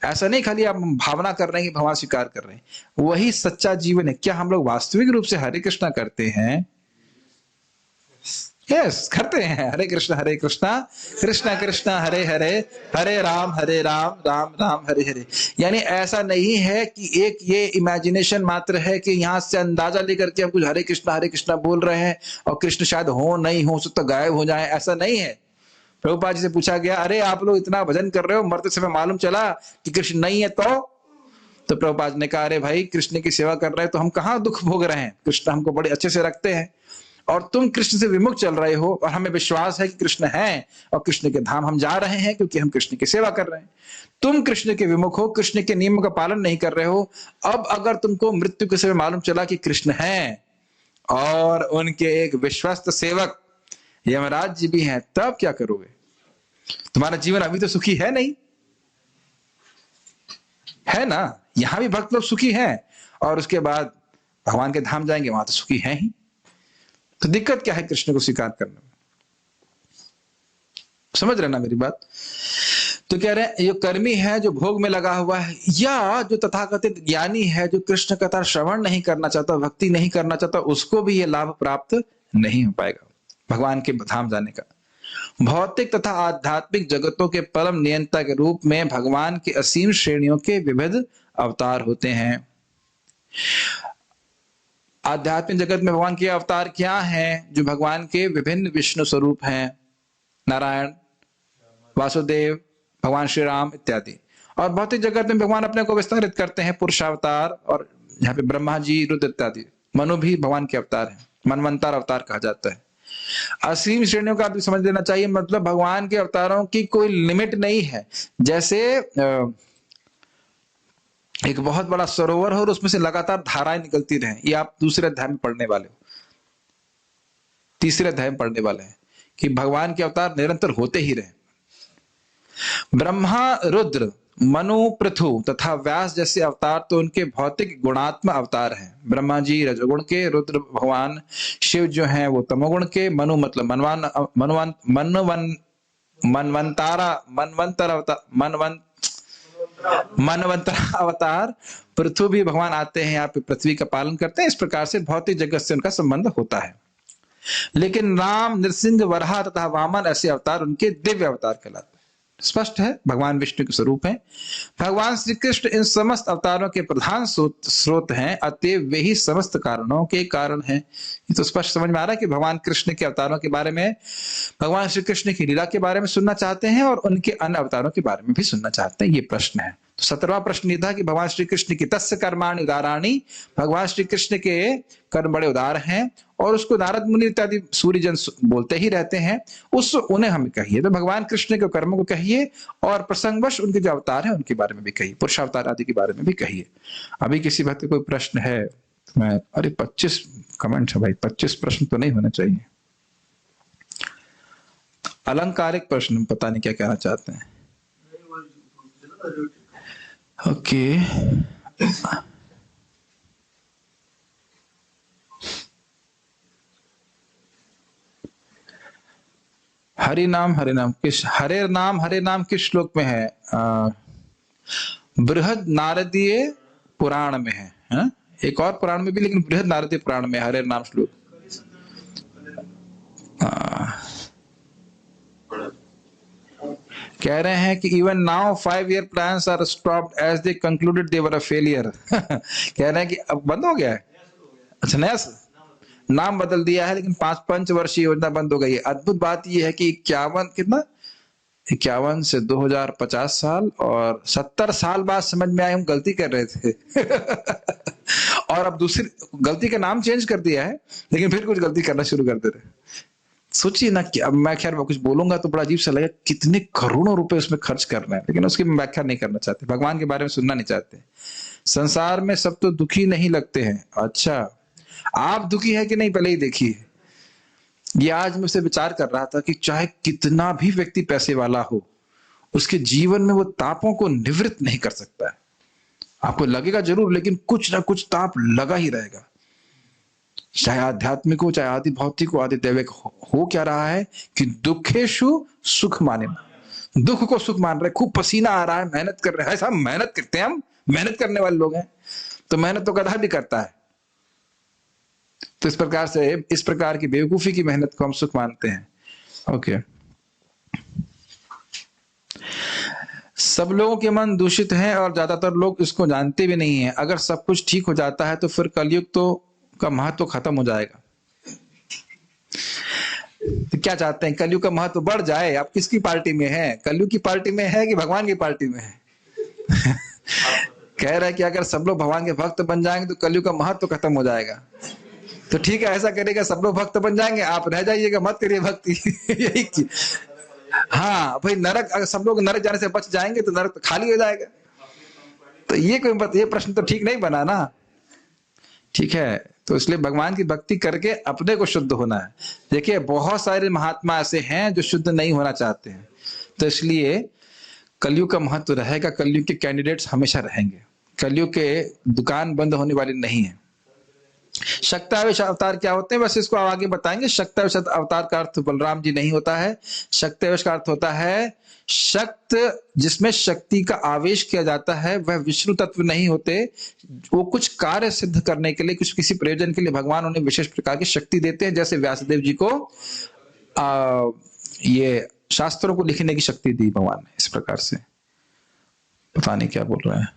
A: ऐसा नहीं खाली आप भावना कर रहे हैं कि भगवान स्वीकार कर रहे हैं। वही सच्चा जीवन है। क्या हम लोग वास्तविक रूप से हरे कृष्णा करते हैं? यस, करते हैं। हरे कृष्णा कृष्णा कृष्णा हरे हरे, हरे राम राम राम हरे हरे। यानी ऐसा नहीं है कि एक ये इमेजिनेशन मात्र है कि यहां से अंदाजा लेकर के हम कुछ हरे कृष्णा बोल रहे हैं और कृष्ण शायद हो नहीं हो तो गायब हो जाए, ऐसा नहीं है। प्रभुपाद जी से पूछा गया, अरे आप लोग इतना भजन कर रहे हो, मरते समय मालूम चला कि कृष्ण नहीं है तो प्रभुपाद ने कहा, अरे भाई कृष्ण की सेवा कर रहे हैं तो हम कहाँ दुख भोग रहे हैं, कृष्ण हमको बड़े अच्छे से रखते हैं। और तुम कृष्ण से विमुख चल रहे हो, और हमें विश्वास है कि कृष्ण है और कृष्ण के धाम हम जा रहे हैं क्योंकि हम कृष्ण की सेवा कर रहे हैं। तुम कृष्ण के विमुख हो, कृष्ण के नियमों का पालन नहीं कर रहे हो। अब अगर तुमको मृत्यु के समय मालूम चला कि कृष्ण है और उनके एक विश्वस्त सेवक यमराज जी भी हैं, तब क्या करोगे? तुम्हारा जीवन अभी तो सुखी है नहीं, है ना? यहां भी भक्त लोग सुखी हैं और उसके बाद भगवान के धाम जाएंगे, वहां तो सुखी हैं ही। तो दिक्कत क्या है कृष्ण को स्वीकार करने में? समझ रहे ना मेरी बात? तो कह रहे हैं, जो कर्मी है, जो भोग में लगा हुआ है, या जो तथाकथित ज्ञानी है, जो कृष्ण कथा श्रवण नहीं करना चाहता, भक्ति नहीं करना चाहता, उसको भी यह लाभ प्राप्त नहीं हो पाएगा भगवान के धाम जाने का। भौतिक तथा आध्यात्मिक जगतों के परम नियंता के रूप में भगवान की असीम श्रेणियों के विविध अवतार होते हैं। आध्यात्मिक जगत में भगवान के अवतार क्या हैं? जो भगवान के विभिन्न विष्णु स्वरूप हैं, नारायण, वासुदेव, भगवान श्री राम इत्यादि। और भौतिक जगत में भगवान अपने को विस्तारित करते हैं, पुरुषावतार, और यहाँ पे ब्रह्मा जी, रुद्र इत्यादि। मनु भी भगवान के अवतार है, मनवंतर अवतार कहा जाता है। असीम श्रेणियों का भी समझ लेना चाहिए, मतलब भगवान के अवतारों की कोई लिमिट नहीं है। जैसे एक बहुत बड़ा सरोवर हो और उसमें से लगातार धाराएं निकलती रहें। ये आप दूसरे अध्याय में पढ़ने वाले हो, तीसरे अध्याय में पढ़ने वाले हैं कि भगवान के अवतार निरंतर होते ही रहे। ब्रह्मा, रुद्र, मनु, पृथु तथा व्यास जैसे अवतार तो उनके भौतिक गुणात्मक अवतार हैं। ब्रह्मा जी रजोगुण के, रुद्र भगवान शिव जो हैं वो तमोगुण के, मनु मतलब मनवंतर अवतार, पृथु भी भगवान आते हैं यहाँ पे, पृथ्वी का पालन करते हैं। इस प्रकार से भौतिक जगत से उनका संबंध होता है। लेकिन राम, नृसिंह, वराह तथा वामन ऐसे अवतार उनके दिव्य अवतार कहलाते हैं। स्पष्ट है, भगवान विष्णु के स्वरूप हैं। भगवान श्री कृष्ण इन समस्त अवतारों के प्रधान स्रोत हैं, अतएव वे ही समस्त कारणों के कारण हैं। ये तो स्पष्ट समझ में आ रहा है कि भगवान कृष्ण के अवतारों के बारे में, भगवान श्री कृष्ण की लीला के बारे में सुनना चाहते हैं और उनके अन्य अवतारों के बारे में भी सुनना चाहते हैं। ये प्रश्न है। तो 17वां प्रश्न ये था कि भगवान श्री कृष्ण की तस्य कर्माणि उदाराणि, भगवान श्री कृष्ण के कर्म बड़े उदार हैं और उसको नारद मुनि इत्यादि सूर्यजन बोलते ही रहते हैं। उस उन्हें हमें कहिए, तो भगवान कृष्ण के कर्मों को कहिए और प्रसंगवश उनके जो अवतार हैं उनके बारे में भी कहिए, पुरुषावतार आदि के बारे में भी कहिए। अभी किसी भक्त कोई प्रश्न है तो मैं, अरे 25 कमेंट है भाई, 25 प्रश्न तो नहीं होना चाहिए। अलंकारिक प्रश्न, पता नहीं क्या कहना चाहते हैं। ओके, हरि नाम हरे नाम किस श्लोक में है? बृहद नारदीय पुराण में है, हा? एक और पुराण में भी, लेकिन बृहद नारदीय पुराण में हरे नाम श्लोक। कह रहे हैं कि even now 5-year plans are stopped as they concluded they were a failure. कह रहे हैं कि अब बंद हो गया है। अच्छा, नया नाम बदल दिया है, लेकिन 5 वर्षीय योजना बंद हो गई है। अद्भुत बात यह है कि 51 से 2050 साल और 70 साल बाद समझ में आए हम गलती कर रहे थे। और अब दूसरी गलती का नाम चेंज कर दिया है, लेकिन फिर कुछ गलती करना शुरू कर दे रहे। सोचिए ना कि अब मैं खैर कुछ बोलूंगा तो बड़ा अजीब सा लगेगा, कितने करोड़ों रुपए उसमें खर्च करना है, लेकिन उसकी व्याख्या नहीं करना चाहते, भगवान के बारे में सुनना नहीं चाहते। संसार में सब तो दुखी नहीं लगते हैं। अच्छा, आप दुखी है कि नहीं पहले ही देखिए। ये आज मैं उससे विचार कर रहा था कि चाहे कितना भी व्यक्ति पैसे वाला हो, उसके जीवन में वो तापों को निवृत्त नहीं कर सकता है। आपको लगेगा जरूर, लेकिन कुछ ना कुछ ताप लगा ही रहेगा, चाहे आध्यात्मिक हो, चाहे आदि भौतिक हो, आदि दैविक हो क्या रहा है कि दुखेशु सुख माने, दुख को सुख मान रहे, खूब पसीना आ रहा है, मेहनत कर रहे हैं। ऐसा मेहनत करते हैं हम, मेहनत करने वाले लोग हैं, तो मेहनत तो गधा भी करता है। तो इस प्रकार से, इस प्रकार की बेवकूफी की मेहनत को हम सुख मानते हैं। ओके, सब लोगों के मन दूषित हैं और ज्यादातर लोग इसको जानते भी नहीं है। अगर सब कुछ ठीक हो जाता है तो फिर कलयुग तो का महत्व खत्म हो जाएगा। तो क्या चाहते हैं, कलयुग का महत्व बढ़ जाए? आप किसकी पार्टी में हैं? कलयुग की पार्टी में है कि भगवान की पार्टी में है? कह रहा है कि अगर सब लोग भगवान के भक्त बन जाएंगे तो कलयुग का महत्व खत्म हो जाएगा। तो ठीक है, ऐसा करेगा सब लोग भक्त बन जाएंगे, आप रह जाइएगा, मत करिए भक्ति। यही चीज। हाँ भाई, नरक, अगर सब लोग नरक जाने से बच जाएंगे तो नरक तो खाली हो जाएगा। तो ये प्रश्न तो ठीक नहीं बना ना। ठीक है, तो इसलिए भगवान की भक्ति करके अपने को शुद्ध होना है। देखिए बहुत सारे महात्मा ऐसे हैं जो शुद्ध नहीं होना चाहते हैं, तो इसलिए कलयुग का महत्व रहेगा। कलयुग के कैंडिडेट्स हमेशा रहेंगे, कलयुग के दुकान बंद होने वाली नहीं है। शक्तावेश अवतार क्या होते हैं, बस इसको आगे बताएंगे। शक्तावेश अवतार का अर्थ बलराम जी नहीं होता है। शक्तावेश का अर्थ होता है शक्त, जिसमें शक्ति का आवेश किया जाता है। वह विष्णु तत्व नहीं होते, वो कुछ कार्य सिद्ध करने के लिए, कुछ किसी प्रयोजन के लिए भगवान उन्हें विशेष प्रकार की शक्ति देते हैं। जैसे व्यासदेव जी को ये शास्त्रों को लिखने की शक्ति दी भगवान ने, इस प्रकार से। पता नहीं क्या बोल रहे हैं।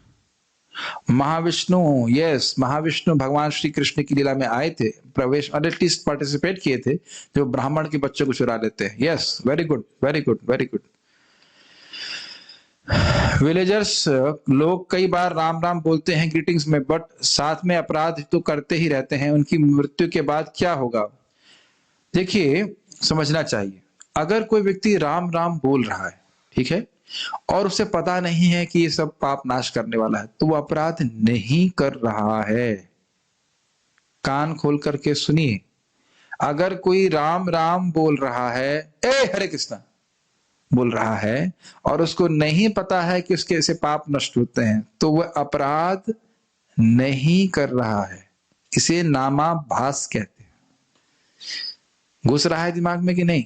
A: महाविष्णु, यस, महाविष्णु भगवान श्री कृष्ण की लीला में आए थे, प्रवेश एटलीस्ट पार्टिसिपेट किए थे, जो ब्राह्मण के बच्चों को चुरा लेते हैं। Yes, very good, very good, very good. Villagers लोग कई बार राम राम बोलते हैं ग्रीटिंग्स में, बट साथ में अपराध तो करते ही रहते हैं। उनकी मृत्यु के बाद क्या होगा? देखिए समझना चाहिए, अगर कोई व्यक्ति राम राम बोल रहा है, ठीक है, और उसे पता नहीं है कि ये सब पाप नाश करने वाला है, तो वो अपराध नहीं कर रहा है। कान खोल करके सुनिए, अगर कोई राम राम बोल रहा है, ए हरे कृष्णा बोल रहा है, और उसको नहीं पता है कि उसके ऐसे पाप नष्ट होते हैं, तो वह अपराध नहीं कर रहा है। इसे नामाभास कहते हैं। घुस रहा है दिमाग में कि नहीं?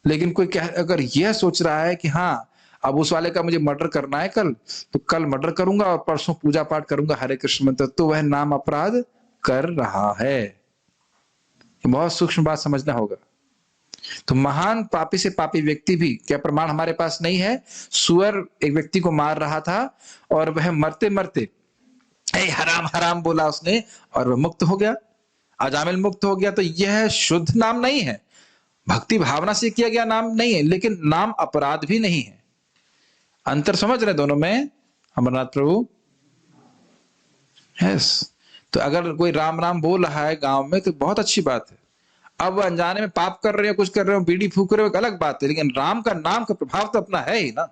A: लेकिन कोई अगर यह सोच रहा है कि हाँ अब उस वाले का मुझे मर्डर करना है कल, तो कल मर्डर करूंगा और परसों पूजा पाठ करूंगा हरे कृष्ण मंत्र, तो वह नाम अपराध कर रहा है। बहुत सूक्ष्म बात समझना होगा। तो महान पापी से पापी व्यक्ति भी, क्या प्रमाण हमारे पास नहीं है? सुअर एक व्यक्ति को मार रहा था और वह मरते मरते हराम हराम बोला उसने, और वह मुक्त हो गया, अजामिल मुक्त हो गया। तो यह शुद्ध नाम नहीं है, भक्ति भावना से किया गया नाम नहीं है, लेकिन नाम अपराध भी नहीं है। अंतर समझ रहे दोनों में अमरनाथ प्रभु? यस। तो अगर कोई राम राम बोल रहा है गांव में तो बहुत अच्छी बात है। अब वो अनजाने में पाप कर रहे हो, कुछ कर रहे हो, बीड़ी फूक रहे हो, एक अलग बात है, लेकिन राम का नाम का प्रभाव तो अपना है ही ना।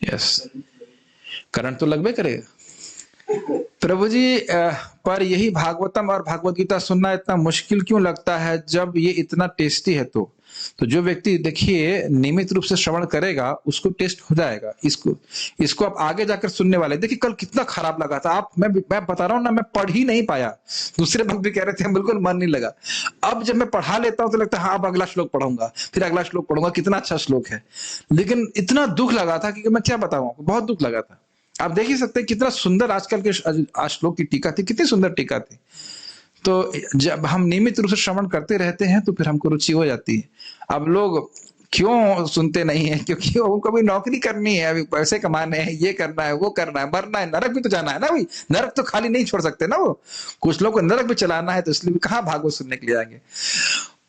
A: यस, करंट तो लगभग करेगा। प्रभु जी, पर यही भागवतम और भागवत गीता सुनना इतना मुश्किल क्यों लगता है जब ये इतना टेस्टी है? तो जो व्यक्ति देखिए नियमित रूप से श्रवण करेगा उसको टेस्ट हो जाएगा। इसको आप आगे जाकर सुनने वाले। देखिए कल कितना खराब लगा था, मैं बता रहा हूं ना, मैं पढ़ ही नहीं पाया। दूसरे भक्त भी कह रहे थे बिल्कुल मन नहीं लगा। अब जब मैं पढ़ा लेता हूं तो लगता है हाँ अब अगला श्लोक पढ़ूंगा, फिर अगला श्लोक पढ़ूंगा, कितना अच्छा श्लोक है। लेकिन इतना दुख लगा था कि मैं क्या बताऊं, बहुत दुख लगा था। आप देख ही सकते हैं कितना सुंदर आजकल के श्लोक की टीका थी, कितनी सुंदर टीका थी। तो जब हम नियमित रूप से श्रवण करते रहते हैं तो फिर हमको रुचि हो जाती है। अब लोग क्यों सुनते नहीं है? क्योंकि उनको भी नौकरी करनी है, अभी पैसे कमाने हैं, ये करना है, वो करना है, मरना है, नरक भी तो जाना है ना भाई। नरक तो खाली नहीं छोड़ सकते ना वो, कुछ लोग को नरक भी चलाना है, तो इसलिए कहाँ भागवत सुनने के लिए आएंगे।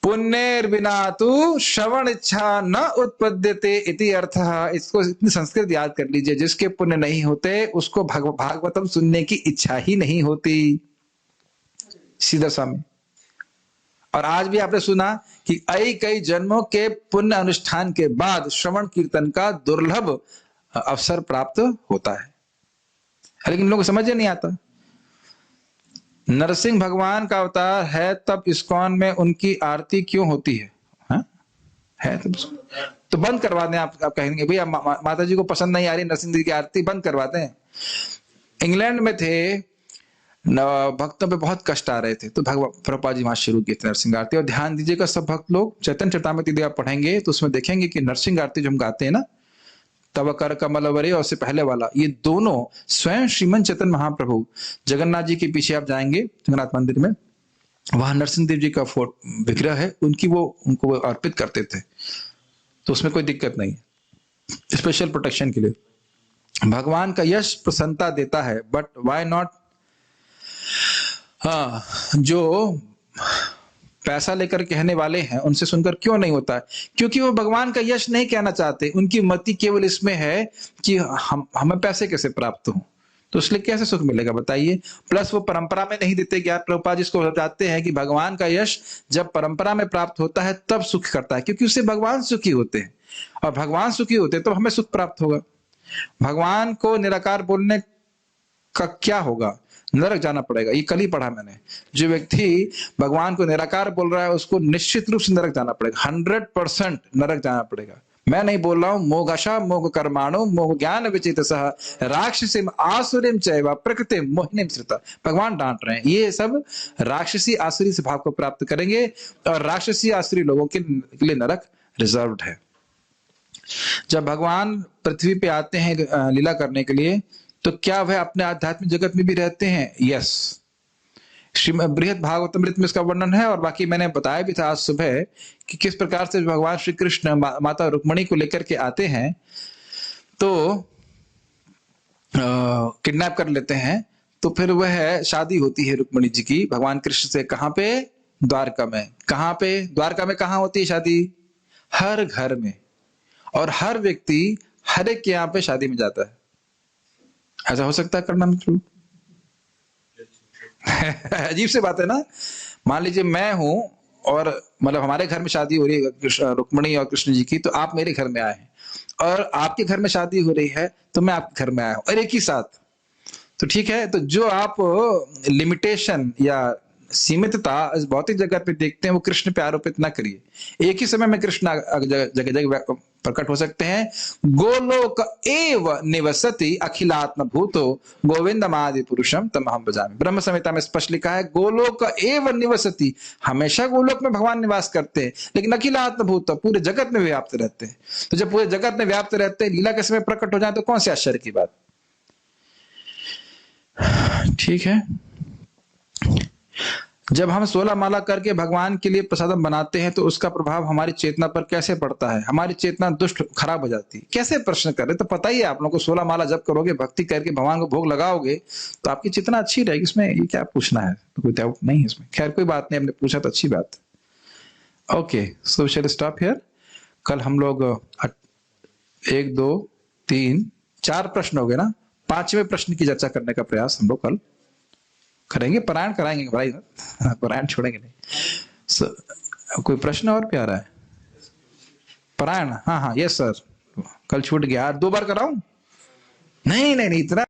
A: पुण्येर बिना तू श्रवण इच्छा न उत्पद्यते इति अर्थ। इसको इतनी संस्कृत याद कर लीजिए, जिसके पुण्य नहीं होते उसको भागवतम सुनने की इच्छा ही नहीं होती, सीधा सामने। और आज भी आपने सुना कि कई जन्मों के पुण्य अनुष्ठान के बाद श्रवण कीर्तन का दुर्लभ अवसर प्राप्त होता है, लेकिन लोगों को समझ नहीं आता। नरसिंह भगवान का अवतार है, तब इस्कॉन में उनकी आरती क्यों होती है? है तो बंद करवा दें। आप कहेंगे भैया माता जी को पसंद नहीं आ रही नरसिंह जी की आरती, बंद करवा दें। इंग्लैंड में थे, भक्तों पे बहुत कष्ट आ रहे थे, तो प्रभुपाद जी वहां शुरू की थी नरसिंह आरती। और ध्यान दीजिएगा सब भक्त लोग, चैतन्य चरितामृत यदि आप पढ़ेंगे तो उसमें देखेंगे कि नरसिंह आरती जो हम गाते हैं ना, तव कर कमल वरे, और उससे पहले वाला, ये दोनों स्वयं श्रीमन चैतन्य महाप्रभु जगन्नाथ जी के पीछे आप जाएंगे जगन्नाथ मंदिर में, वहां नरसिंह देव जी का विग्रह है, उनको अर्पित करते थे। तो उसमें कोई दिक्कत नहीं है, स्पेशल प्रोटेक्शन के लिए। भगवान का यश प्रसन्नता देता है, बट वाई नॉट? हाँ, जो पैसा लेकर कहने वाले हैं उनसे सुनकर क्यों नहीं होता है? क्योंकि वो भगवान का यश नहीं कहना चाहते। उनकी मति केवल इसमें है कि हमें पैसे कैसे प्राप्त हो। तो इसलिए कैसे सुख मिलेगा बताइए। प्लस वो परंपरा में नहीं देते ज्ञान। प्रभुपाद जिसको बताते हैं कि भगवान का यश जब परंपरा में प्राप्त होता है तब सुख करता है, क्योंकि उससे भगवान सुखी होते हैं, और भगवान सुखी होते हैं तो हमें सुख प्राप्त होगा। भगवान को निराकार बोलने का क्या होगा? नरक जाना पड़ेगा। ये कल ही पढ़ा मैंने। जो व्यक्ति भगवान को निराकार बोल रहा है उसको निश्चित रूप से नरक जाना पड़ेगा, 100% नरक जाना पड़ेगा। मैं नहीं बोल रहा हूं। मोघशा मोघ कर्माणो मोह ज्ञान विचितसः राक्षसीम आसुरीम चैव प्रकृति मोहिनीम श्रिता। भगवान डांट रहे हैं, ये सब राक्षसी आसुरी से भाव को प्राप्त करेंगे, और राक्षसी आसुरी लोगों के लिए नरक रिजर्व्ड है। जब भगवान पृथ्वी पे आते हैं लीला करने के लिए, तो क्या वह अपने आध्यात्मिक जगत में भी रहते हैं? यस। श्रीमद् बृहद भागवतमृत में इसका वर्णन है, और बाकी मैंने बताया भी था आज सुबह कि किस प्रकार से भगवान श्री कृष्ण माता रुक्मणी को लेकर के आते हैं तो किडनैप कर लेते हैं, तो फिर वह शादी होती है रुक्मणी जी की भगवान कृष्ण से। कहां पे? द्वारका में। कहां पे? द्वारका में। कहां होती है शादी? हर घर में, और हर व्यक्ति हर एक के यहाँ पे शादी में जाता है। ऐसा हो सकता है करना मित्रों? अजीब सी बात है ना। मान लीजिए मैं हूं, और मतलब हमारे घर में शादी हो रही है रुक्मणी और कृष्ण जी की, तो आप मेरे घर में आए हैं, और आपके घर में शादी हो रही है तो मैं आपके घर में आया हूं, और एक ही साथ। तो ठीक है, तो जो आप लिमिटेशन या सीमितता इस भौतिक जगत में देखते हैं वो कृष्ण पे आरोपित ना करिए। एक ही समय में कृष्ण जगह जगह प्रकट हो सकते हैं। गोलोक एव निवसति अखिलात्म भूतो गोविंदमादि पुरुषम तमहम भजामि। ब्रह्म संहिता में स्पष्ट लिखा है गोलोक एव निवसति, हमेशा गोलोक में भगवान निवास करते हैं, लेकिन अखिलात्म भूत पूरे जगत में व्याप्त रहते हैं। तो जब पूरे जगत में व्याप्त रहते हैं, लीला के समय प्रकट हो जाए तो कौन से आश्चर्य की बात। ठीक है। जब हम 16 माला करके भगवान के लिए प्रसादम बनाते हैं तो उसका प्रभाव हमारी चेतना पर कैसे पड़ता है? हमारी चेतना दुष्ट खराब हो जाती है। कैसे प्रश्न कर रहे? तो पता ही है आप लोगों को, 16 माला जब करोगे, भक्ति करके भगवान को भोग लगाओगे तो आपकी चेतना अच्छी रहेगी। इसमें ये क्या पूछना है? तो कोई डाउट नहीं है इसमें। खैर कोई बात नहीं, हमने पूछा तो अच्छी बात। Okay, so shall stop here. कल हम लोग 1 2 3 4 प्रश्न हो गए ना। 5वें प्रश्न की चर्चा करने का प्रयास हम लोग कल करेंगे। पारायण कराएंगे भाई, पारायण छोड़ेंगे नहीं। कोई प्रश्न और प्यारा है? पारायण? हाँ हाँ, यस सर, कल छूट गया। 2 बार कराऊं? नहीं नहीं नहीं, इतना